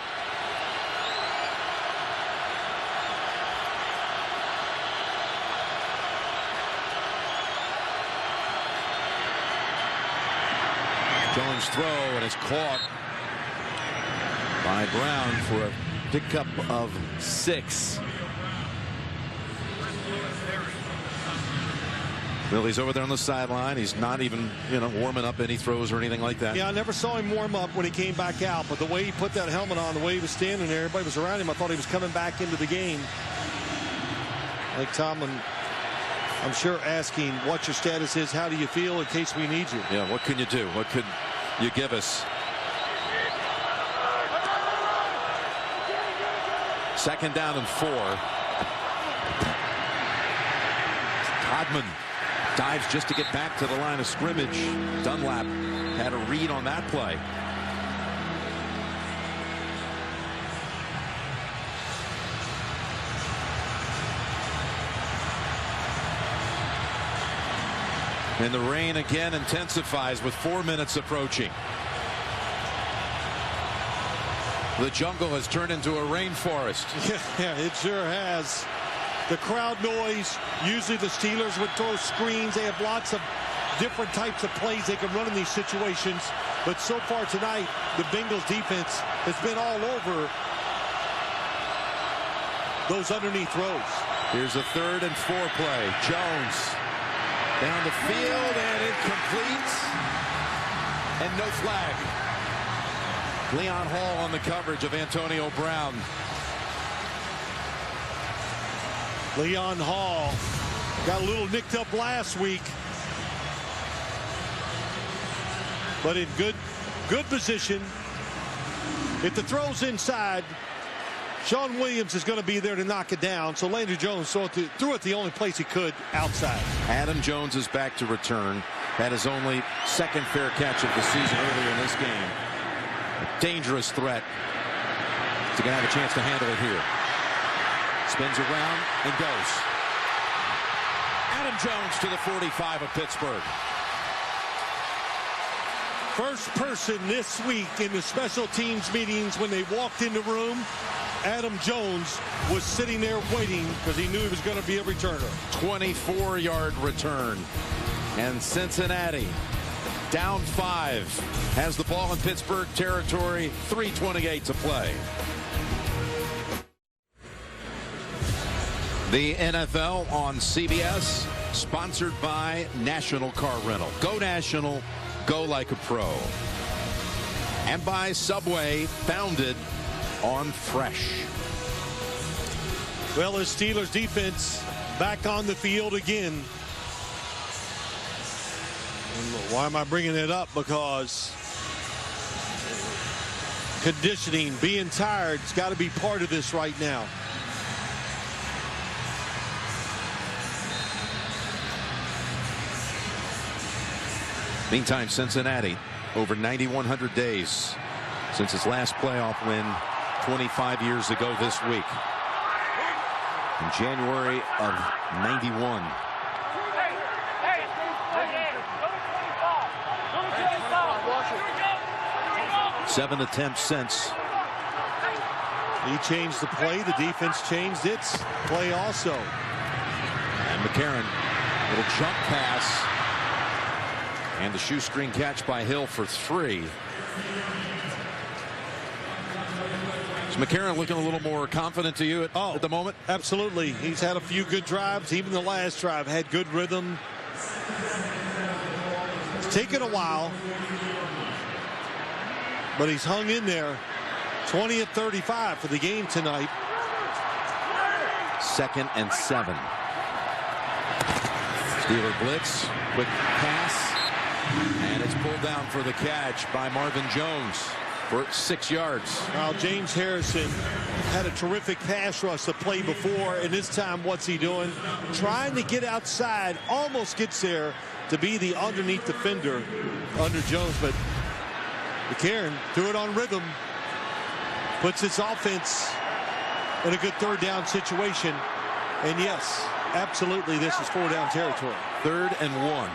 Jones throw, and it's caught by Brown for a pickup of 6. Billy's over there on the sideline. He's not even, you know, warming up any throws or anything like that. Yeah, I never saw him warm up when he came back out, but the way he put that helmet on, the way he was standing there, everybody was around him. I thought he was coming back into the game. Like Tomlin, I'm sure, asking what your status is, how do you feel in case we need you. Yeah, what can you do? What could you give us? Second down and 4. Hodman dives just to get back to the line of scrimmage. Dunlap had a read on that play. And the rain again intensifies with 4 minutes approaching. The jungle has turned into a rainforest. Yeah, it sure has. The crowd noise, usually the Steelers would throw screens. They have lots of different types of plays they can run in these situations. But so far tonight, the Bengals defense has been all over those underneath throws. Here's a 3rd and 4 play. Jones down the field and incomplete. And no flag. Leon Hall on the coverage of Antonio Brown. Leon Hall got a little nicked up last week, but in good position. If the throw's inside, Sean Williams is going to be there to knock it down. So Landry Jones threw it the only place he could, outside. Adam Jones is back to return. Had his only 2nd fair catch of the season earlier in this game. A dangerous threat. He's going to have a chance to handle it here. Spins around and goes. Adam Jones to the 45 of Pittsburgh. First person this week in the special teams meetings when they walked in the room, Adam Jones was sitting there waiting because he knew he was going to be a returner. 24-yard return. And Cincinnati down 5. Has the ball in Pittsburgh territory. 3:28 to play. The NFL on CBS, sponsored by National Car Rental. Go National, go like a pro. And by Subway, founded on fresh. Well, the Steelers defense back on the field again. And why am I bringing it up? Because Conditioning, being tired, it's got to be part of this right now. Meantime, Cincinnati, over 9,100 days since its last playoff win 25 years ago this week. In January of '91. Seven attempts since. He changed the play. The defense changed its play also. And McCarron, little jump pass. And the shoestring catch by Hill for 3. Is McCarron looking a little more confident to you at the moment? Absolutely. He's had a few good drives. Even the last drive had good rhythm. It's taken a while, but he's hung in there. 20 of 35 for the game tonight. 2nd and 7. Steeler blitz. Quick pass. And it's pulled down for the catch by Marvin Jones for 6 yards. Well, James Harrison had a terrific pass rush the play before, and this time what's he doing? Trying to get outside, almost gets there to be the underneath defender under Jones, but McCarron threw it on rhythm, puts his offense in a good 3rd down situation, and yes, absolutely this is 4 down territory. 3rd and 1.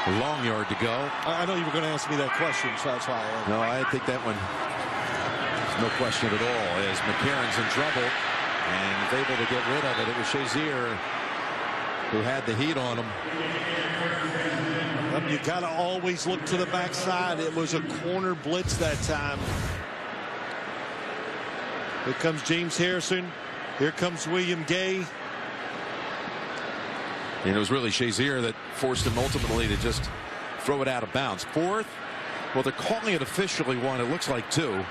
A long yard to go. I know you were going to ask me that question, so that's why I asked. No, I think that one, there's no question at all. As McCarron's in trouble and is able to get rid of it. It was Shazier who had the heat on him. You got to always look to the backside. It was a corner blitz that time. Here comes James Harrison. Here comes William Gay. And it was really Shazier that forced him ultimately to just throw it out of bounds. 4th. Well, they're calling it officially 1. It looks like 2.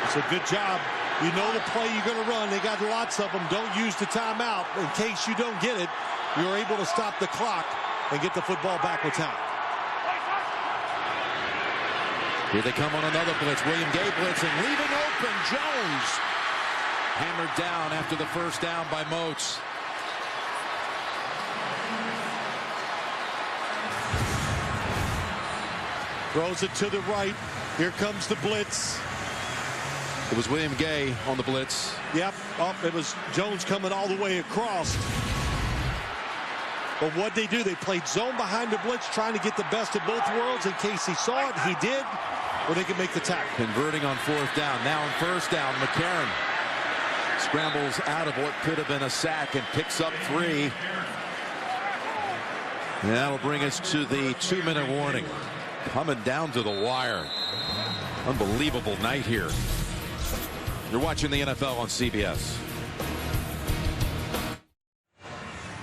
It's a good job. You know the play you're going to run. They got lots of them. Don't use the timeout. In case you don't get it, you're able to stop the clock and get the football back with time. Here they come on another blitz. William Gay blitzing, leaving open Jones. Hammered down after the 1st down by Moats. Throws it to the right. Here comes the blitz. It was William Gay on the blitz. Yep. Oh, it was Jones coming all the way across. But what they do, they played zone behind the blitz, trying to get the best of both worlds. In case he saw it, he did, or they could make the tackle. Converting on 4th down. Now on 1st down, McCarron scrambles out of what could have been a sack and picks up 3. And that'll bring us to the 2-minute warning. Coming down to the wire. Unbelievable night here. You're watching the NFL on CBS.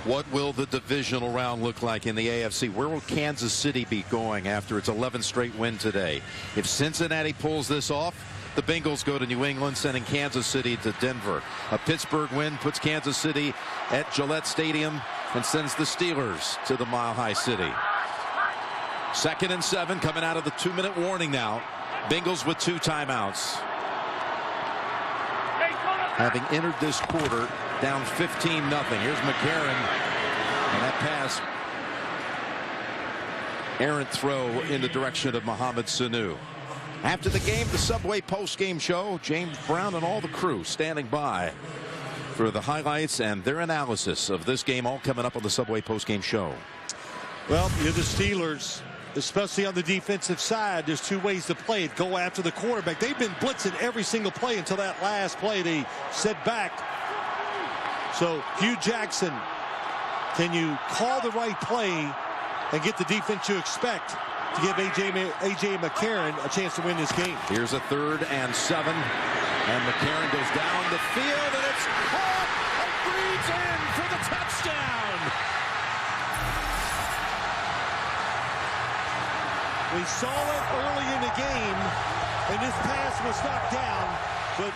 What will the divisional round look like in the AFC? Where will Kansas City be going after its 11th straight win today? If Cincinnati pulls this off, the Bengals go to New England, sending Kansas City to Denver. A Pittsburgh win puts Kansas City at Gillette Stadium and sends the Steelers to the Mile High City. 2nd and 7 coming out of the 2-minute warning now. Bengals with 2 timeouts. Having entered this quarter down 15-0. Here's McCarron. And that pass. Errant throw in the direction of Mohamed Sanu. After the game, the Subway post-game show. James Brown and all the crew standing by for the highlights and their analysis of this game, all coming up on the Subway post-game show. Well, you're the Steelers, especially on the defensive side. There's 2 ways to play it. Go after the quarterback. They've been blitzing every single play until that last play they set back. So Hugh Jackson, can you call the right play and get the defense you expect to give A.J. McCarron a chance to win this game? Here's a 3rd and 7. And McCarron goes down the field, and it's caught and breathes in for the touchdown. We saw it early in the game, and this pass was knocked down, but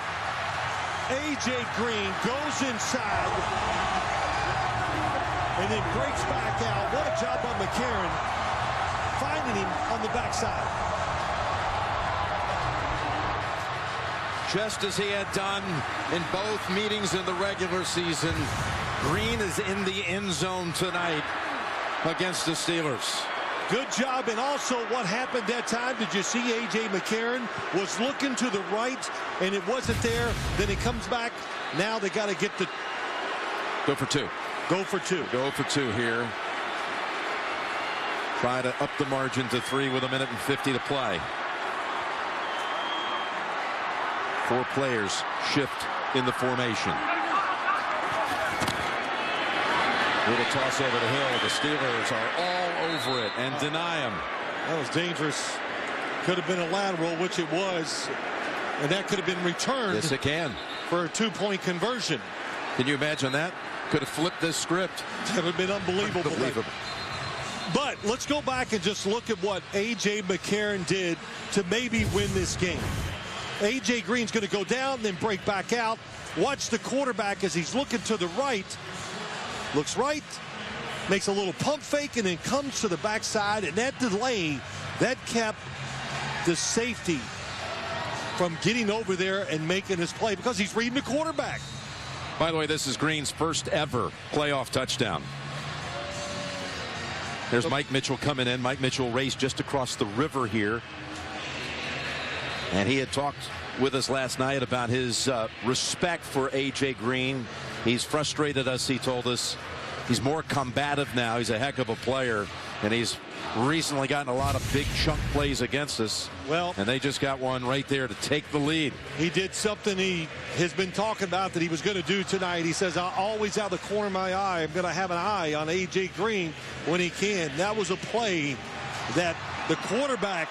A.J. Green goes inside and then breaks back out. What a job by McCarron. meeting him on the backside. Just as he had done in both meetings in the regular season, Green is in the end zone tonight against the Steelers. Good job. And also what happened that time, did you see A.J. McCarron was looking to the right and it wasn't there? Then he comes back. Now they got to get the... Go for two. Go for two. Go for two here. Try to up the margin to 3 with 1:50 to play. 4 players shift in the formation. Little toss over the hill. The Steelers are all over it and deny him. That was dangerous. Could have been a lateral, which it was. And that could have been returned. Yes, it can. For a 2-point conversion. Can you imagine that? Could have flipped this script. That would have been unbelievable. But let's go back and just look at what A.J. McCarron did to maybe win this game. A.J. Green's going to go down, then break back out. Watch the quarterback as he's looking to the right. Looks right, makes a little pump fake, and then comes to the backside. And that delay, that kept the safety from getting over there and making his play because he's reading the quarterback. By the way, this is Green's first ever playoff touchdown. There's Mike Mitchell coming in. Mike Mitchell raced just across the river here. And he had talked with us last night about his respect for A.J. Green. He's frustrated us, he told us. He's more combative now. He's a heck of a player. And he's recently gotten a lot of big chunk plays against us. Well, and they just got one right there to take the lead. He did something he has been talking about that he was going to do tonight. He says, I always out of the corner of my eye, I'm going to have an eye on A.J. Green when he can. That was a play that the quarterback,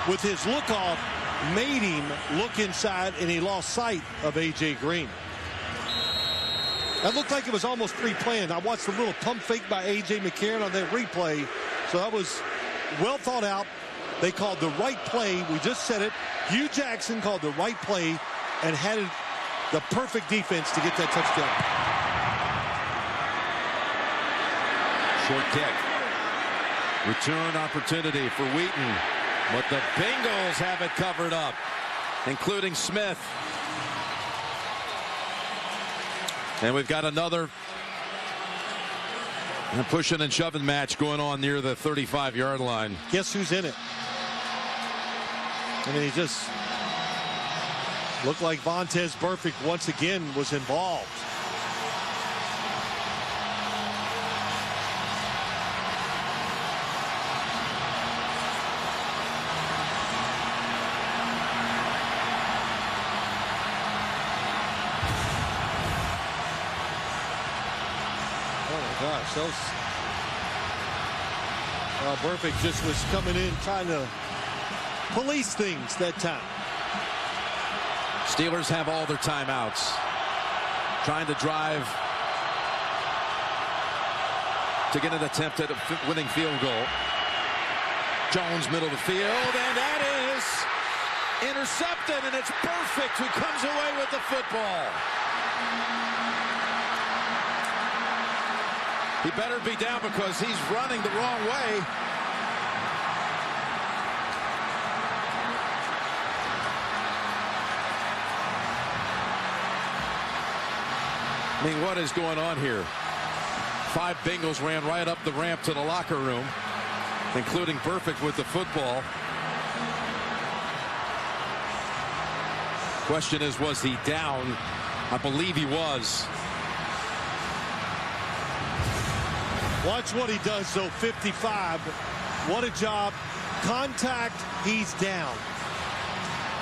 with his look off, made him look inside, and he lost sight of A.J. Green. That looked like it was almost pre-planned. I watched a little pump fake by A.J. McCarron on that replay. So that was well thought out. They called the right play. We just said it. Hugh Jackson called the right play and had the perfect defense to get that touchdown. Short kick. Return opportunity for Wheaton. But the Bengals have it covered up, including Smith. And we've got another pushing and shoving match going on near the 35-yard line. Guess who's in it? I mean, he just looked like Vontaze Burfict once again was involved. Gosh, Burfict just was coming in trying to police things that time. Steelers have all their timeouts. Trying to drive to get an attempt at a winning field goal. Jones, middle of the field, and that is intercepted, and it's Burfict who comes away with the football. He better be down because he's running the wrong way. I mean, what is going on here? 5 Bengals ran right up the ramp to the locker room, including Burfict with the football. Question is, was he down? I believe he was. Watch what he does, though. 55. What a job. Contact, he's down.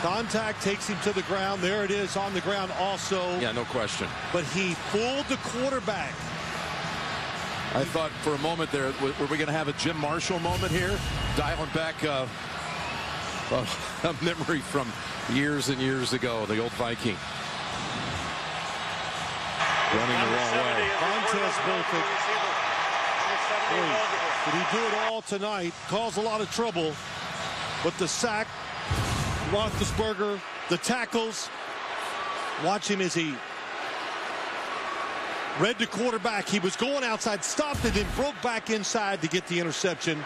Contact takes him to the ground. There it is on the ground also. Yeah, no question. But he fooled the quarterback. I thought for a moment there, were we going to have a Jim Marshall moment here? Dialing back a memory from years and years ago, the old Viking. Running the wrong way. Vontaze Burfict. Did he do it all tonight? Caused a lot of trouble. But the sack, Roethlisberger, the tackles. Watch him as he read the quarterback. He was going outside, stopped it, and broke back inside to get the interception.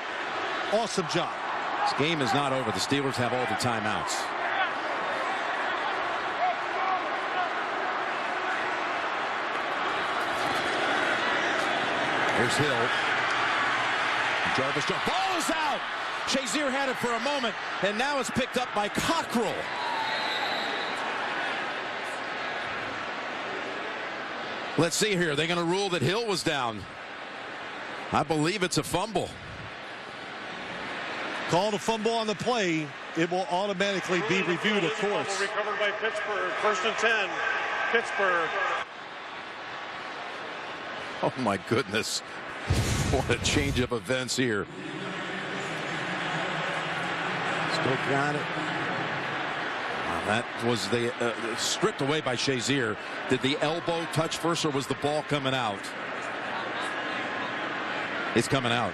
Awesome job. This game is not over. The Steelers have all the timeouts. Here's Hill. Jarvis Jones. Ball is out. Shazier had it for a moment, and now it's picked up by Cockrell. Let's see here. They're going to rule that Hill was down. I believe it's a fumble. Called a fumble on the play. It will automatically be reviewed, of course. Recovered by Pittsburgh. 1st and 10. Pittsburgh. Oh, my goodness. What a change of events here. Still got it. Wow, that was the stripped away by Shazier. Did the elbow touch first, or was the ball coming out? It's coming out.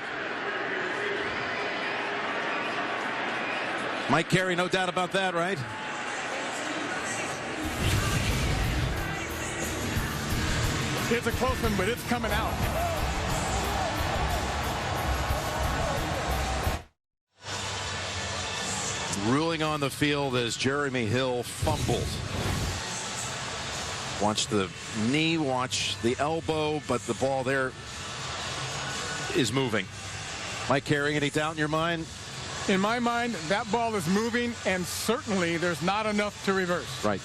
Mike Carey, no doubt about that, right? It's a close one, but it's coming out. Ruling on the field as Jeremy Hill fumbled. Watch the knee, watch the elbow, but the ball there is moving. Mike Carey, any doubt in your mind? In my mind, that ball is moving, and certainly there's not enough to reverse. Right.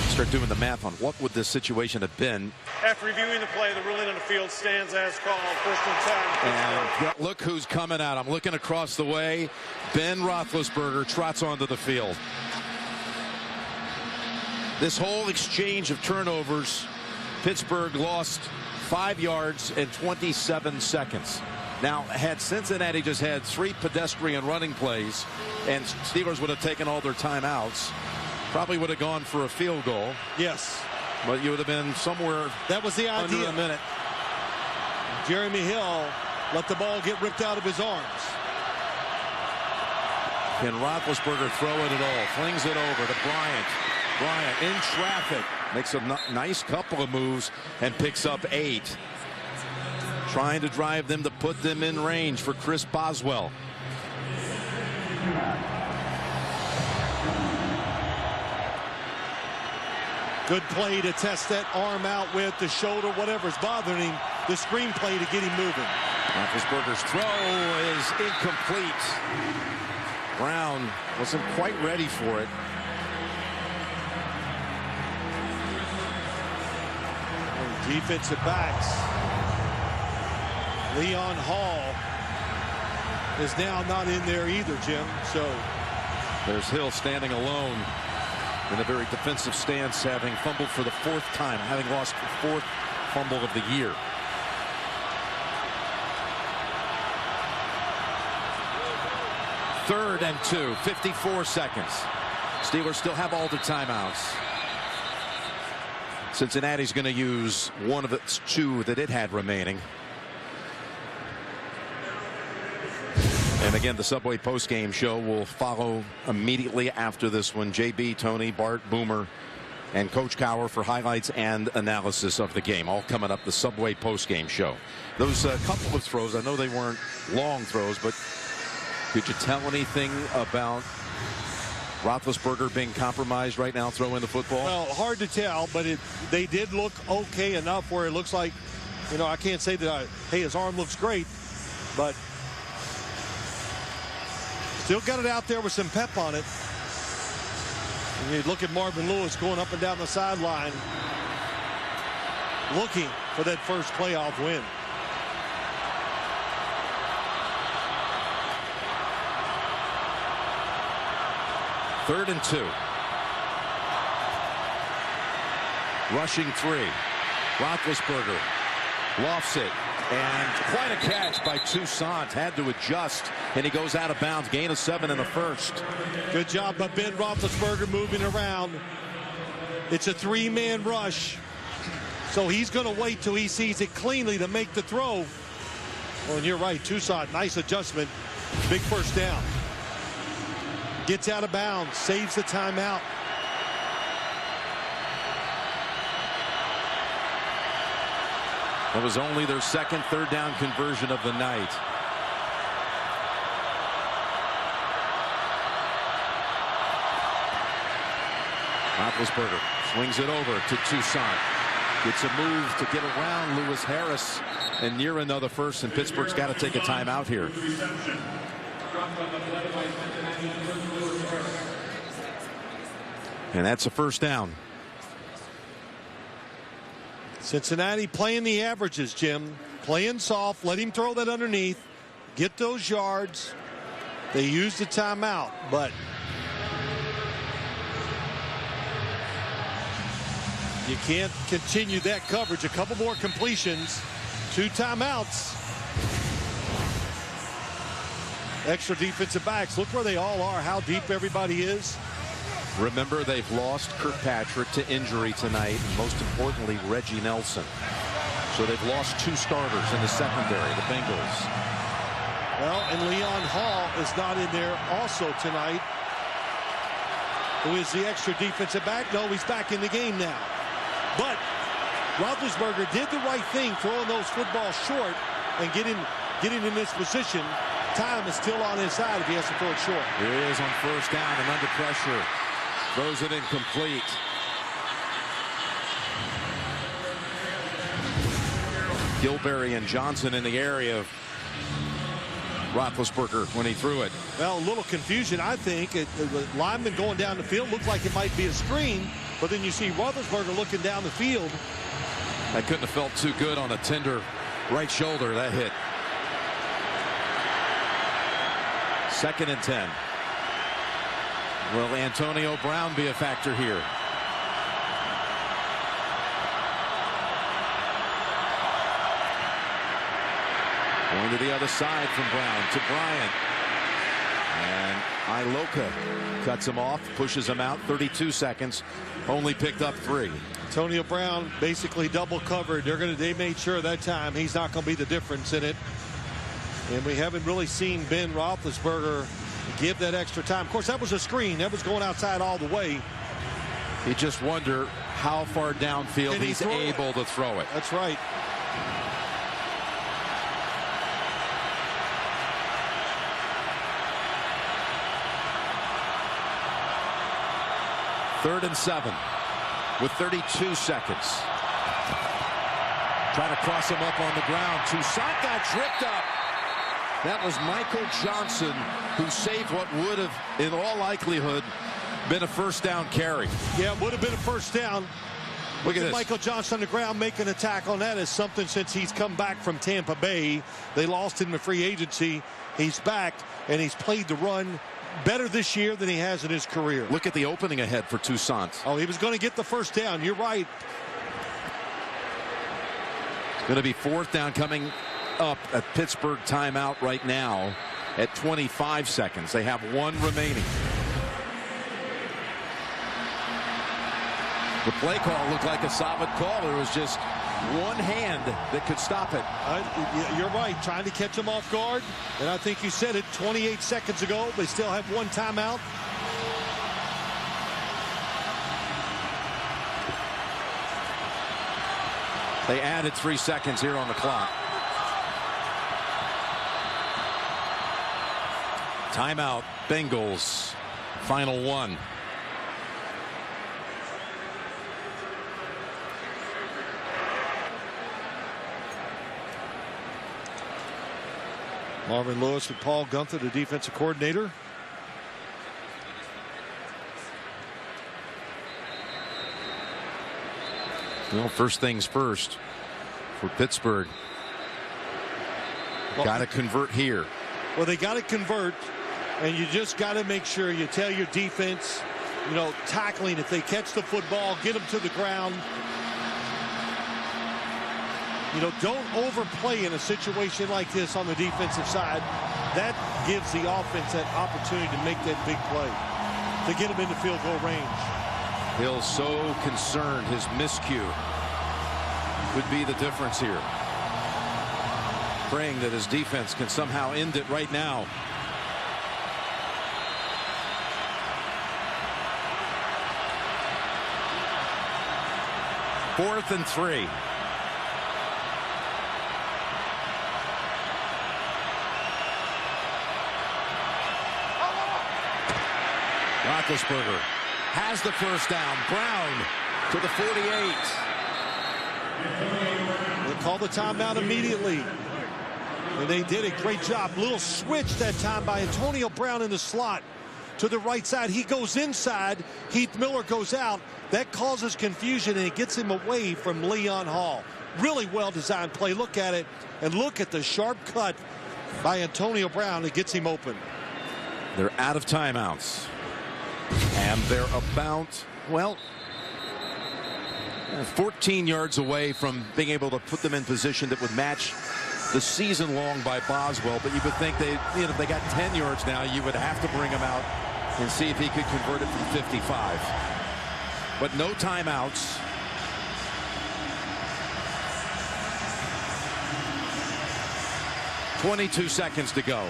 Start doing the math on what would this situation have been. After reviewing the play, the ruling on the field stands as called. 1st and 10. And look who's coming out. I'm looking across the way. Ben Roethlisberger trots onto the field. This whole exchange of turnovers, Pittsburgh lost 5 yards in 27 seconds. Now, had Cincinnati just had 3 pedestrian running plays and Steelers would have taken all their timeouts, probably would have gone for a field goal. Yes. But you would have been somewhere. That was the idea. Under a minute. Jeremy Hill let the ball get ripped out of his arms. Can Roethlisberger throw it at all? Flings it over to Bryant. Bryant in traffic. Makes a nice couple of moves and picks up 8. Trying to drive them to put them in range for Chris Boswell. Good play to test that arm out with the shoulder, whatever's bothering him. The screen play to get him moving. Roethlisberger's throw is incomplete. Brown wasn't quite ready for it. Defensive backs. Leon Hall is now not in there either, Jim. So there's Hill standing alone in a very defensive stance, having fumbled for the 4th time, having lost the 4th fumble of the year. Third and 2, 54 seconds. Steelers still have all the timeouts. Cincinnati's going to use one of its 2 that it had remaining. And again, the Subway postgame show will follow immediately after this one. JB, Tony, Bart, Boomer, and Coach Cowher for highlights and analysis of the game. All coming up, the Subway postgame show. Those couple of throws, I know they weren't long throws, but could you tell anything about Roethlisberger being compromised right now throwing the football? Well, hard to tell, but they did look okay enough where it looks like, you know, I can't say that, hey, his arm looks great, but still got it out there with some pep on it. And you look at Marvin Lewis going up and down the sideline, looking for that first playoff win. Third and 2. Rushing 3. Roethlisberger lofts it. And quite a catch by Toussaint. Had to adjust, and he goes out of bounds. Gain of 7 in the first. Good job by Ben Roethlisberger moving around. It's a 3-man rush. So he's going to wait till he sees it cleanly to make the throw. Well, and you're right, Toussaint, nice adjustment. Big first down. Gets out of bounds, saves the timeout. That was only their second third down conversion of the night. Roethlisberger swings it over to Toussaint. Gets a move to get around Lewis Harris and near another first, and Pittsburgh's got to take a timeout here. And that's a first down. Cincinnati playing the averages, Jim. Playing soft. Let him throw that underneath. Get those yards. They used the timeout, but you can't continue that coverage. A couple more completions. 2 timeouts. Extra defensive backs. Look where they all are, how deep everybody is. Remember, they've lost Kirkpatrick to injury tonight, and most importantly, Reggie Nelson. So they've lost 2 starters in the secondary, the Bengals. Well, and Leon Hall is not in there also tonight. Who is the extra defensive back? No, he's back in the game now. But Roethlisberger did the right thing, throwing those footballs short and getting in this position. Time is still on his side if he has to throw it short. Here he is on first down and under pressure. Throws it incomplete. Gilberry and Johnson in the area of Roethlisberger when he threw it. Well, a little confusion, I think. The lineman going down the field looked like it might be a screen, but then you see Roethlisberger looking down the field. That couldn't have felt too good on a tender right shoulder, that hit. 2nd and 10. Will Antonio Brown be a factor here? Going to the other side from Brown to Bryant. And Iloka cuts him off, pushes him out. 32 seconds. Only picked up 3. Antonio Brown basically double covered. They made sure that time he's not going to be the difference in it. And we haven't really seen Ben Roethlisberger give that extra time. Of course, that was a screen. That was going outside all the way. You just wonder how far downfield he's able to throw it. That's right. Third and 7 with 32 seconds. Try to cross him up on the ground. Toussaint got tripped up. That was Michael Johnson who saved what would have, in all likelihood, been a first down carry. Yeah, it would have been a first down. Look at this. Michael Johnson on the ground making a tackle on that is something since he's come back from Tampa Bay. They lost him in free agency. He's back, and he's played the run better this year than he has in his career. Look at the opening ahead for Toussaint. Oh, he was going to get the first down. You're right. It's going to be 4th down coming up at Pittsburgh timeout right now at 25 seconds. They have 1 remaining. The play call looked like a solid call. There was just one hand that could stop it. You're right, trying to catch him off guard. And I think you said it 28 seconds ago. They still have 1 timeout. They added 3 seconds here on the clock. Timeout, Bengals. Final 1. Marvin Lewis with Paul Gunther, the defensive coordinator. Well, first things first for Pittsburgh. Got to convert here. Well, they got to convert, and you just got to make sure you tell your defense, tackling, if they catch the football, get them to the ground. Don't overplay in a situation like this on the defensive side. That gives the offense that opportunity to make that big play, to get them into field goal range. Hill's so concerned his miscue could be the difference here. Praying that his defense can somehow end it right now. Fourth and 3. Roethlisberger has the first down. Brown to the 48. They called the timeout immediately. And they did a great job. Little switch that time by Antonio Brown in the slot to the right side. He goes inside. Heath Miller goes out. That causes confusion, and it gets him away from Leon Hall. Really well-designed play. Look at it, and look at the sharp cut by Antonio Brown. It gets him open. They're out of timeouts. And they're about, well, 14 yards away from being able to put them in position that would match the season long by Boswell. But you would think if they got 10 yards now, you would have to bring him out and see if he could convert it from 55. But no timeouts. .22 seconds to go.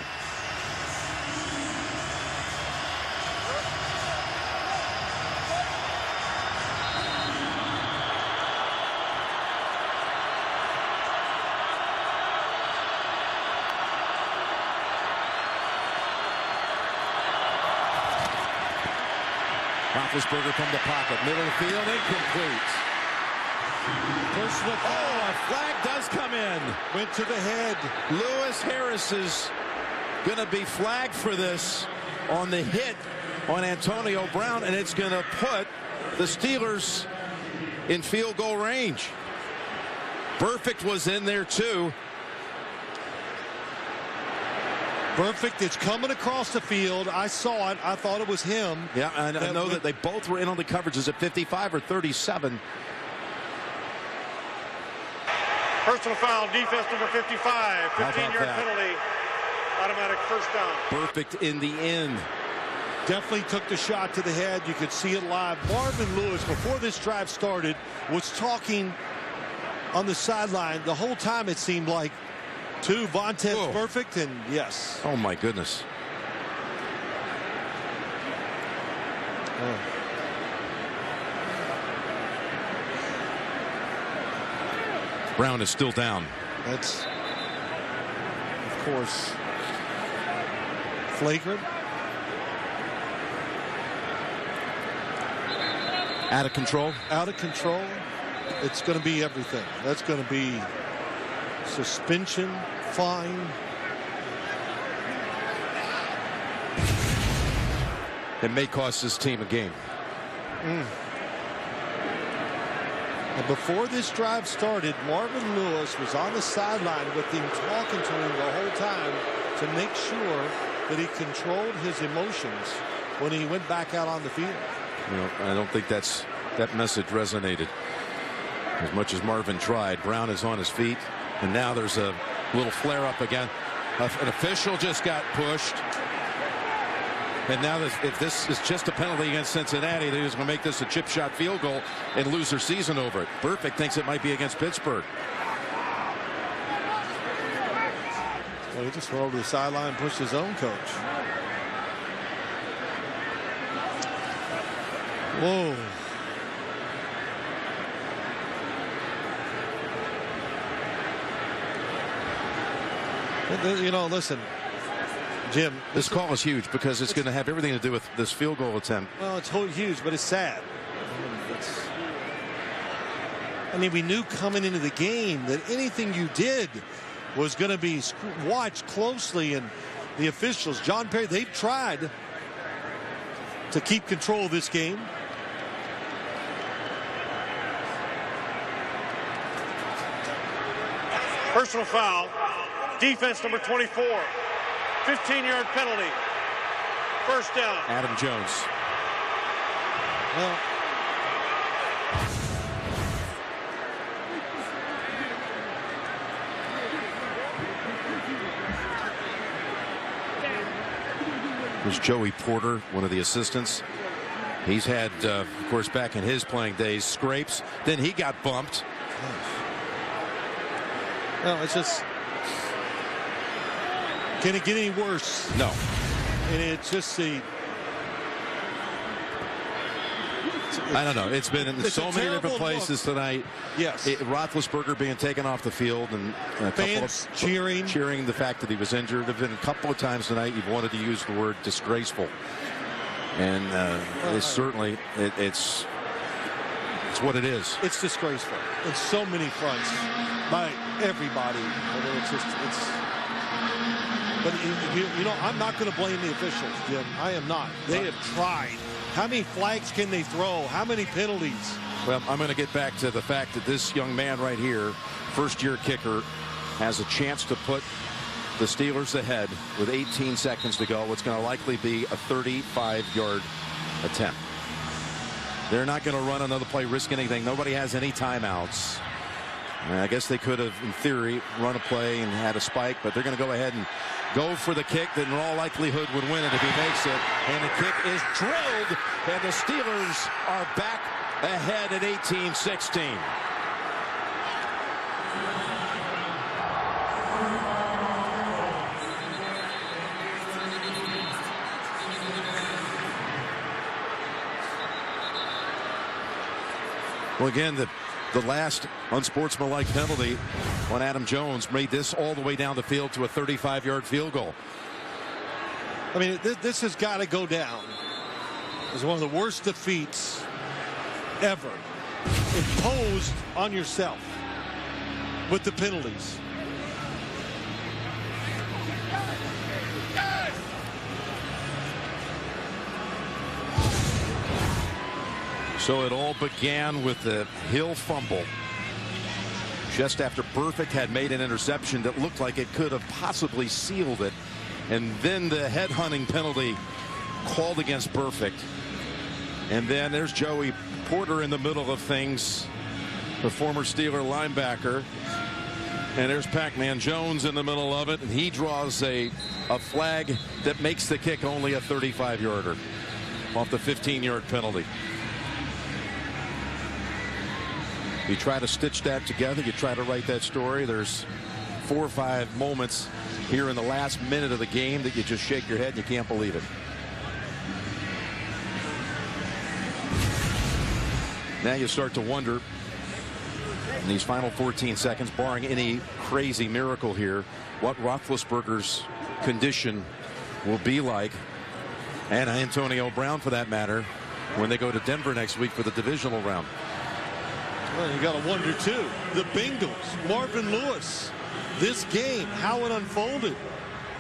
Roethlisberger from the pocket, middle of the field, incomplete. Personal foul. A flag does come in. Went to the head. Lewis Harris is going to be flagged for this on the hit on Antonio Brown, and it's going to put the Steelers in field goal range. Burfict was in there too. Perfect. It's coming across the field. I saw it. I thought it was him. Yeah, and I know that they both were in on the coverages at 55 or 37. Personal foul, defense number 55. 15-yard penalty. Automatic first down. Perfect in the end. Definitely took the shot to the head. You could see it live. Marvin Lewis, before this drive started, was talking on the sideline the whole time, it seemed like, to Vontaze Burfict, and yes. Oh, my goodness. Brown is still down. That's, of course, flagrant. Out of control? Out of control. It's going to be everything. That's going to be suspension, fine. It may cost his team a game. And before this drive started, Marvin Lewis was on the sideline with him, talking to him the whole time to make sure that he controlled his emotions when he went back out on the field. You know, I don't think that message resonated as much as Marvin tried. Brown is on his feet, and now there's a little flare up again. An official just got pushed. And now if this is just a penalty against Cincinnati, they're just going to make this a chip shot field goal and lose their season over it. Burfict thinks it might be against Pittsburgh. Well, he just went over the sideline and pushed his own coach. Whoa. You know, listen, Jim. This call is huge because it's going to have everything to do with this field goal attempt. Well, it's huge, but it's sad. I mean, we knew coming into the game that anything you did was going to be watched closely, and the officials, John Perry, they've tried to keep control of this game. Personal foul. Defense number 24. 15-yard penalty. First down. Adam Jones. Well, was Joey Porter, one of the assistants. He's had, of course, back in his playing days, scrapes. Then he got bumped. no, it's just, can it get any worse? No. And it's just the. I don't know. It's been in so many different places tonight. Yes. Roethlisberger being taken off the field, and a couple Fans of cheering the fact that he was injured. There have been a couple of times tonight you've wanted to use the word disgraceful. And it's certainly it's what it is. It's disgraceful. It's so many fronts by everybody. I mean, but you know, I'm not going to blame the officials, Jim. I am not. They have tried. How many flags can they throw? How many penalties? Well, I'm going to get back to the fact that this young man right here, first-year kicker, has a chance to put the Steelers ahead with 18 seconds to go. What's going to likely be a 35-yard attempt. They're not going to run another play, risk anything. Nobody has any timeouts. I guess they could have, in theory, run a play and had a spike, but they're going to go ahead and go for the kick that in all likelihood would win it if he makes it. And the kick is drilled, and the Steelers are back ahead at 18-16. Well, again, the last unsportsmanlike penalty on Adam Jones made this all the way down the field to a 35-yard field goal. I mean, this has got to go down as one of the worst defeats ever imposed on yourself with the penalties. So it all began with the Hill fumble just after Burfict had made an interception that looked like it could have possibly sealed it. And then the headhunting penalty called against Burfict. And then there's Joey Porter in the middle of things, the former Steeler linebacker. And there's Pac-Man Jones in the middle of it. And he draws a flag that makes the kick only a 35-yarder off the 15-yard penalty. You try to stitch that together. You try to write that story. There's 4 or 5 moments here in the last minute of the game that you just shake your head and you can't believe it. Now you start to wonder in these final 14 seconds, barring any crazy miracle here, what Roethlisberger's condition will be like, and Antonio Brown for that matter, when they go to Denver next week for the divisional round. Well, you got to wonder too, the Bengals, Marvin Lewis, this game, how it unfolded,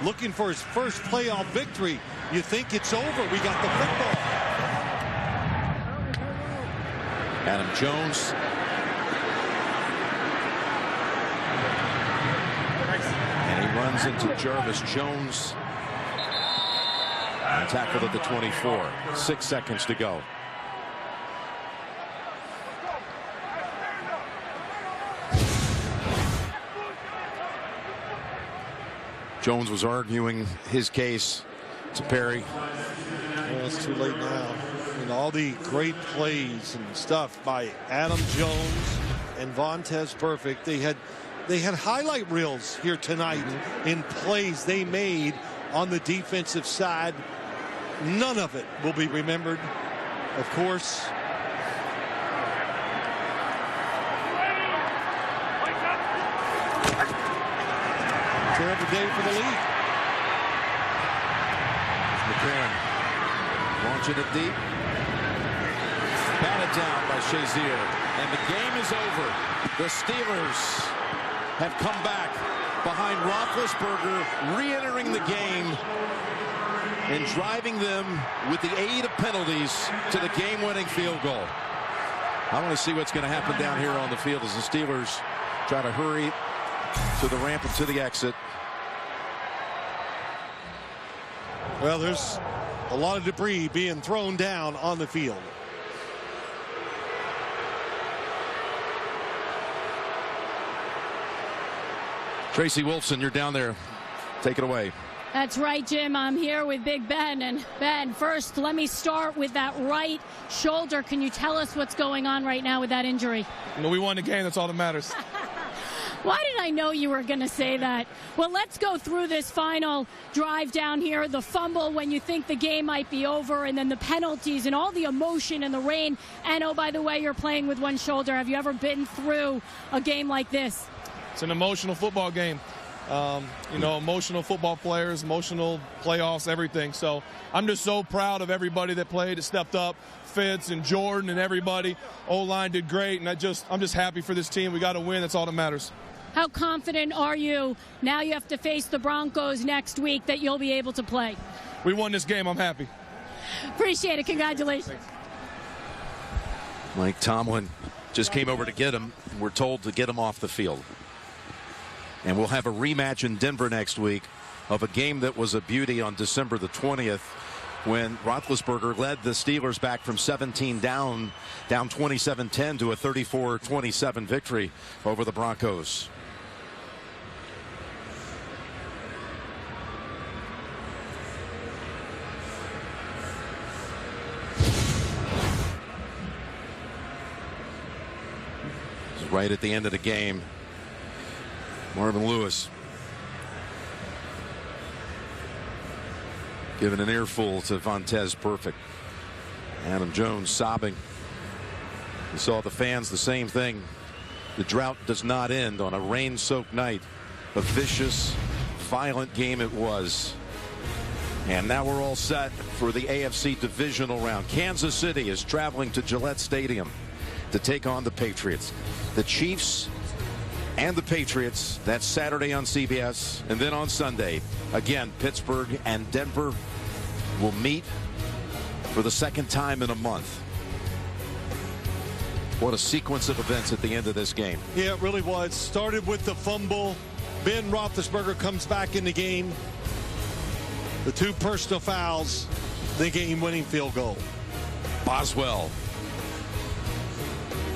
looking for his first playoff victory. You think it's over. We got the football. Adam Jones. And he runs into Jarvis Jones. And tackled at the 24. 6 seconds to go. Jones was arguing his case to Perry. Well, it's too late now. And all the great plays and stuff by Adam Jones and Vontaze Burfict. They had highlight reels here tonight in plays they made on the defensive side. None of it will be remembered, of course. Terrible day for the league. McCarron launching it deep. Batted down by Shazier. And the game is over. The Steelers have come back behind Roethlisberger, re-entering the game and driving them with the aid of penalties to the game-winning field goal. I want to see what's going to happen down here on the field as the Steelers try to hurry to the ramp and to the exit. Well, there's a lot of debris being thrown down on the field. Tracy Wolfson, you're down there. Take it away. That's right, Jim. I'm here with Big Ben. And Ben, first, let me start with that right shoulder. Can you tell us what's going on right now with that injury? We won the game. That's all that matters. Why did I know you were going to say that? Well, let's go through this final drive down here. The fumble when you think the game might be over, and then the penalties and all the emotion and the rain. And, oh, by the way, you're playing with one shoulder. Have you ever been through a game like this? It's an emotional football game. Emotional football players, emotional playoffs, everything. So I'm just so proud of everybody that played, that stepped up, Fitz and Jordan and everybody. O-line did great, and I'm just happy for this team. We got to win. That's all that matters. How confident are you now you have to face the Broncos next week that you'll be able to play? We won this game. I'm happy. Appreciate it. Congratulations. Mike Tomlin just came over to get him. We're told to get him off the field. And we'll have a rematch in Denver next week of a game that was a beauty on December the 20th when Roethlisberger led the Steelers back from 17 down 27-10 to a 34-27 victory over the Broncos. Right at the end of the game, Marvin Lewis giving an earful to Vontez Perfect. Adam Jones sobbing. You saw the fans, the same thing. The drought does not end on a rain-soaked night. A vicious, violent game it was. And now we're all set for the AFC divisional round. Kansas City is traveling to Gillette Stadium to take on the Patriots. The Chiefs and the Patriots, that's Saturday on CBS. And then on Sunday, again, Pittsburgh and Denver will meet for the second time in a month. What a sequence of events at the end of this game. Yeah, it really was. Started with the fumble. Ben Roethlisberger comes back in the game. The 2 personal fouls, the game-winning field goal. Boswell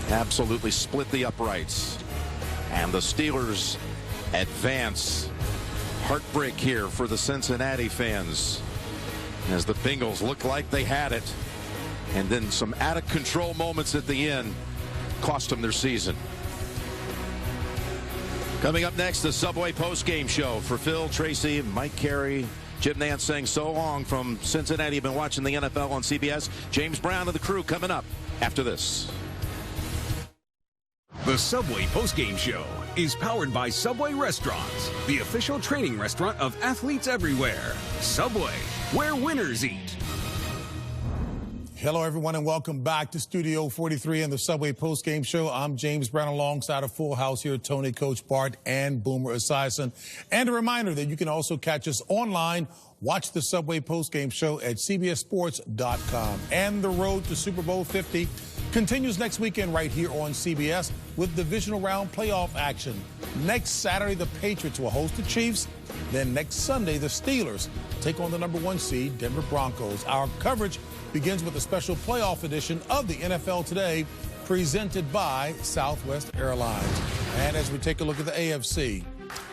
absolutely split the uprights. And the Steelers advance. Heartbreak here for the Cincinnati fans as the Bengals looked like they had it. And then some out-of-control moments at the end cost them their season. Coming up next, the Subway postgame show for Phil, Tracy, Mike Carey, Jim Nance saying so long from Cincinnati. You've been watching the NFL on CBS. James Brown and the crew coming up after this. The Subway postgame show is powered by Subway Restaurants, the official training restaurant of athletes everywhere. Subway, where winners eat. Hello, everyone, and welcome back to Studio 43 and the Subway postgame show. I'm James Brown alongside a full house here, Tony, Coach Bart, and Boomer Esiason. And a reminder that you can also catch us online. Watch the Subway postgame show at cbssports.com. And the road to Super Bowl 50 continues next weekend right here on CBS with divisional round playoff action. Next Saturday, the Patriots will host the Chiefs. Then next Sunday, the Steelers take on the #1 seed, Denver Broncos. Our coverage begins with a special playoff edition of the NFL Today presented by Southwest Airlines. And as we take a look at the AFC.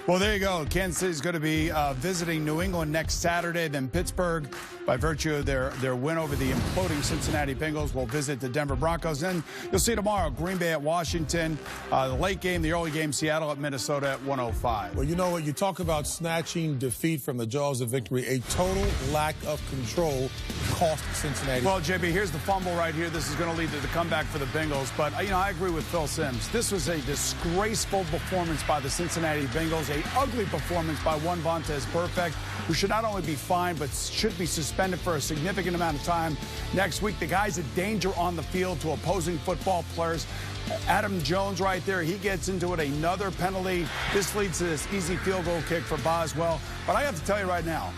Well, there you go. Kansas City is going to be visiting New England next Saturday. Then Pittsburgh, by virtue of their win over the imploding Cincinnati Bengals, will visit the Denver Broncos. Then you'll see tomorrow Green Bay at Washington, the late game, the early game, Seattle at Minnesota at 1:05. Well, you know what? You talk about snatching defeat from the jaws of victory. A total lack of control cost Cincinnati. Well, JB, here's the fumble right here. This is going to lead to the comeback for the Bengals. But, I agree with Phil Simms. This was a disgraceful performance by the Cincinnati Bengals. A ugly performance by one Vontez Perfect, who should not only be fined but should be suspended for a significant amount of time next week. The guy's a danger on the field to opposing football players. Adam Jones right there, he gets into it, another penalty. This leads to this easy field goal kick for Boswell. But I have to tell you right now,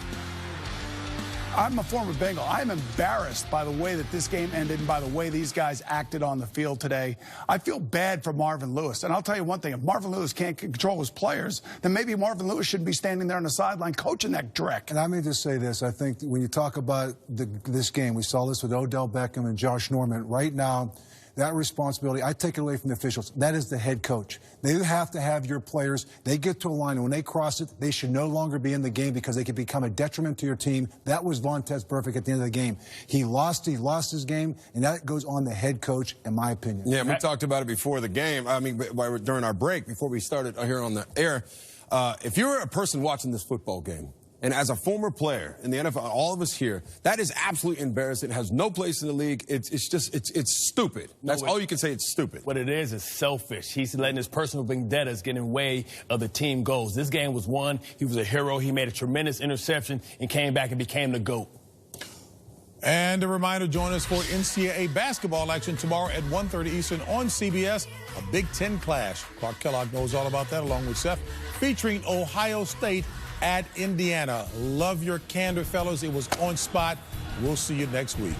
I'm a former Bengal. I'm embarrassed by the way that this game ended and by the way these guys acted on the field today. I feel bad for Marvin Lewis. And I'll tell you one thing, if Marvin Lewis can't control his players, then maybe Marvin Lewis shouldn't be standing there on the sideline coaching that dreck. And let me just say this. I think when you talk about this game, we saw this with Odell Beckham and Josh Norman. Right now, that responsibility, I take it away from the officials. That is the head coach. They have to have your players. They get to a line, and when they cross it, they should no longer be in the game because they could become a detriment to your team. That was Vontez Perfect at the end of the game. He lost his game, and that goes on the head coach, in my opinion. Yeah, we talked about it before the game. I mean, during our break, before we started here on the air. If you're a person watching this football game, And as a former player in the NFL, all of us here, that is absolutely embarrassing. It has no place in the league. It's stupid. That's all you can say. It's stupid. What it is selfish. He's letting his personal vendettas get in the way of the team goals. This game was won. He was a hero. He made a tremendous interception and came back and became the GOAT. And a reminder, join us for NCAA basketball action tomorrow at 1:30 Eastern on CBS, a Big Ten clash. Clark Kellogg knows all about that, along with Seth, featuring Ohio State at Indiana. Love your candor, fellas. It was on spot. We'll see you next week.